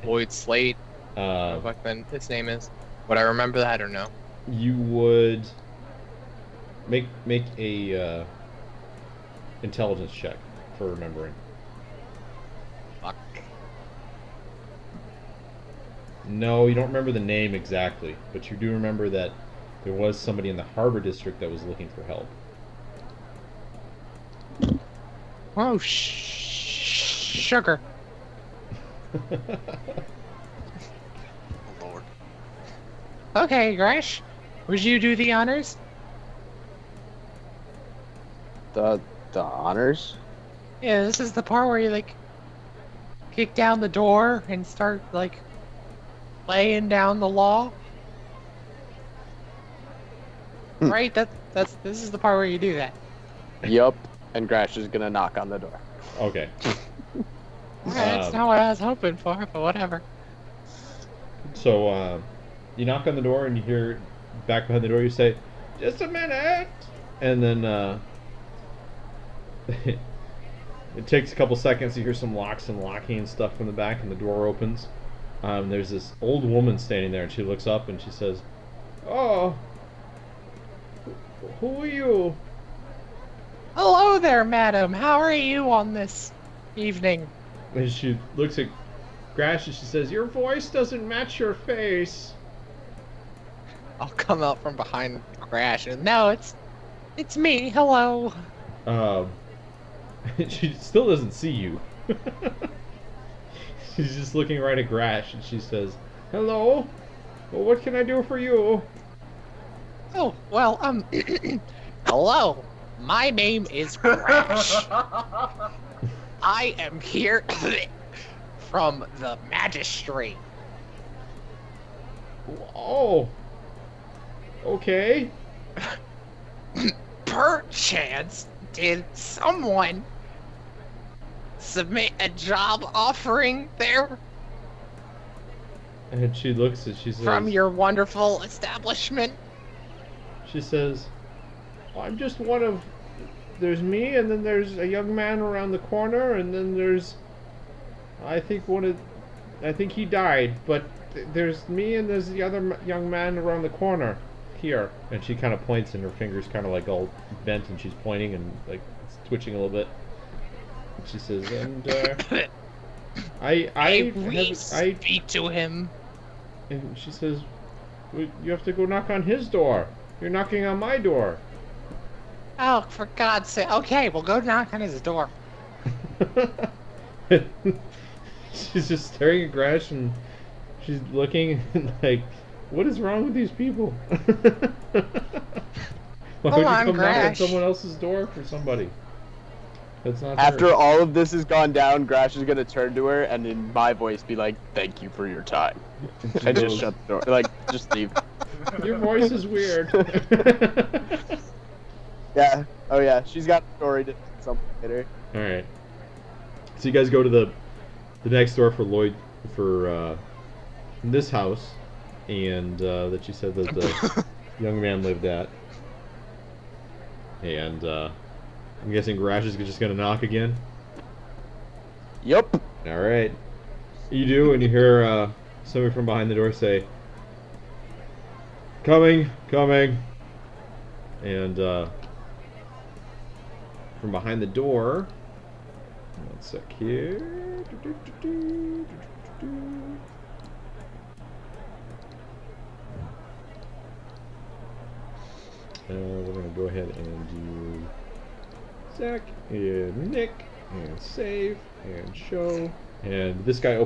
Lloyd Slate? What his name is? Would I remember that or no? You would make a intelligence check for remembering. Fuck. No, you don't remember the name exactly, but you do remember that there was somebody in the Harbor District that was looking for help. Oh, sugar. Oh, Lord. Okay, Grash. Would you do the honors? The honors? Yeah, this is the part where you, like, kick down the door and start, like, laying down the law. Right? This is the part where you do that. Yup. And Grash is gonna knock on the door. Okay. That's not what I was hoping for, but whatever. So, you knock on the door and you hear back behind the door you say, "Just a minute!" And then, it takes a couple seconds, you hear some locks and locking and stuff from the back, and the door opens. There's this old woman standing there, and she looks up and she says, "Oh, who are you?" Hello there, madam. How are you on this evening? And she looks at Grash and she says, "Your voice doesn't match your face." I'll come out from behind Crash and no, it's me. Hello. She still doesn't see you, She's just looking right at Grash, and she says, "Hello. Well, what can I do for you?" Oh, well, hello. My name is Crash. I am here from the magistrate. Oh. Okay. Perchance, did someone submit a job offering there And she looks and she says, from your wonderful establishment? She says, "I'm just one of. There's me, and then there's a young man around the corner, and then there's. I think he died, but there's me, and there's the other young man around the corner here." And she kind of points, and her fingers kind of like all bent, and she's pointing and like twitching a little bit. And she says, "And I speak to him." And she says, "Well, you have to go knock on his door. You're knocking on my door." Oh, for God's sake. Okay, we'll go knock on his door. She's just staring at Grash, and she's looking and like, what is wrong with these people? Why would you come knock on someone else's door for somebody? That's not After her. all of this has gone down, Grash is gonna turn to her and in my voice be like, "Thank you for your time," and just shut the door. Like, just leave. Your voice is weird. Yeah. Oh yeah. She's got a story to something later. All right. So you guys go to the next door for Lloyd for this house, and that you said that the young man lived at. And I'm guessing Grash is just gonna knock again. Yup. All right. You do, and you hear somebody from behind the door say, "Coming, coming," and from behind the door. One sec here. We're gonna go ahead and do Zach and Nick and save and show, and this guy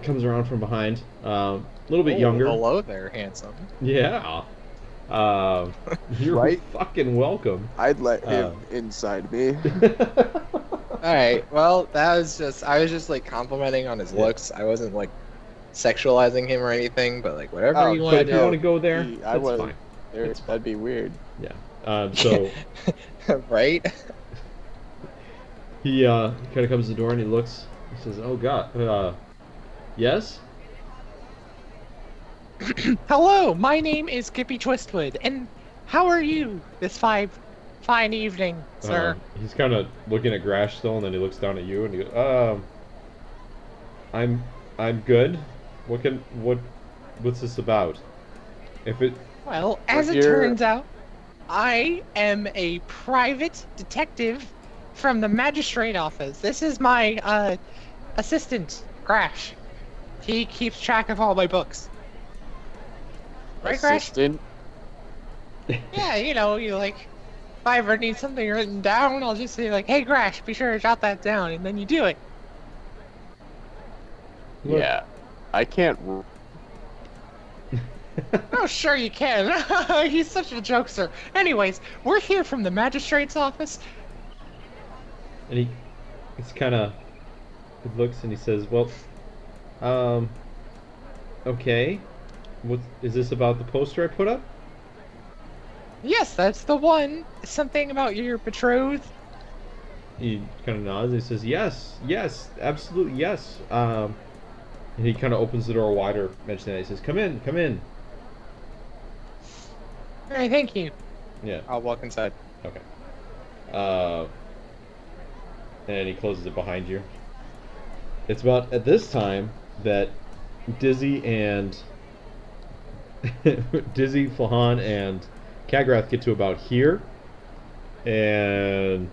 comes around from behind, a little bit younger. Hello there, handsome. Yeah. You're Right? fucking welcome. I'd let him inside me. Alright, well, I was just like complimenting on his looks. I wasn't like sexualizing him or anything, but like whatever you want But to if do. you want to go there, I that's fine. That'd be weird. Yeah. So Right? he kind of comes to the door and he looks. He says, "Oh God, yes." Hello, my name is Skippy Twistwood, and how are you this fine evening, sir? He's kind of looking at Grash still, and then he looks down at you and he goes, I'm good. What's this about? Well, as it turns out, I am a private detective from the magistrate office. This is my assistant, Crash. He keeps track of all my books. Right, Crash? Assistant. Yeah, you like, if I ever need something written down, I'll just say like, "Hey, Crash, be sure to jot that down," and then you do it. Yeah. I can't. Oh, sure you can. He's such a jokester. Anyways, we're here from the magistrate's office. And he looks and he says, "Well, okay. What is this about the poster I put up?" Yes, that's the one. Something about your betrothed. He kind of nods and he says, yes, absolutely, yes. And he kind of opens the door wider, mentioning that. He says, come in. All right, thank you. Yeah. I'll walk inside. Okay. And he closes it behind you. It's about at this time that Dizzy, Flahan, and Kagrath get to about here. And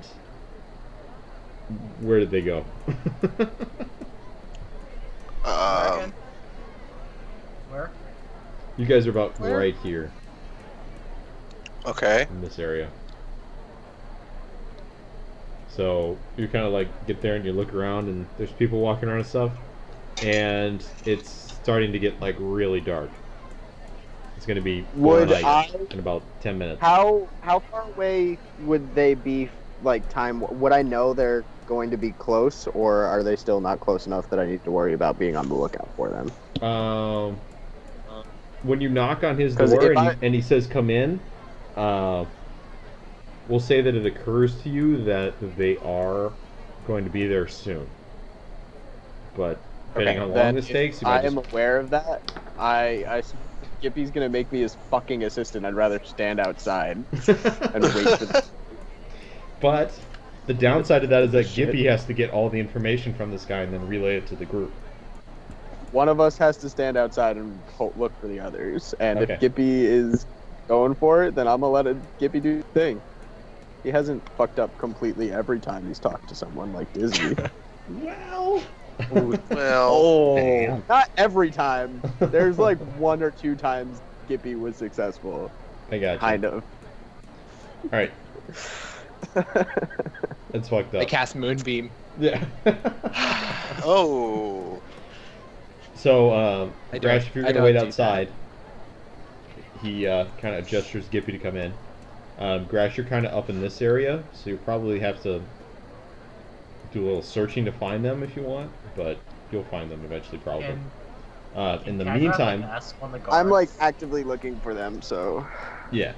where did they go? Where? You guys are about Where? right here Okay. in this area. So you kind of like get there and you look around and there's people walking around and stuff, and it's starting to get like really dark. It's gonna be night in about 10 minutes. How far away would they be? Like time? Would I know they're going to be close, or are they still not close enough that I need to worry about being on the lookout for them? When you knock on his door and he says come in, we'll say that it occurs to you that they are going to be there soon. But depending on how long this takes, I am aware of that. Gippy's gonna make me his fucking assistant. I'd rather stand outside and wait for them. But the downside of that is that Gippy has to get all the information from this guy and then relay it to the group. One of us has to stand outside and look for the others. And Okay. if Gippy is going for it, then I'm gonna let Gippy do the thing. He hasn't fucked up completely every time he's talked to someone like Disney. Well... Oh, not every time. There's like 1 or 2 times Gippy was successful. I got you. Kind of. Alright. That's fucked up. I cast Moonbeam. Yeah. Oh. So, Rash, if you're gonna wait outside, that. he kind of gestures Gippy to come in. Grash, you're kind of up in this area, so you probably have to do a little searching to find them if you want, but you'll find them eventually, probably. In the meantime, I'm like actively looking for them, so. yeah.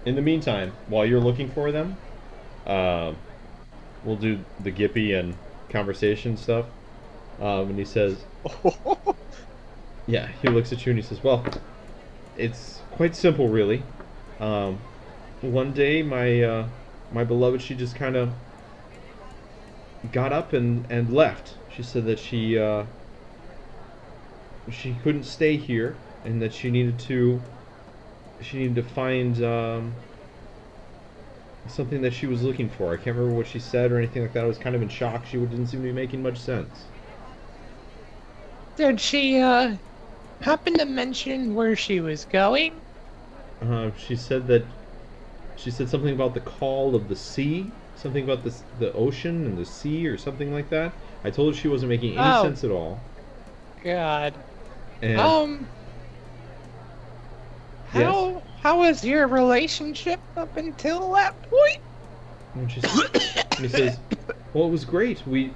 In the meantime, while you're looking for them, we'll do the Gippy and conversation stuff. And he says, yeah, he looks at you and he says, well, it's quite simple, really. One day, my beloved, she just kind of got up and left. She said that she couldn't stay here and that she needed to find something that she was looking for. I can't remember what she said or anything like that. I was kind of in shock. She didn't seem to be making much sense. Did she happen to mention where she was going? She said something about the call of the sea. Something about the ocean and the sea or something like that. I told her she wasn't making any sense at all. God. And, how was your relationship up until that point? And he says, well, it was great. We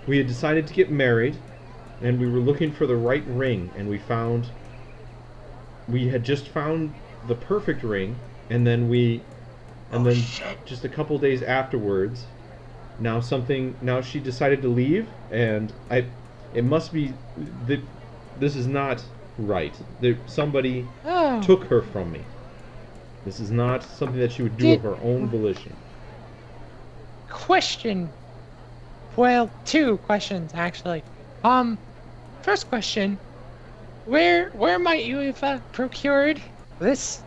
had decided to get married, and we were looking for the right ring, and we had just found the perfect ring, and then just a couple days afterwards, now she decided to leave, and it must be that this is not right. Somebody took her from me. This is not something that she would do of her own volition. Question. Well, 2 questions actually. First question: Where might you have procured this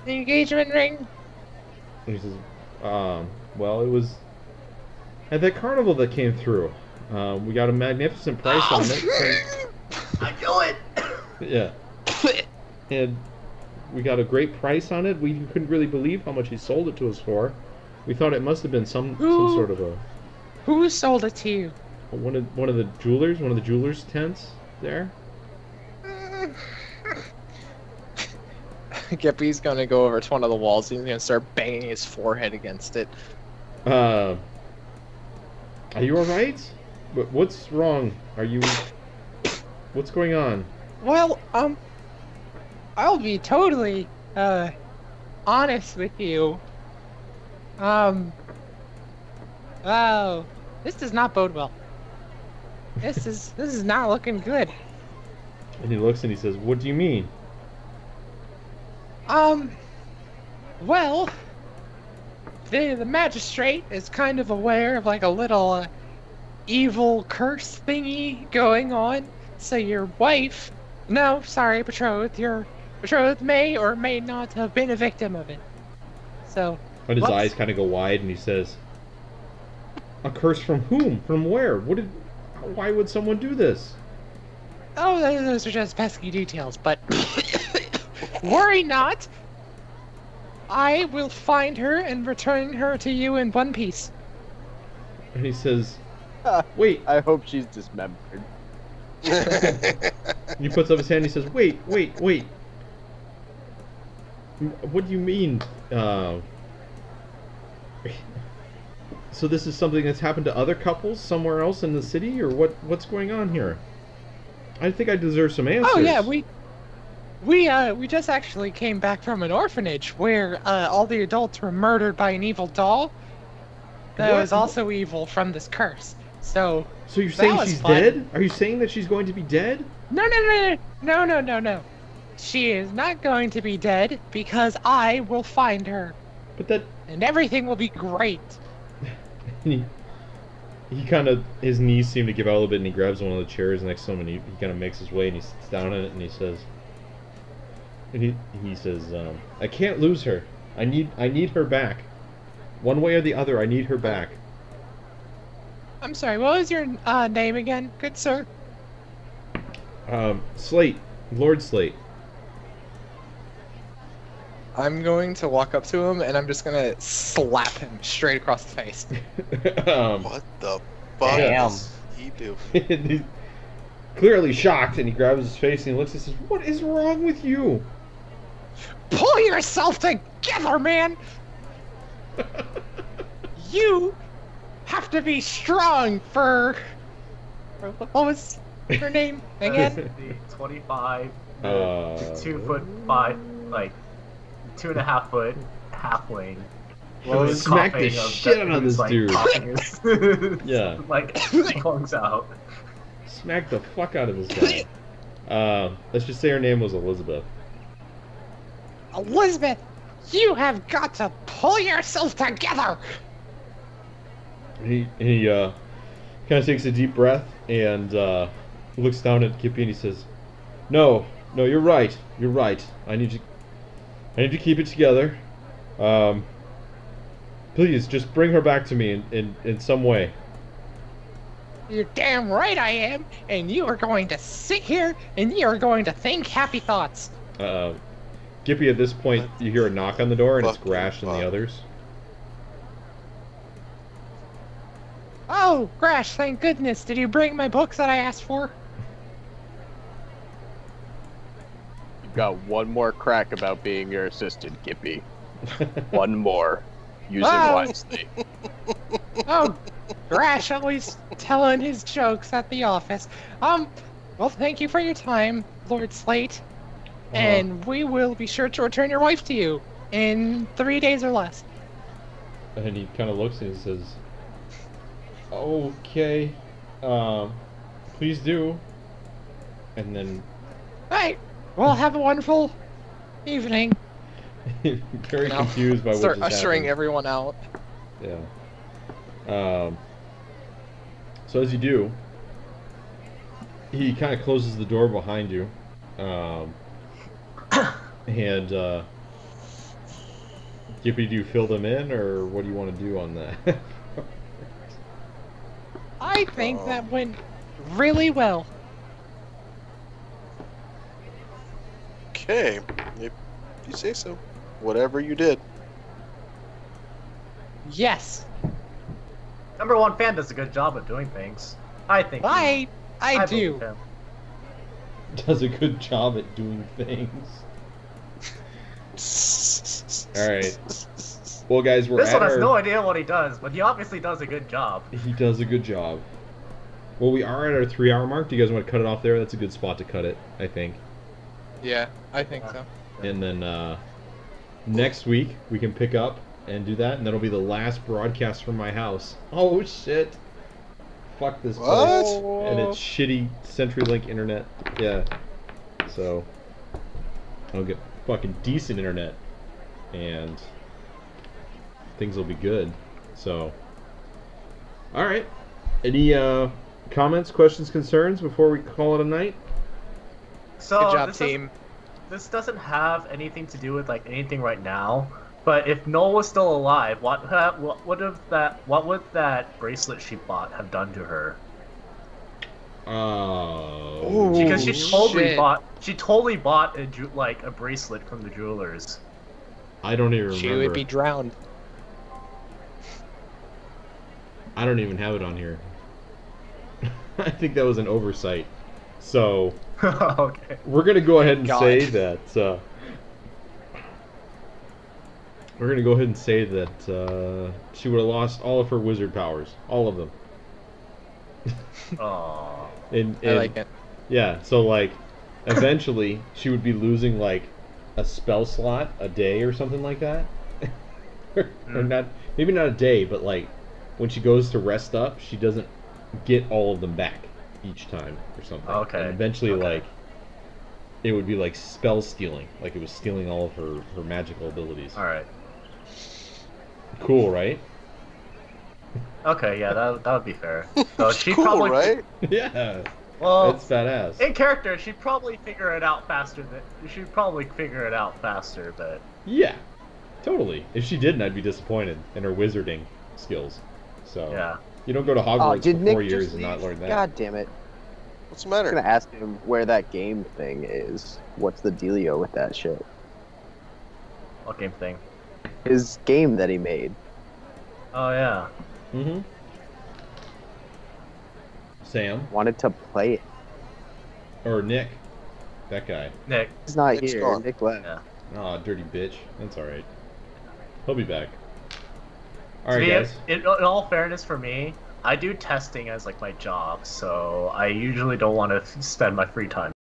engagement ring? And he says, well, it was at that carnival that came through. We got a magnificent price on it. I knew it! Yeah. And we got a great price on it. We couldn't really believe how much he sold it to us for. We thought it must have been some sort of a... Who sold it to you? One of the jewelers' tents there. Gippy's gonna go over to one of the walls and he's gonna start banging his forehead against it. Are you alright? What's wrong? What's going on? Well, I'll be totally, honest with you. Oh, this does not bode well. This is not looking good. And he looks and he says, what do you mean? Well, the magistrate is kind of aware of like a little, evil curse thingy going on. So your wife, no, sorry, betrothed, your betrothed may or may not have been a victim of it. So. And his eyes kind of go wide and he says, a curse from whom? From where? Why would someone do this? Oh, those are just pesky details, but worry not. I will find her and return her to you in one piece. And he says, "Wait." I hope she's dismembered. He puts up his hand and he says, "Wait, wait, wait. What do you mean? So this is something that's happened to other couples somewhere else in the city, or what's going on here? I think I deserve some answers." Oh yeah, we just actually came back from an orphanage where all the adults were murdered by an evil doll that What? was also evil from this curse. So you're that saying was she's fun. dead? Are you saying that she's going to be dead? No. She is not going to be dead because I will find her. But that... And everything will be great. He kind of, his knees seem to give out a little bit, and he grabs one of the chairs next to him, and he kind of makes his way, and he sits down in it, and he says, "I can't lose her. I need her back. One way or the other, I need her back." I'm sorry, what was your name again, good sir? Slate. Lord Slate. I'm going to walk up to him and I'm just gonna slap him straight across the face. What the fuck Damn. does he do? He's clearly shocked, and he grabs his face and he looks and says, "What is wrong with you?" Pull yourself together, man! You have to be strong for... What was her name again? The 25, Uh, 2'5", like 2.5 foot halfling. Well, who is smack the coughing of shit out of who's, this like, dude. coughing his Yeah. like lungs out. Smack the fuck out of this guy. Let's just say her name was Elizabeth. Elizabeth, you have got to pull yourself together! He kind of takes a deep breath and looks down at Kippy and he says, No, you're right. You're right. I need to keep it together. Please, just bring her back to me in some way." You're damn right I am, and you are going to sit here and you are going to think happy thoughts. Gippy, at this point, you hear a knock on the door, and it's Fucking Grash and the fuck. others. Oh, Grash, thank goodness. Did you bring my books that I asked for? You've got one more crack about being your assistant, Gippy. One more. Use it Oh. wisely. Oh, Grash always telling his jokes at the office. Well, thank you for your time, Lord Slate. And we will be sure to return your wife to you in 3 days or less. And he kind of looks and he says, "Okay, please do." And then, Alright, well, have a wonderful evening. very Now, confused by what start just ushering happened. everyone out. Yeah. So as you do, he kind of closes the door behind you. And Gippy, do you fill them in, or what do you want to do on that? I think that went really well. Okay, if you say so. Whatever you did. Yes, Number one fan does a good job of doing things. I think. I believe do. him. Does a good job at doing things. All right. Well, guys, we're This at one has our... no idea what he does, but he obviously does a good job. He does a good job. Well, we are at our 3-hour mark. Do you guys want to cut it off there? That's a good spot to cut it, I think. Yeah, I think so. And then next week we can pick up and do that, and that'll be the last broadcast from my house. Oh shit! Fuck this place What? and its shitty CenturyLink internet. Yeah. So I'll get fucking decent internet, and things will be good. So, all right. Any comments, questions, concerns before we call it a night? So Good job, this team. This doesn't have anything to do with like anything right now. But if Noel was still alive, what would that bracelet she bought have done to her? Oh. Because she totally shit. bought a bracelet from the jewelers. I don't even remember. She would be drowned. I don't even have it on here. I think that was an oversight. So Okay. we're gonna go ahead and God. say that. We're gonna go ahead and say that she would have lost all of her wizard powers, all of them. Aww. And I like it. yeah, so like, eventually she would be losing like a spell slot a day or something like that, or not, maybe not a day, but like when she goes to rest up, she doesn't get all of them back each time or something. Okay. And eventually, Okay. like, it would be like spell stealing, like it was stealing all of her magical abilities. All right. Cool, right? Okay, yeah, that would be fair. So It's she cool, probably right? Yeah, well that's badass. in character she'd probably figure it out faster but Yeah, totally. If she didn't, I'd be disappointed in her wizarding skills. So yeah. you don't go to Oh, Hogwarts did for Nick 4 years just and not leave? learn that. God damn it! What's the I was matter? gonna ask him where that game thing is. What's the dealio with that shit? What game thing? His game that he made. Oh yeah. Mm-hmm. Sam Wanted to play it. or Nick, that guy. Nick. He's not Nick's here. gone. Nick left. Yeah. Aw, dirty bitch. That's all right. He'll be back. All To right, be- guys. in all fairness, for me, I do testing as like my job, so I usually don't want to spend my free time